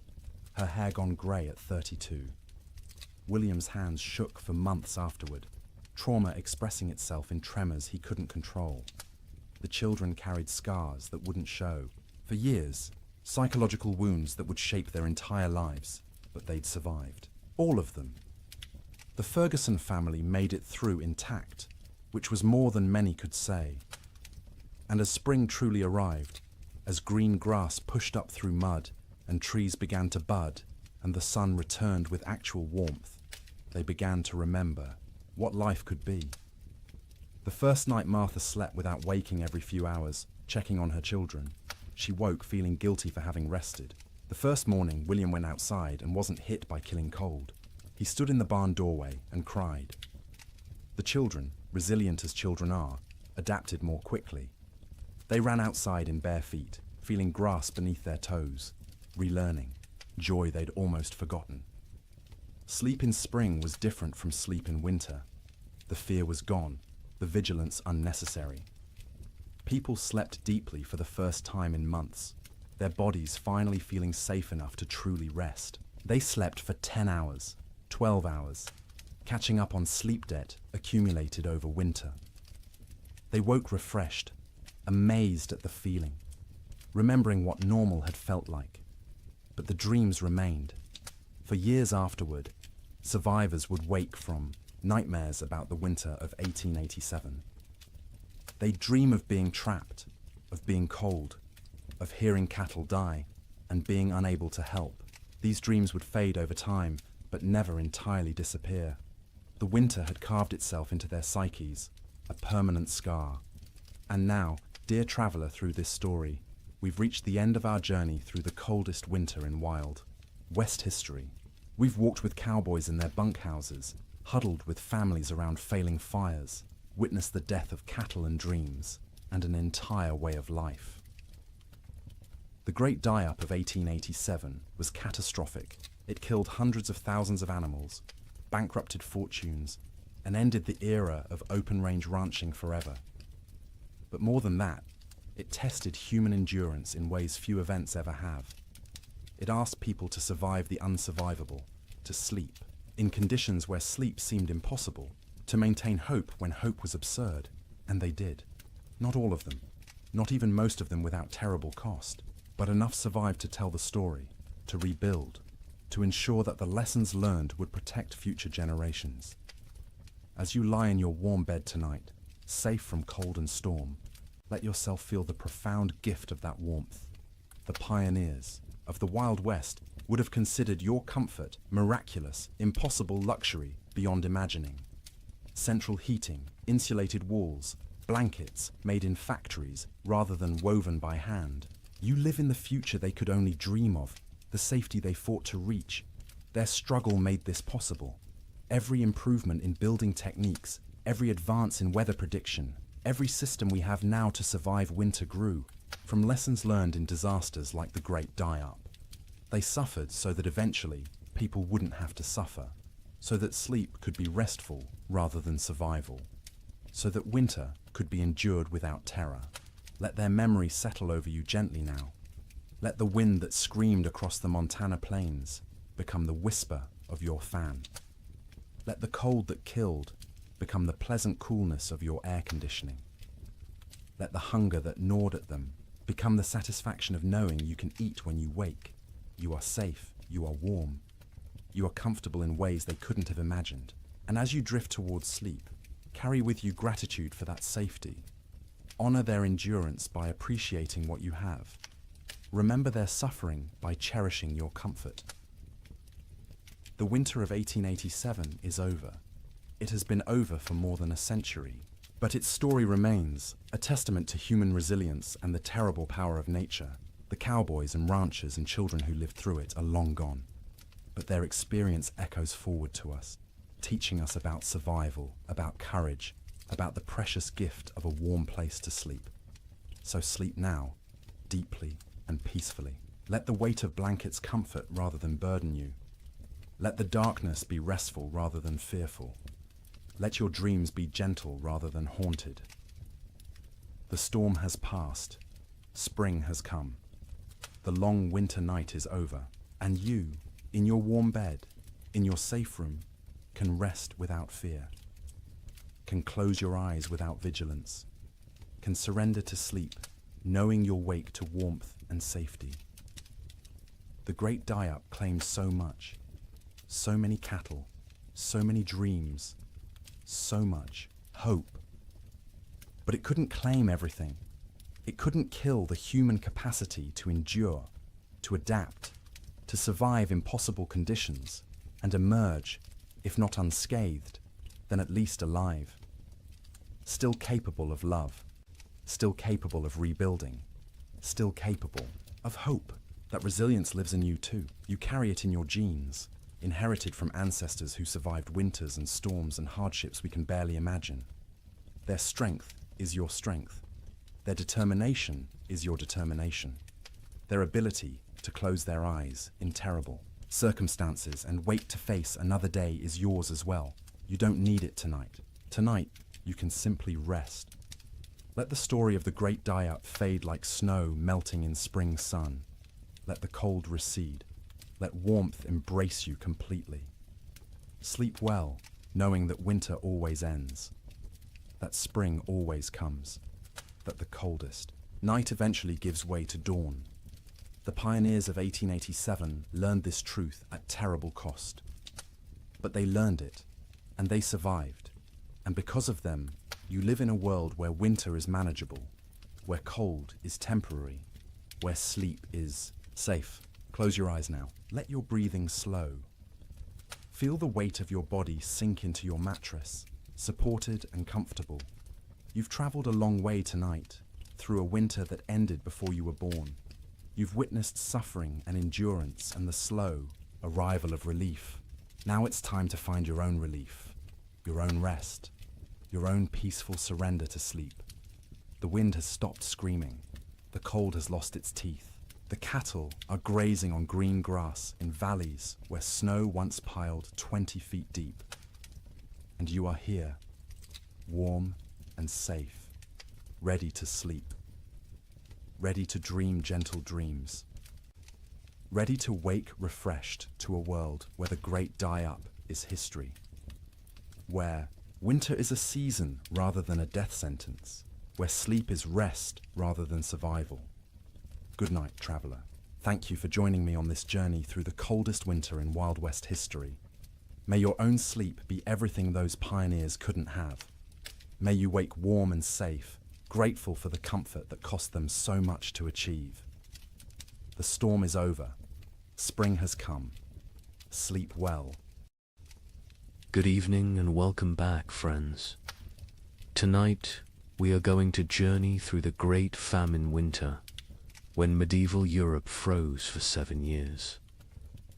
her hair gone grey at 32. William's hands shook for months afterward, trauma expressing itself in tremors he couldn't control. The children carried scars that wouldn't show. For years, psychological wounds that would shape their entire lives, but they'd survived. All of them. The Ferguson family made it through intact, which was more than many could say. And as spring truly arrived, as green grass pushed up through mud and trees began to bud and the sun returned with actual warmth, they began to remember what life could be. The first night Martha slept without waking every few hours, checking on her children. She woke feeling guilty for having rested. The first morning, William went outside and wasn't hit by killing cold. He stood in the barn doorway and cried. The children, resilient as children are, adapted more quickly. They ran outside in bare feet, feeling grass beneath their toes, relearning, joy they'd almost forgotten. Sleep in spring was different from sleep in winter. The fear was gone, the vigilance unnecessary. People slept deeply for the first time in months, their bodies finally feeling safe enough to truly rest. They slept for 10 hours, 12 hours, catching up on sleep debt accumulated over winter. They woke refreshed, amazed at the feeling. remembering what normal had felt like. But the dreams remained. For years afterward, survivors would wake from nightmares about the winter of 1887. They'd dream of being trapped, of being cold, of hearing cattle die, and being unable to help. These dreams would fade over time, but never entirely disappear. The winter had carved itself into their psyches, a permanent scar. And now, dear traveller through this story, we've reached the end of our journey through the coldest winter in wild West history. We've walked with cowboys in their bunkhouses, huddled with families around failing fires, witnessed the death of cattle and dreams, and an entire way of life. The Great Die-Up of 1887 was catastrophic. It killed hundreds of thousands of animals, bankrupted fortunes, and ended the era of open-range ranching forever. But more than that, it tested human endurance in ways few events ever have. It asked people to survive the unsurvivable, to sleep, in conditions where sleep seemed impossible, to maintain hope when hope was absurd, and they did. Not all of them, not even most of them without terrible cost, but enough survived to tell the story, to rebuild, to ensure that the lessons learned would protect future generations. As you lie in your warm bed tonight, safe from cold and storm, let yourself feel the profound gift of that warmth. The pioneers of the Wild West would have considered your comfort miraculous, impossible luxury beyond imagining. Central heating, insulated walls, blankets made in factories rather than woven by hand. You live in the future they could only dream of, the safety they fought to reach. Their struggle made this possible. Every improvement in building techniques, every advance in weather prediction, every system we have now to survive winter grew from lessons learned in disasters like the Great Die-Up. They suffered so that eventually people wouldn't have to suffer, so that sleep could be restful rather than survival, so that winter could be endured without terror. Let their memory settle over you gently now. Let the wind that screamed across the Montana plains become the whisper of your fan. Let the cold that killed become the pleasant coolness of your air conditioning. Let the hunger that gnawed at them become the satisfaction of knowing you can eat when you wake. You are safe, you are warm, you are comfortable in ways they couldn't have imagined. And as you drift towards sleep, carry with you gratitude for that safety. Honor their endurance by appreciating what you have. Remember their suffering by cherishing your comfort. The winter of 1887 is over. It has been over for more than a century, but its story remains, a testament to human resilience and the terrible power of nature. The cowboys and ranchers and children who lived through it are long gone, but their experience echoes forward to us, teaching us about survival, about courage, about the precious gift of a warm place to sleep. So sleep now, deeply and peacefully. Let the weight of blankets comfort rather than burden you. Let the darkness be restful rather than fearful. Let your dreams be gentle rather than haunted. The storm has passed. Spring has come. The long winter night is over, and you, in your warm bed, in your safe room, can rest without fear, can close your eyes without vigilance, can surrender to sleep, knowing you'll wake to warmth and safety. The Great Die-Up claimed so much, so many cattle, so many dreams, so much hope. But it couldn't claim everything. It couldn't kill the human capacity to endure, to adapt, to survive impossible conditions, and emerge, if not unscathed, then at least alive. Still capable of love, still capable of rebuilding, still capable of hope. That resilience lives in you too. You carry it in your genes, inherited from ancestors who survived winters and storms and hardships we can barely imagine. Their strength is your strength. Their determination is your determination. Their ability to close their eyes in terrible circumstances and wait to face another day is yours as well. You don't need it tonight. Tonight, you can simply rest. Let the story of the Great Die-Up fade like snow melting in spring sun. Let the cold recede. Let warmth embrace you completely. Sleep well, knowing that winter always ends, that spring always comes, that the coldest Night eventually gives way to dawn. The pioneers of 1887 learned this truth at terrible cost. But they learned it, and they survived. And because of them, you live in a world where winter is manageable, where cold is temporary, where sleep is safe. Close your eyes now. Let your breathing slow. Feel the weight of your body sink into your mattress, supported and comfortable. You've traveled a long way tonight, through a winter that ended before you were born. You've witnessed suffering and endurance and the slow arrival of relief. Now it's time to find your own relief, your own rest, your own peaceful surrender to sleep. The wind has stopped screaming. The cold has lost its teeth. The cattle are grazing on green grass in valleys where snow once piled 20 feet deep. And you are here, warm and safe, ready to sleep, ready to dream gentle dreams, ready to wake refreshed to a world where the great die-up is history, where winter is a season rather than a death sentence, where sleep is rest rather than survival. Good night, traveler. Thank you for joining me on this journey through the coldest winter in Wild West history. May your own sleep be everything those pioneers couldn't have. May you wake warm and safe, grateful for the comfort that cost them so much to achieve. The storm is over. Spring has come. Sleep well. Good evening and welcome back, friends. Tonight, we are going to journey through the Great Famine winter, when medieval Europe froze for 7 years.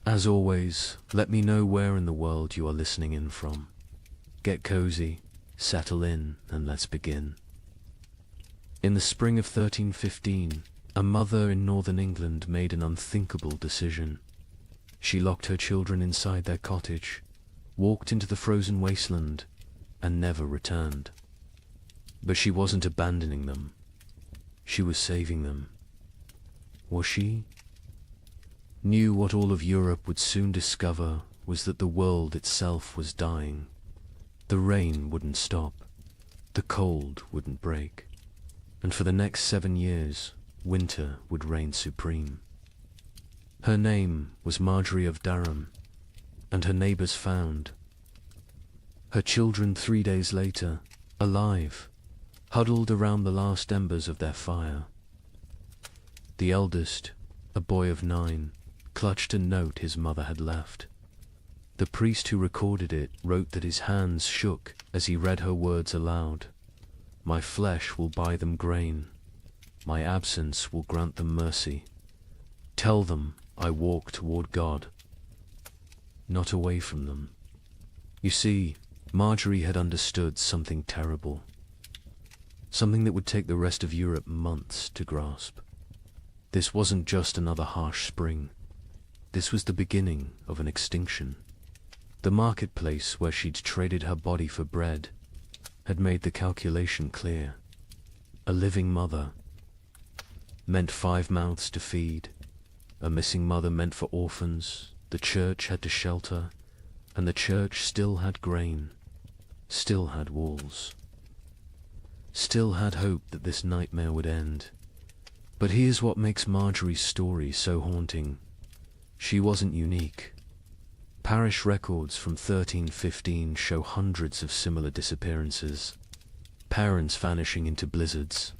As always, let me know where in the world you are listening in from. Get cozy, settle in, and let's begin. In the spring of 1315, a mother in northern England made an unthinkable decision. She locked her children inside their cottage, walked into the frozen wasteland, and never returned. But she wasn't abandoning them. She was saving them. Was she? Knew what all of Europe would soon discover was that the world itself was dying. The rain wouldn't stop. The cold wouldn't break. And for the next 7 years, winter would reign supreme. Her name was Marjorie of Durham, and her neighbors found her children 3 days later, alive, huddled around the last embers of their fire. The eldest, a boy of 9, clutched a note his mother had left. The priest who recorded it wrote that his hands shook as he read her words aloud. My flesh will buy them grain. My absence will grant them mercy. Tell them I walk toward God, not away from them. You see, Marjorie had understood something terrible. Something that would take the rest of Europe months to grasp. This wasn't just another harsh spring. This was the beginning of an extinction. The marketplace where she'd traded her body for bread had made the calculation clear. A living mother meant 5 mouths to feed. A missing mother meant for orphans. The church had to shelter, and the church still had grain, still had walls, still had hope that this nightmare would end. But here's what makes Marjorie's story so haunting. She wasn't unique. Parish records from 1315 show hundreds of similar disappearances. Parents vanishing into blizzards,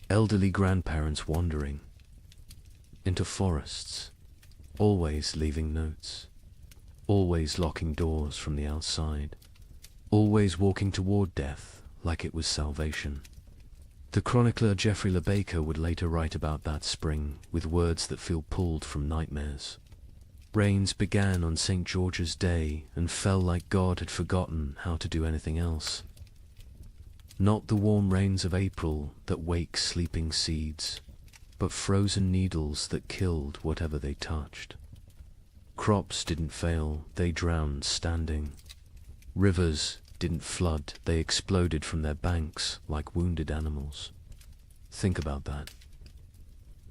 elderly grandparents wandering into forests, always leaving notes, always locking doors from the outside, always walking toward death like it was salvation. The chronicler Geoffrey Le Baker would later write about that spring with words that feel pulled from nightmares. Rains began on St. George's Day and fell like God had forgotten how to do anything else. Not the warm rains of April that wake sleeping seeds, but frozen needles that killed whatever they touched. Crops didn't fail, they drowned standing. Rivers didn't flood, they exploded from their banks like wounded animals. Think about that.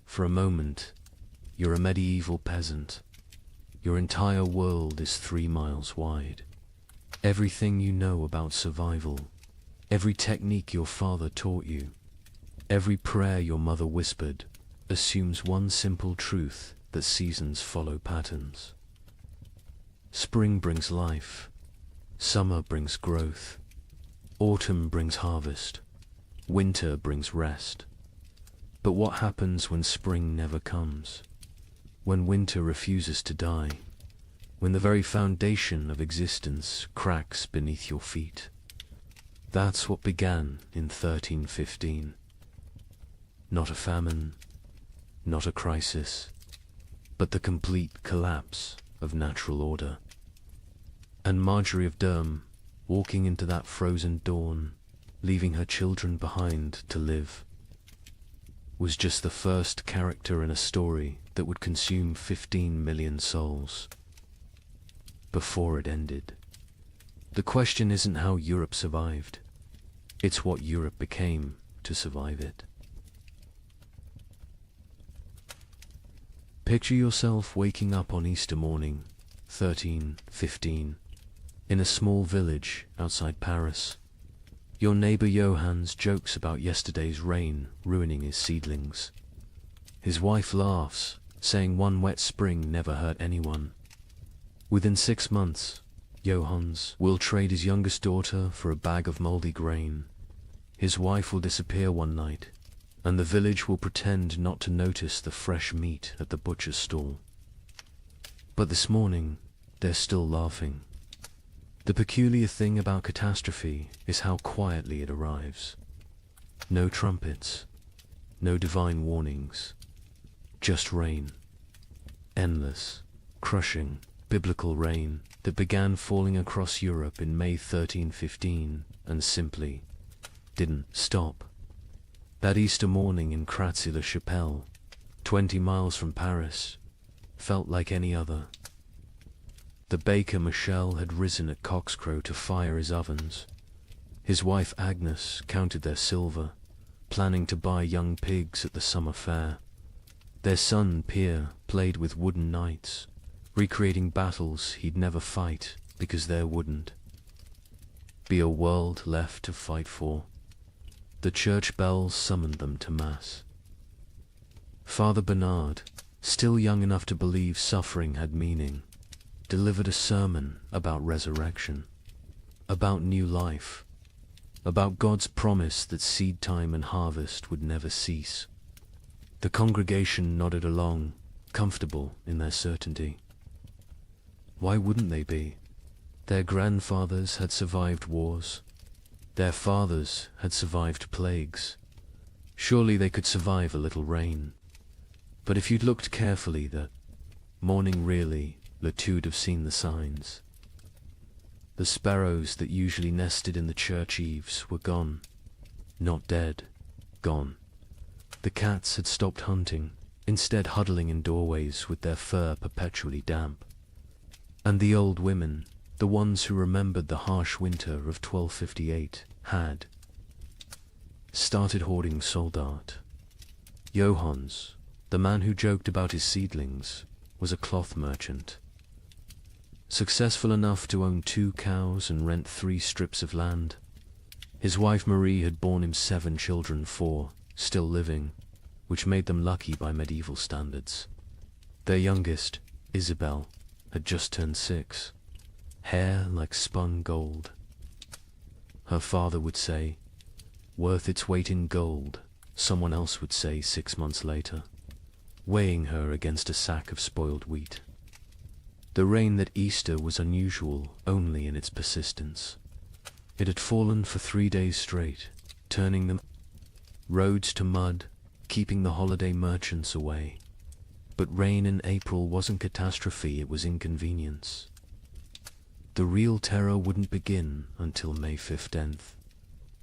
For a moment, you're a medieval peasant. Your entire world is 3 miles wide. Everything you know about survival, every technique your father taught you, Every prayer your mother whispered assumes one simple truth, that seasons follow patterns. Spring brings life, summer brings growth, autumn brings harvest, winter brings rest. But what happens when spring never comes? When winter refuses to die? When the very foundation of existence cracks beneath your feet? That's what began in 1315. Not a famine, not a crisis, but the complete collapse of natural order. And Marjorie of Durham, walking into that frozen dawn, leaving her children behind to live, was just the first character in a story that would consume 15 million souls. Before it ended. The question isn't how Europe survived, it's what Europe became to survive it. Picture yourself waking up on Easter morning, 1315, in a small village outside Paris. Your neighbor Johannes jokes about yesterday's rain ruining his seedlings. His wife laughs, saying one wet spring never hurt anyone. Within 6 months, Johannes will trade his youngest daughter for a bag of moldy grain. His wife will disappear one night, and the village will pretend not to notice the fresh meat at the butcher's stall. But this morning, they're still laughing. The peculiar thing about catastrophe is how quietly it arrives. No trumpets, no divine warnings, just rain. Endless, crushing, biblical rain that began falling across Europe in May 1315 and simply didn't stop. That Easter morning in Kratzy-le-Chapelle, 20 miles from Paris, felt like any other. The baker Michel had risen at cockscrow to fire his ovens. His wife Agnes counted their silver, planning to buy young pigs at the summer fair. Their son Pierre played with wooden knights, recreating battles he'd never fight because there wouldn't be a world left to fight for. The church bells summoned them to Mass. Father Bernard, still young enough to believe suffering had meaning, delivered a sermon about resurrection, about new life, about God's promise that seed time and harvest would never cease. The congregation nodded along, comfortable in their certainty. Why wouldn't they be? Their grandfathers had survived wars. Their fathers had survived plagues. Surely they could survive a little rain. But if you'd looked carefully that morning really, Latude have seen the signs. The sparrows that usually nested in the church eaves were gone. Not dead, gone. The cats had stopped hunting, instead huddling in doorways with their fur perpetually damp. And the old women, the ones who remembered the harsh winter of 1258, had started hoarding soldat. Johannes, the man who joked about his seedlings, was a cloth merchant. Successful enough to own 2 cows and rent 3 strips of land. His wife Marie had borne him 7 children, 4 still living, which made them lucky by medieval standards. Their youngest, Isabel, had just turned 6, hair like spun gold. Her father would say, worth its weight in gold, someone else would say 6 months later, weighing her against a sack of spoiled wheat. The rain that Easter was unusual only in its persistence. It had fallen for 3 days straight, turning the roads to mud, keeping the holiday merchants away. But rain in April wasn't catastrophe, it was inconvenience. The real terror wouldn't begin until May 15th,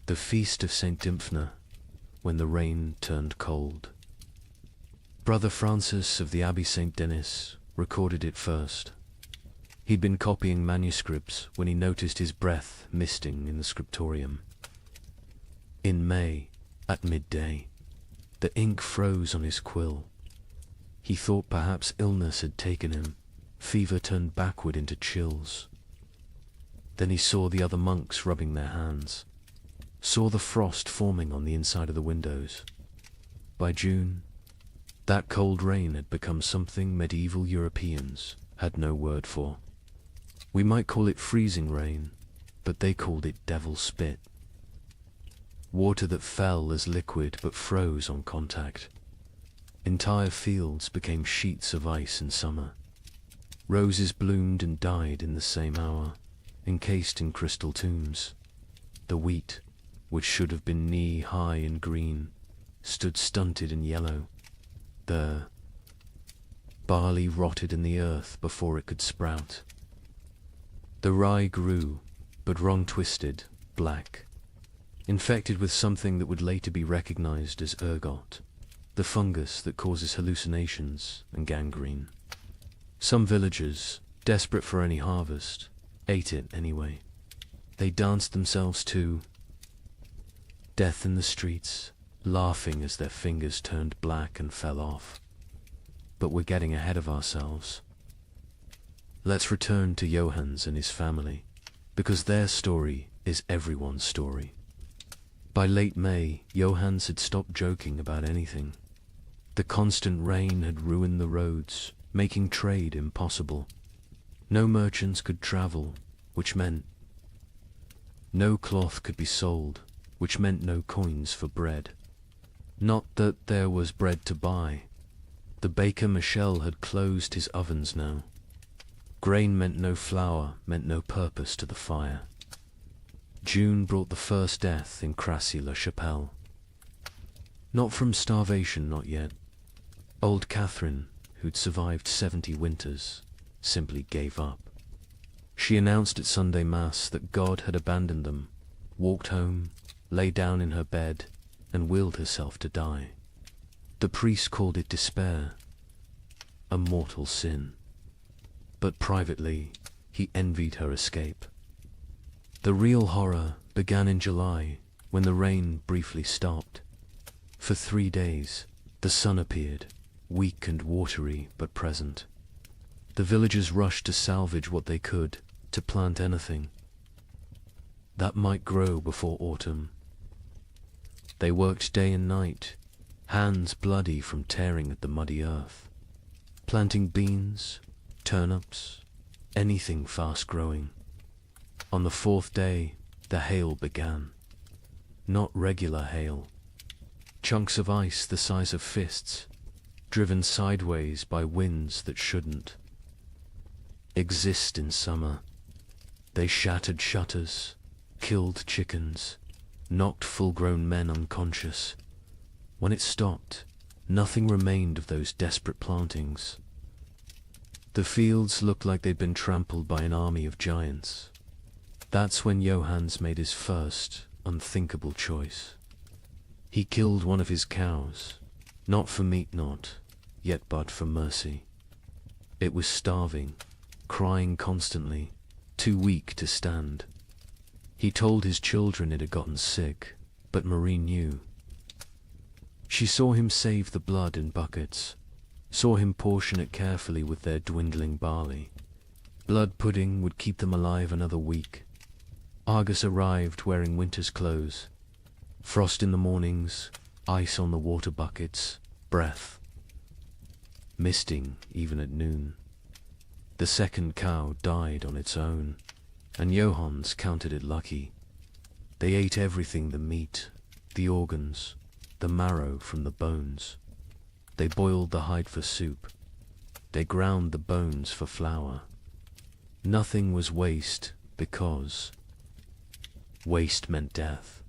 the feast of St. Dymphna, when the rain turned cold. Brother Francis of the Abbey St. Denis recorded it first. He'd been copying manuscripts when he noticed his breath misting in the scriptorium. In May, at midday, the ink froze on his quill. He thought perhaps illness had taken him. Fever turned backward into chills. Then he saw the other monks rubbing their hands, saw the frost forming on the inside of the windows, By June, that cold rain had become something medieval Europeans had no word for. We might call it freezing rain, but they called it devil spit. Water that fell as liquid but froze on contact. Entire fields became sheets of ice in summer. Roses bloomed and died in the same hour, encased in crystal tombs. The wheat, which should have been knee-high and green, stood stunted and yellow. The barley rotted in the earth before it could sprout. The rye grew, but wrong-twisted, black, infected with something that would later be recognized as ergot, the fungus that causes hallucinations and gangrene. Some villagers, desperate for any harvest, ate it anyway. They danced themselves to death in the streets, laughing as their fingers turned black and fell off. But we're getting ahead of ourselves. Let's return to Johannes and his family, because their story is everyone's story. By late May, Johannes had stopped joking about anything. The constant rain had ruined the roads, making trade impossible. No merchants could travel, which meant no cloth could be sold, which meant no coins for bread. Not that there was bread to buy. The baker Michel had closed his ovens now. Grain meant no flour, meant no purpose to the fire. June brought the first death in Crassy-la-Chapelle. Not from starvation, not yet. Old Catherine, who'd survived 70 winters, simply gave up. She announced at Sunday Mass that God had abandoned them, walked home, lay down in her bed, and willed herself to die. The priest called it despair, a mortal sin. But privately, he envied her escape. The real horror began in July, when the rain briefly stopped. For 3 days, the sun appeared, weak and watery but present. The villagers rushed to salvage what they could, to plant anything that might grow before autumn. They worked day and night, hands bloody from tearing at the muddy earth, planting beans, turnips, anything fast-growing. On the 4th day, the hail began. Not regular hail. Chunks of ice the size of fists, driven sideways by winds that shouldn't exist in summer. They shattered shutters, killed chickens, knocked full-grown men unconscious. When it stopped, nothing remained of those desperate plantings. The fields looked like they'd been trampled by an army of giants. That's when Johannes made his first, unthinkable choice. He killed one of his cows, not for meat yet but for mercy. It was starving, crying constantly, too weak to stand. He told his children it had gotten sick, but Marie knew. She saw him save the blood in buckets, saw him portion it carefully with their dwindling barley. Blood pudding would keep them alive another week. Argus arrived wearing winter's clothes. Frost in the mornings, ice on the water buckets, breath misting even at noon. The second cow died on its own, and Johannes counted it lucky. They ate everything: the meat, the organs, the marrow from the bones. They boiled the hide for soup. They ground the bones for flour. Nothing was waste, because waste meant death.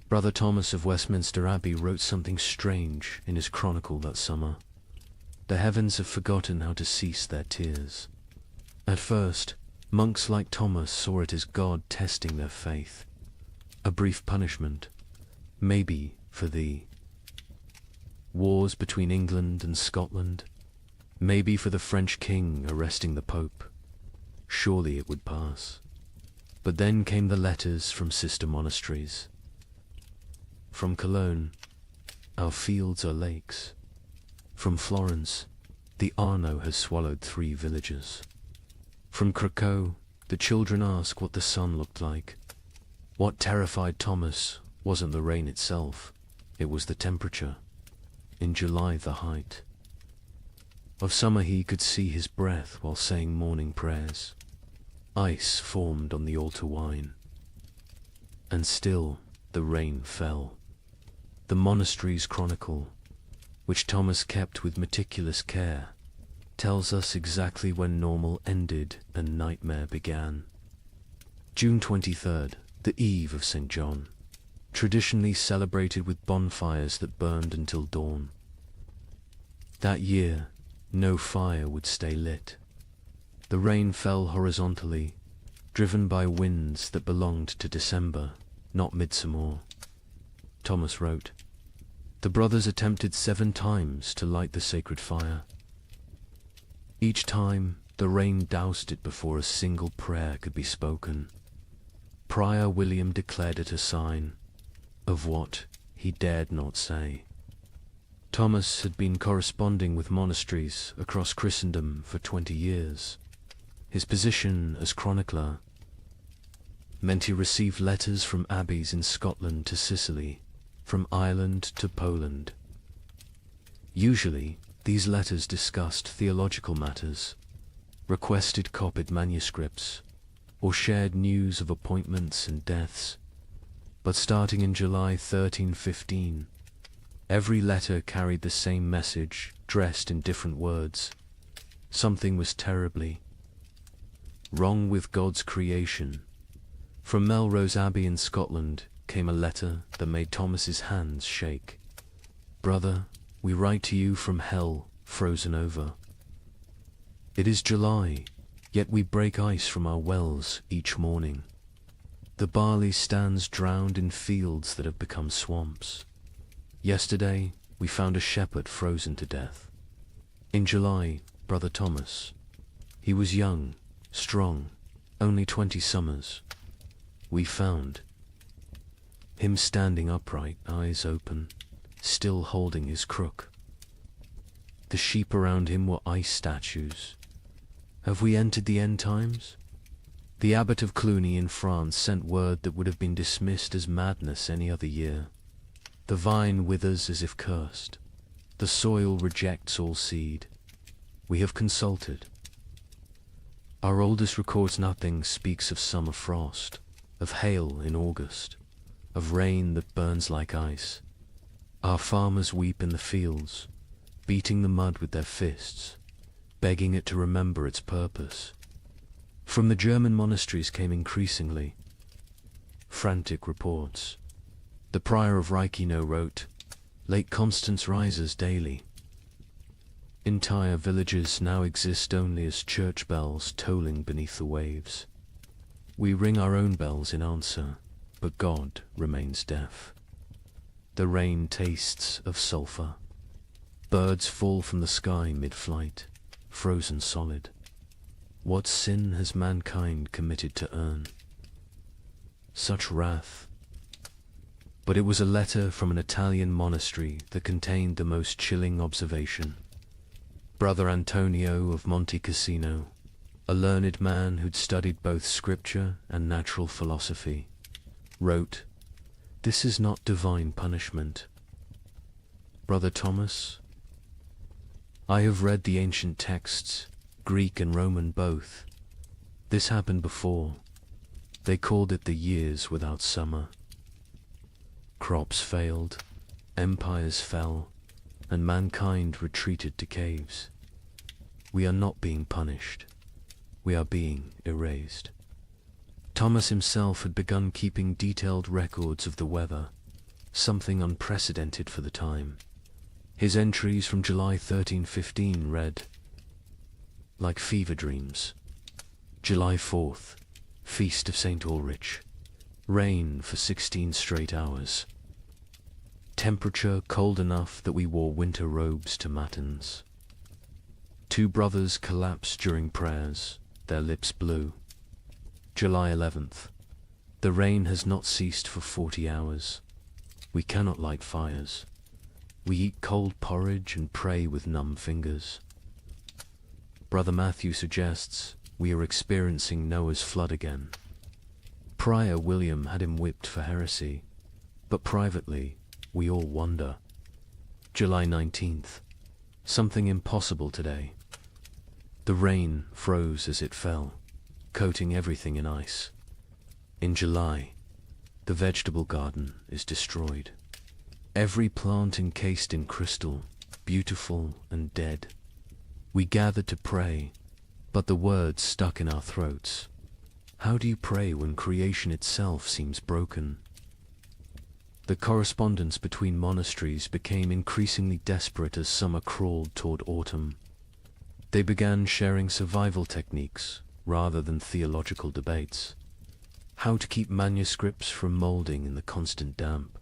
Brother Thomas of Westminster Abbey wrote something strange in his chronicle that summer. The heavens have forgotten how to cease their tears. At first, monks like Thomas saw it as God testing their faith. A brief punishment, maybe for the wars between England and Scotland, maybe for the French king arresting the Pope. Surely it would pass. But then came the letters from sister monasteries. From Cologne, our fields are lakes. From Florence, the Arno has swallowed 3 villages. From Krakow, the children ask what the sun looked like. What terrified Thomas wasn't the rain itself, it was the temperature. In July, the height of summer, he could see his breath while saying morning prayers. Ice formed on the altar wine, and still the rain fell. The monastery's chronicle, which Thomas kept with meticulous care, tells us exactly when normal ended and nightmare began. June 23rd, the eve of St. John, traditionally celebrated with bonfires that burned until dawn. That year, no fire would stay lit. The rain fell horizontally, driven by winds that belonged to December, not midsummer. Thomas wrote, "The brothers attempted 7 times to light the sacred fire. Each time, the rain doused it before a single prayer could be spoken. Prior William declared it a sign of what he dared not say." Thomas had been corresponding with monasteries across Christendom for 20 years. His position as chronicler meant he received letters from abbeys in Scotland to Sicily, from Ireland to Poland. Usually, these letters discussed theological matters, requested copied manuscripts, or shared news of appointments and deaths. But starting in July 1315, every letter carried the same message, dressed in different words. Something was terribly wrong with God's creation. From Melrose Abbey in Scotland came a letter that made Thomas's hands shake. "Brother, we write to you from hell, frozen over. It is July, yet we break ice from our wells each morning. The barley stands drowned in fields that have become swamps. Yesterday, we found a shepherd frozen to death. In July, Brother Thomas. He was young, strong, only 20 summers. We found him standing upright, eyes open, still holding his crook. The sheep around him were ice statues. Have we entered the end times? The abbot of Cluny in France sent word that would have been dismissed as madness any other year. The vine withers as if cursed. The soil rejects all seed. We have consulted. Our oldest records nothing, speaks of summer frost, of hail in August, of rain that burns like ice. Our farmers weep in the fields, beating the mud with their fists, begging it to remember its purpose. From the German monasteries came increasingly frantic reports. The prior of Reichenau wrote, "Lake Constance rises daily. Entire villages now exist only as church bells tolling beneath the waves. We ring our own bells in answer, but God remains deaf. The rain tastes of sulphur. Birds fall from the sky mid-flight, frozen solid. What sin has mankind committed to earn such wrath?" But it was a letter from an Italian monastery that contained the most chilling observation. Brother Antonio of Monte Cassino, a learned man who'd studied both scripture and natural philosophy, wrote, "This is not divine punishment. Brother Thomas, I have read the ancient texts, Greek and Roman both. This happened before. They called it the years without summer. Crops failed, empires fell, and mankind retreated to caves. We are not being punished. We are being erased." Thomas himself had begun keeping detailed records of the weather, something unprecedented for the time. His entries from July 1315 read, "Like fever dreams. July 4th, Feast of St. Ulrich. Rain for 16 straight hours. Temperature cold enough that we wore winter robes to matins. 2 brothers collapsed during prayers, their lips blue. July 11th. The rain has not ceased for 40 hours. We cannot light fires. We eat cold porridge and pray with numb fingers. Brother Matthew suggests we are experiencing Noah's flood again. Prior William had him whipped for heresy, but privately, we all wonder. July 19th. Something impossible today. The rain froze as it fell, coating everything in ice. In July, the vegetable garden is destroyed. Every plant encased in crystal, beautiful and dead. We gathered to pray, but the words stuck in our throats. How do you pray when creation itself seems broken? The correspondence between monasteries became increasingly desperate as summer crawled toward autumn. They began sharing survival techniques rather than theological debates. How to keep manuscripts from molding in the constant damp.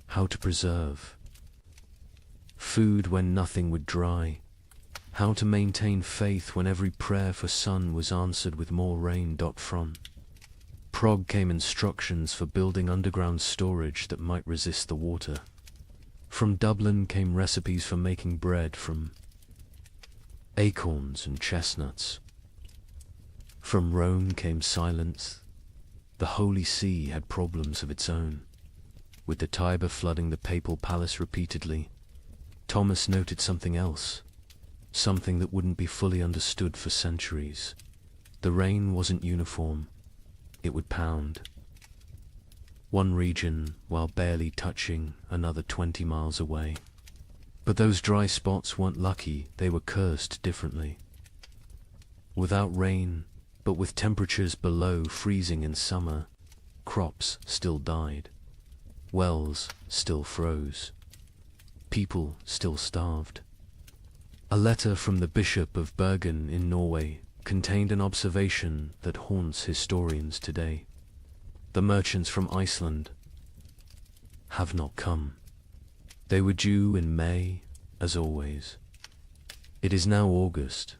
How to preserve food when nothing would dry. How to maintain faith when every prayer for sun was answered with more rain. From Prague came instructions for building underground storage that might resist the water. From Dublin came recipes for making bread from acorns and chestnuts. From Rome came silence. The Holy See had problems of its own, with the Tiber flooding the papal palace repeatedly. Thomas noted something else, something that wouldn't be fully understood for centuries. The rain wasn't uniform. It would pound. One region while barely touching another 20 miles away. But those dry spots weren't lucky, they were cursed differently. Without rain, but with temperatures below freezing in summer, crops still died. Wells still froze. People still starved. A letter from the Bishop of Bergen in Norway contained an observation that haunts historians today. The merchants from Iceland have not come. They were due in May, as always. It is now August.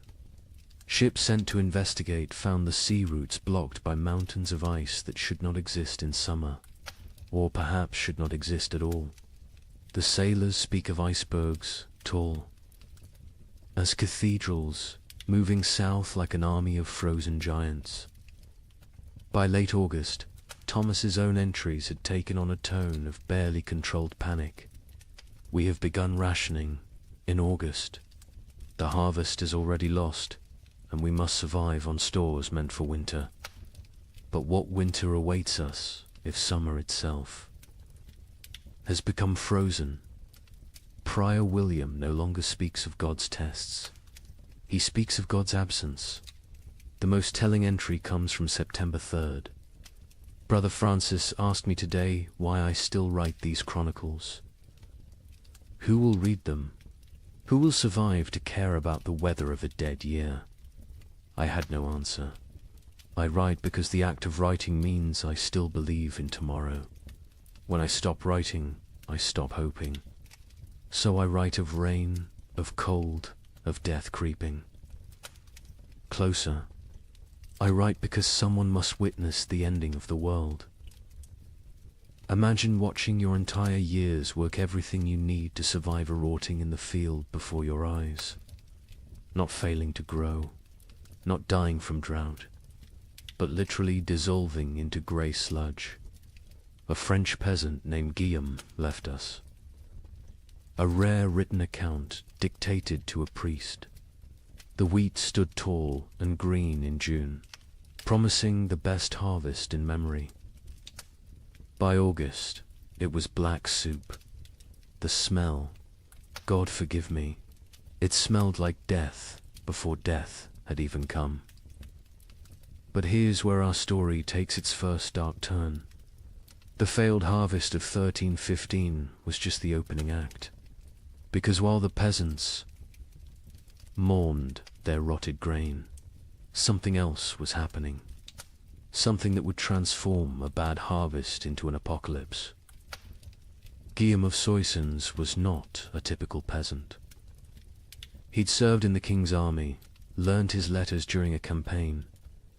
Ships sent to investigate found the sea routes blocked by mountains of ice that should not exist in summer, or perhaps should not exist at all. The sailors speak of icebergs, tall as cathedrals, moving south like an army of frozen giants. By late August, Thomas's own entries had taken on a tone of barely controlled panic. We have begun rationing in August. The harvest is already lost, and we must survive on stores meant for winter. But what winter awaits us if summer itself has become frozen? Prior William no longer speaks of God's tests. He speaks of God's absence. The most telling entry comes from September 3rd. Brother Francis asked me today why I still write these chronicles. Who will read them? Who will survive to care about the weather of a dead year? I had no answer. I write because the act of writing means I still believe in tomorrow. When I stop writing, I stop hoping. So I write of rain, of cold, of death creeping closer. I write because someone must witness the ending of the world. Imagine watching your entire years work everything you need to survive a rotting in the field before your eyes. Not failing to grow, not dying from drought, but literally dissolving into grey sludge. A French peasant named Guillaume left us. A rare written account dictated to a priest. The wheat stood tall and green in June, promising the best harvest in memory. By August, it was black soup. The smell, God forgive me, it smelled like death before death had even come. But here's where our story takes its first dark turn. The failed harvest of 1315 was just the opening act. Because while the peasants mourned their rotted grain, something else was happening. Something that would transform a bad harvest into an apocalypse. Guillaume of Soissons was not a typical peasant. He'd served in the king's army, learned his letters during a campaign,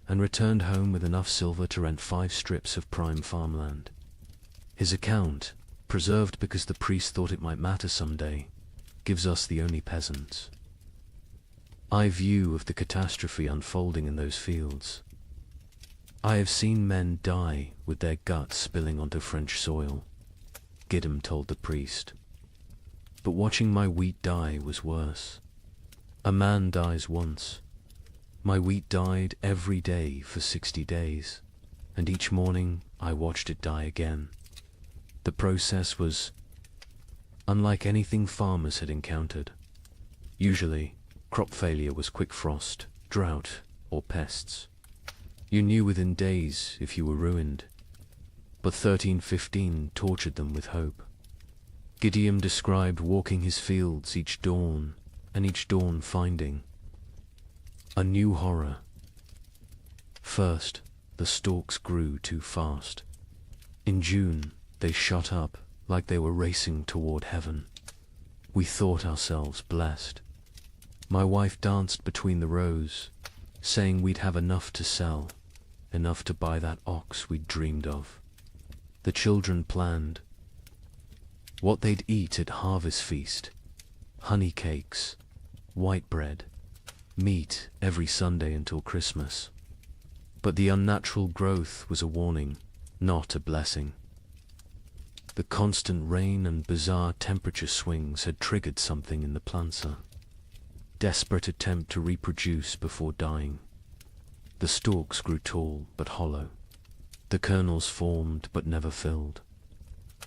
and returned home with enough silver to rent 5 strips of prime farmland. His account, preserved because the priest thought it might matter someday, gives us the only peasants' eye view of the catastrophe unfolding in those fields. I have seen men die with their guts spilling onto French soil, Gideon told the priest. But watching my wheat die was worse. A man dies once. My wheat died every day for 60 days, and each morning I watched it die again. The process was unlike anything farmers had encountered. Usually, crop failure was quick frost, drought, or pests. You knew within days if you were ruined. But 1315 tortured them with hope. Gideon described walking his fields each dawn, and each dawn finding a new horror. First, the stalks grew too fast. In June, they shot up like they were racing toward heaven. We thought ourselves blessed. My wife danced between the rows, saying we'd have enough to sell, enough to buy that ox we'd dreamed of. The children planned what they'd eat at harvest feast: honey cakes, white bread, meat every Sunday until Christmas. But the unnatural growth was a warning, not a blessing. The constant rain and bizarre temperature swings had triggered something in the planter. Desperate attempt to reproduce before dying. The stalks grew tall but hollow. The kernels formed but never filled.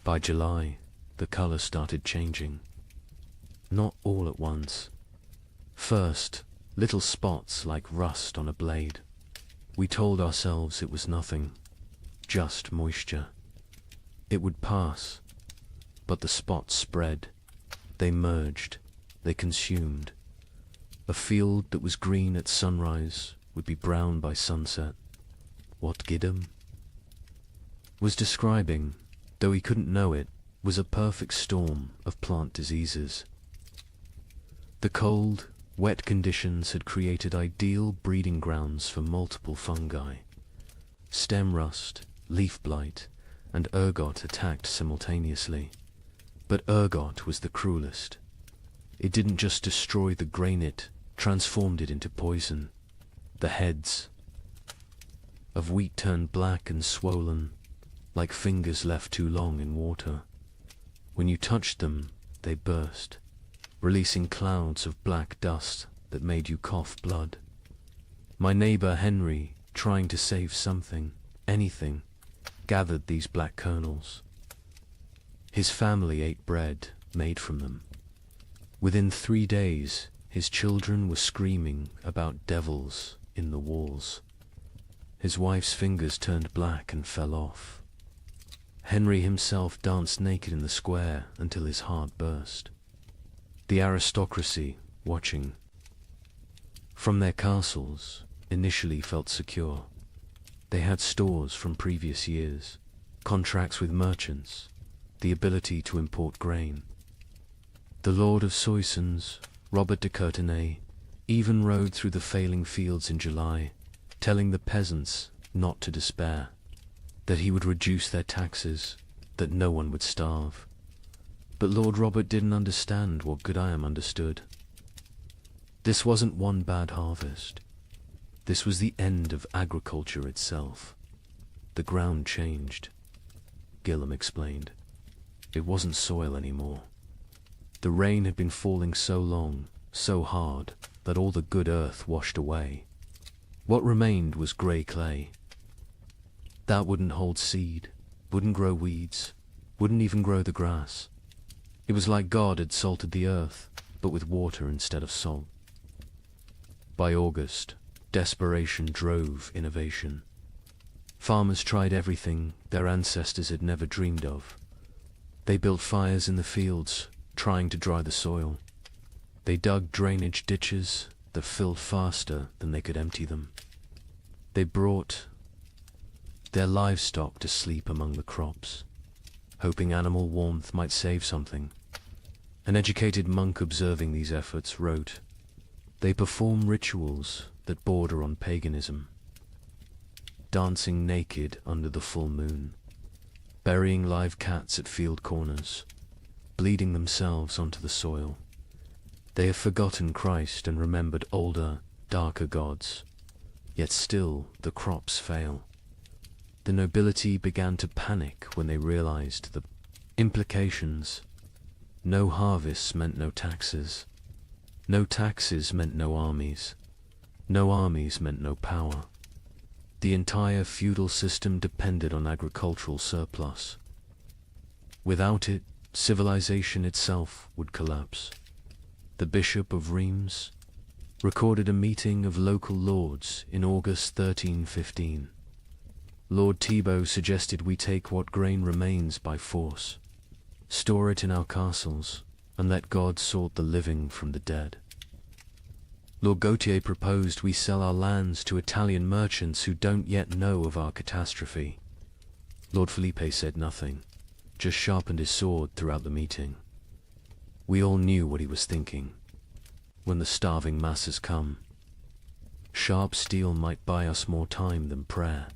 By July, the color started changing. Not all at once. First, little spots like rust on a blade. We told ourselves it was nothing, just moisture. It would pass, but the spots spread. They merged, they consumed. A field that was green at sunrise would be brown by sunset. What Gideon was describing, though he couldn't know it, was a perfect storm of plant diseases. The cold, wet conditions had created ideal breeding grounds for multiple fungi. Stem rust, leaf blight, and ergot attacked simultaneously. But ergot was the cruelest. It didn't just destroy the grain, it transformed it into poison. The heads of wheat turned black and swollen, like fingers left too long in water. When you touched them, they burst, releasing clouds of black dust that made you cough blood. My neighbor Henry, trying to save something, anything, gathered these black kernels. His family ate bread made from them. Within 3 days, his children were screaming about devils in the walls. His wife's fingers turned black and fell off. Henry himself danced naked in the square until his heart burst. The aristocracy, watching from their castles, initially felt secure. They had stores from previous years, contracts with merchants, the ability to import grain. The Lord of Soissons, Robert de Courtenay, even rode through the failing fields in July, telling the peasants not to despair, that he would reduce their taxes, that no one would starve. But Lord Robert didn't understand what Gideon understood. This wasn't one bad harvest. This was the end of agriculture itself. The ground changed. Gillam explained. It wasn't soil anymore. The rain had been falling so long, so hard, that all the good earth washed away. What remained was grey clay. That wouldn't hold seed, wouldn't grow weeds, wouldn't even grow the grass. It was like God had salted the earth, but with water instead of salt. By August, desperation drove innovation. Farmers tried everything their ancestors had never dreamed of. They built fires in the fields, trying to dry the soil. They dug drainage ditches that filled faster than they could empty them. They brought their livestock to sleep among the crops, hoping animal warmth might save something. An educated monk observing these efforts wrote, "They perform rituals that border on paganism, dancing naked under the full moon, burying live cats at field corners, bleeding themselves onto the soil. They have forgotten Christ and remembered older, darker gods, yet still the crops fail. The nobility began to panic when they realized the implications. No harvests meant no taxes. No taxes meant no armies. No armies meant no power. The entire feudal system depended on agricultural surplus. Without it, civilization itself would collapse. The Bishop of Reims recorded a meeting of local lords in August 1315. Lord Thibaut suggested we take what grain remains by force, store it in our castles, and let God sort the living from the dead. Lord Gautier proposed we sell our lands to Italian merchants who don't yet know of our catastrophe. Lord Felipe said nothing, just sharpened his sword throughout the meeting. We all knew what he was thinking. When the starving masses come, sharp steel might buy us more time than prayer.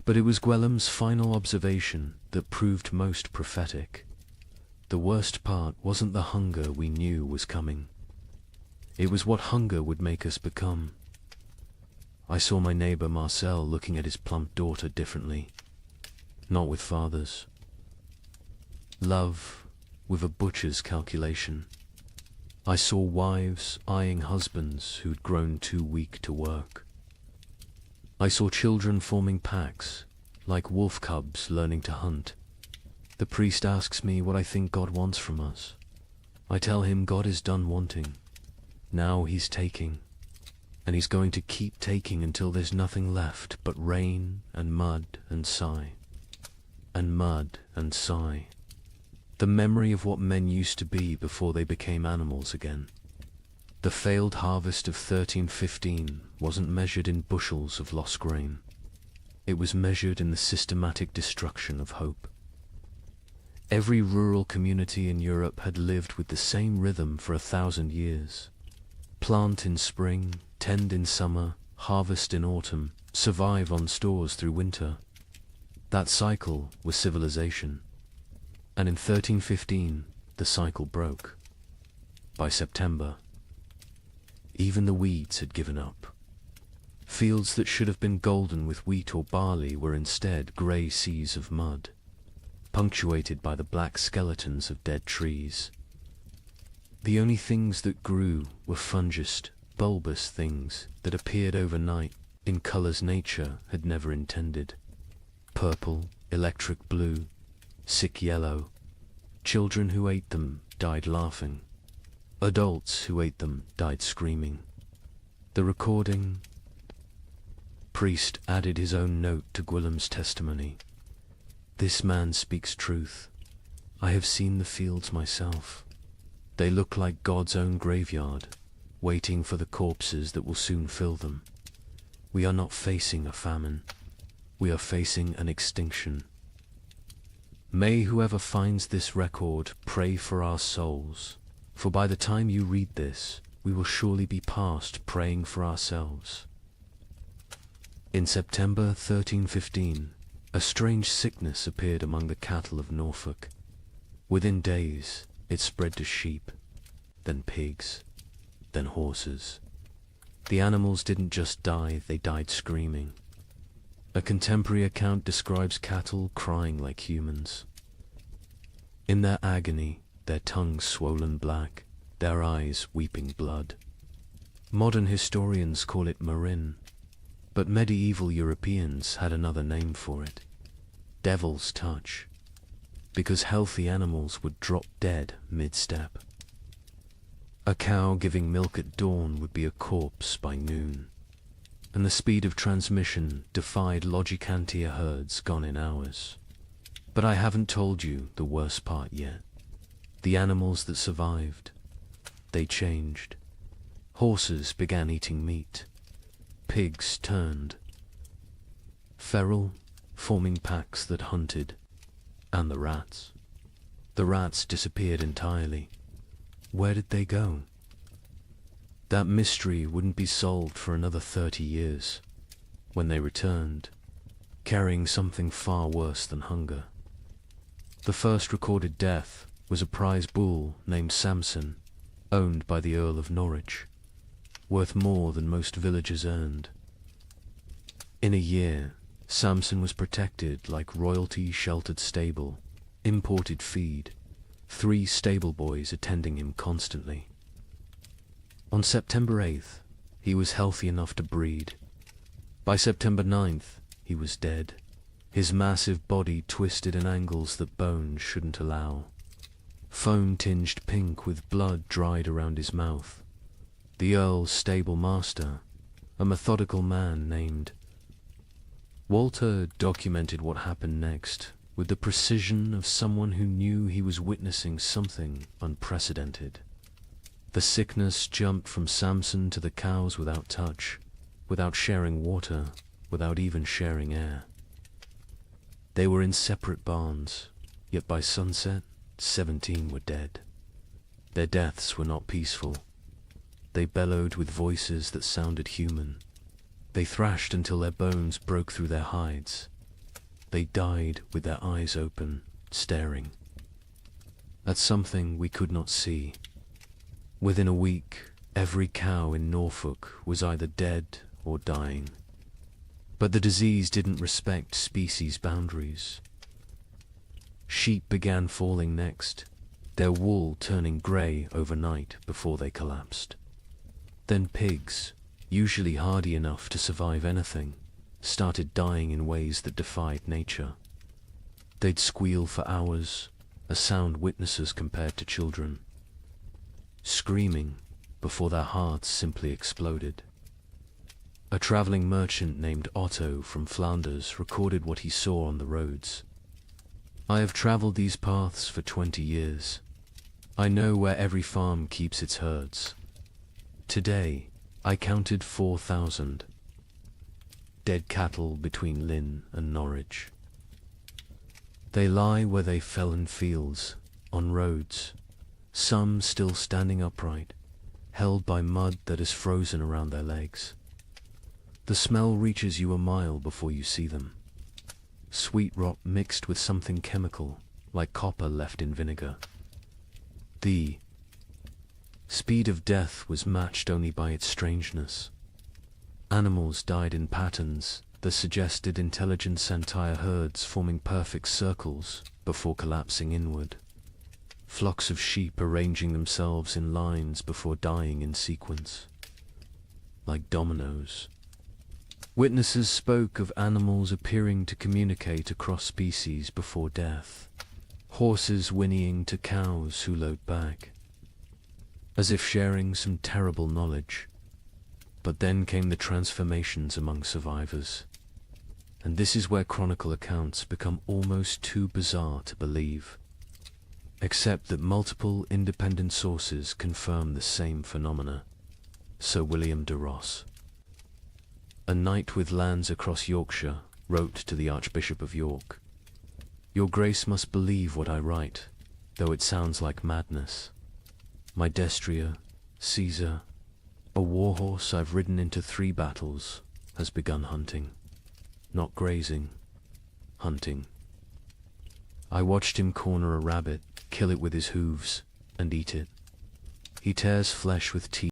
But it was Gwellem's final observation that proved most prophetic. The worst part wasn't the hunger we knew was coming. It was what hunger would make us become. I saw my neighbor Marcel looking at his plump daughter differently. Not with fathers. Love with a butcher's calculation. I saw wives eyeing husbands who'd grown too weak to work. I saw children forming packs, like wolf cubs learning to hunt. The priest asks me what I think God wants from us. I tell him God is done wanting. Now he's taking, and he's going to keep taking until there's nothing left but rain and mud and sigh. And mud and sigh. The memory of what men used to be before they became animals again. The failed harvest of 1315 wasn't measured in bushels of lost grain. It was measured in the systematic destruction of hope. Every rural community in Europe had lived with the same rhythm for 1,000 years. Plant in spring, tend in summer, harvest in autumn, survive on stores through winter. That cycle was civilization. And in 1315, the cycle broke. By September, even the weeds had given up. Fields that should have been golden with wheat or barley were instead grey seas of mud, punctuated by the black skeletons of dead trees. The only things that grew were fungous, bulbous things that appeared overnight in colours nature had never intended. Purple, electric blue, sick yellow. Children who ate them died laughing. Adults who ate them died screaming. The recording priest added his own note to Gwillem's testimony. This man speaks truth. I have seen the fields myself. They look like God's own graveyard, waiting for the corpses that will soon fill them. We are not facing a famine. We are facing an extinction. May whoever finds this record pray for our souls, for by the time you read this, we will surely be past praying for ourselves. In September 1315, a strange sickness appeared among the cattle of Norfolk. Within days, it spread to sheep, then pigs, then horses. The animals didn't just die, they died screaming. A contemporary account describes cattle crying like humans. In their agony, their tongues swollen black, their eyes weeping blood. Modern historians call it marin, but medieval Europeans had another name for it. Devil's touch, because healthy animals would drop dead mid-step. A cow giving milk at dawn would be a corpse by noon, and the speed of transmission defied Logicantia herds gone in hours. But I haven't told you the worst part yet. The animals that survived, they changed. Horses began eating meat. Pigs turned feral, forming packs that hunted. And the rats. The rats disappeared entirely. Where did they go? That mystery wouldn't be solved for another 30 years, when they returned, carrying something far worse than hunger. The first recorded death was a prize bull named Samson, owned by the Earl of Norwich, worth more than most villagers earned. In a year, Samson was protected like royalty-sheltered stable, imported feed, 3 stable boys attending him constantly. On September 8th, he was healthy enough to breed. By September 9th, he was dead, his massive body twisted in angles that bones shouldn't allow. Foam tinged pink with blood dried around his mouth. The Earl's stable master, a methodical man named Walter, documented what happened next with the precision of someone who knew he was witnessing something unprecedented. The sickness jumped from Samson to the cows without touch, without sharing water, without even sharing air. They were in separate barns, yet by sunset, 17 were dead. Their deaths were not peaceful. They bellowed with voices that sounded human. They thrashed until their bones broke through their hides. They died with their eyes open, staring at something we could not see. Within a week, every cow in Norfolk was either dead or dying. But the disease didn't respect species boundaries. Sheep began falling next, their wool turning grey overnight before they collapsed. Then pigs, usually hardy enough to survive anything, started dying in ways that defied nature. They'd squeal for hours, a sound witnesses compared to children, screaming before their hearts simply exploded. A traveling merchant named Otto from Flanders recorded what he saw on the roads. I have traveled these paths for 20 years. I know where every farm keeps its herds. Today, I counted 4,000 dead cattle between Lynn and Norwich. They lie where they fell in fields, on roads, some still standing upright, held by mud that is frozen around their legs. The smell reaches you a mile before you see them. Sweet rot mixed with something chemical, like copper left in vinegar. The speed of death was matched only by its strangeness. Animals died in patterns that suggested intelligent entire herds forming perfect circles before collapsing inward. Flocks of sheep arranging themselves in lines before dying in sequence, like dominoes. Witnesses spoke of animals appearing to communicate across species before death, horses whinnying to cows who lowed back, as if sharing some terrible knowledge. But then came the transformations among survivors, and this is where chronicle accounts become almost too bizarre to believe, except that multiple independent sources confirm the same phenomena. Sir William de Ross, a knight with lands across Yorkshire, wrote to the Archbishop of York, "Your Grace must believe what I write, though it sounds like madness. My destrier, Caesar, a warhorse I've ridden into 3 battles, has begun hunting. Not grazing, hunting. I watched him corner a rabbit, kill it with his hooves, and eat it. He tears flesh with teeth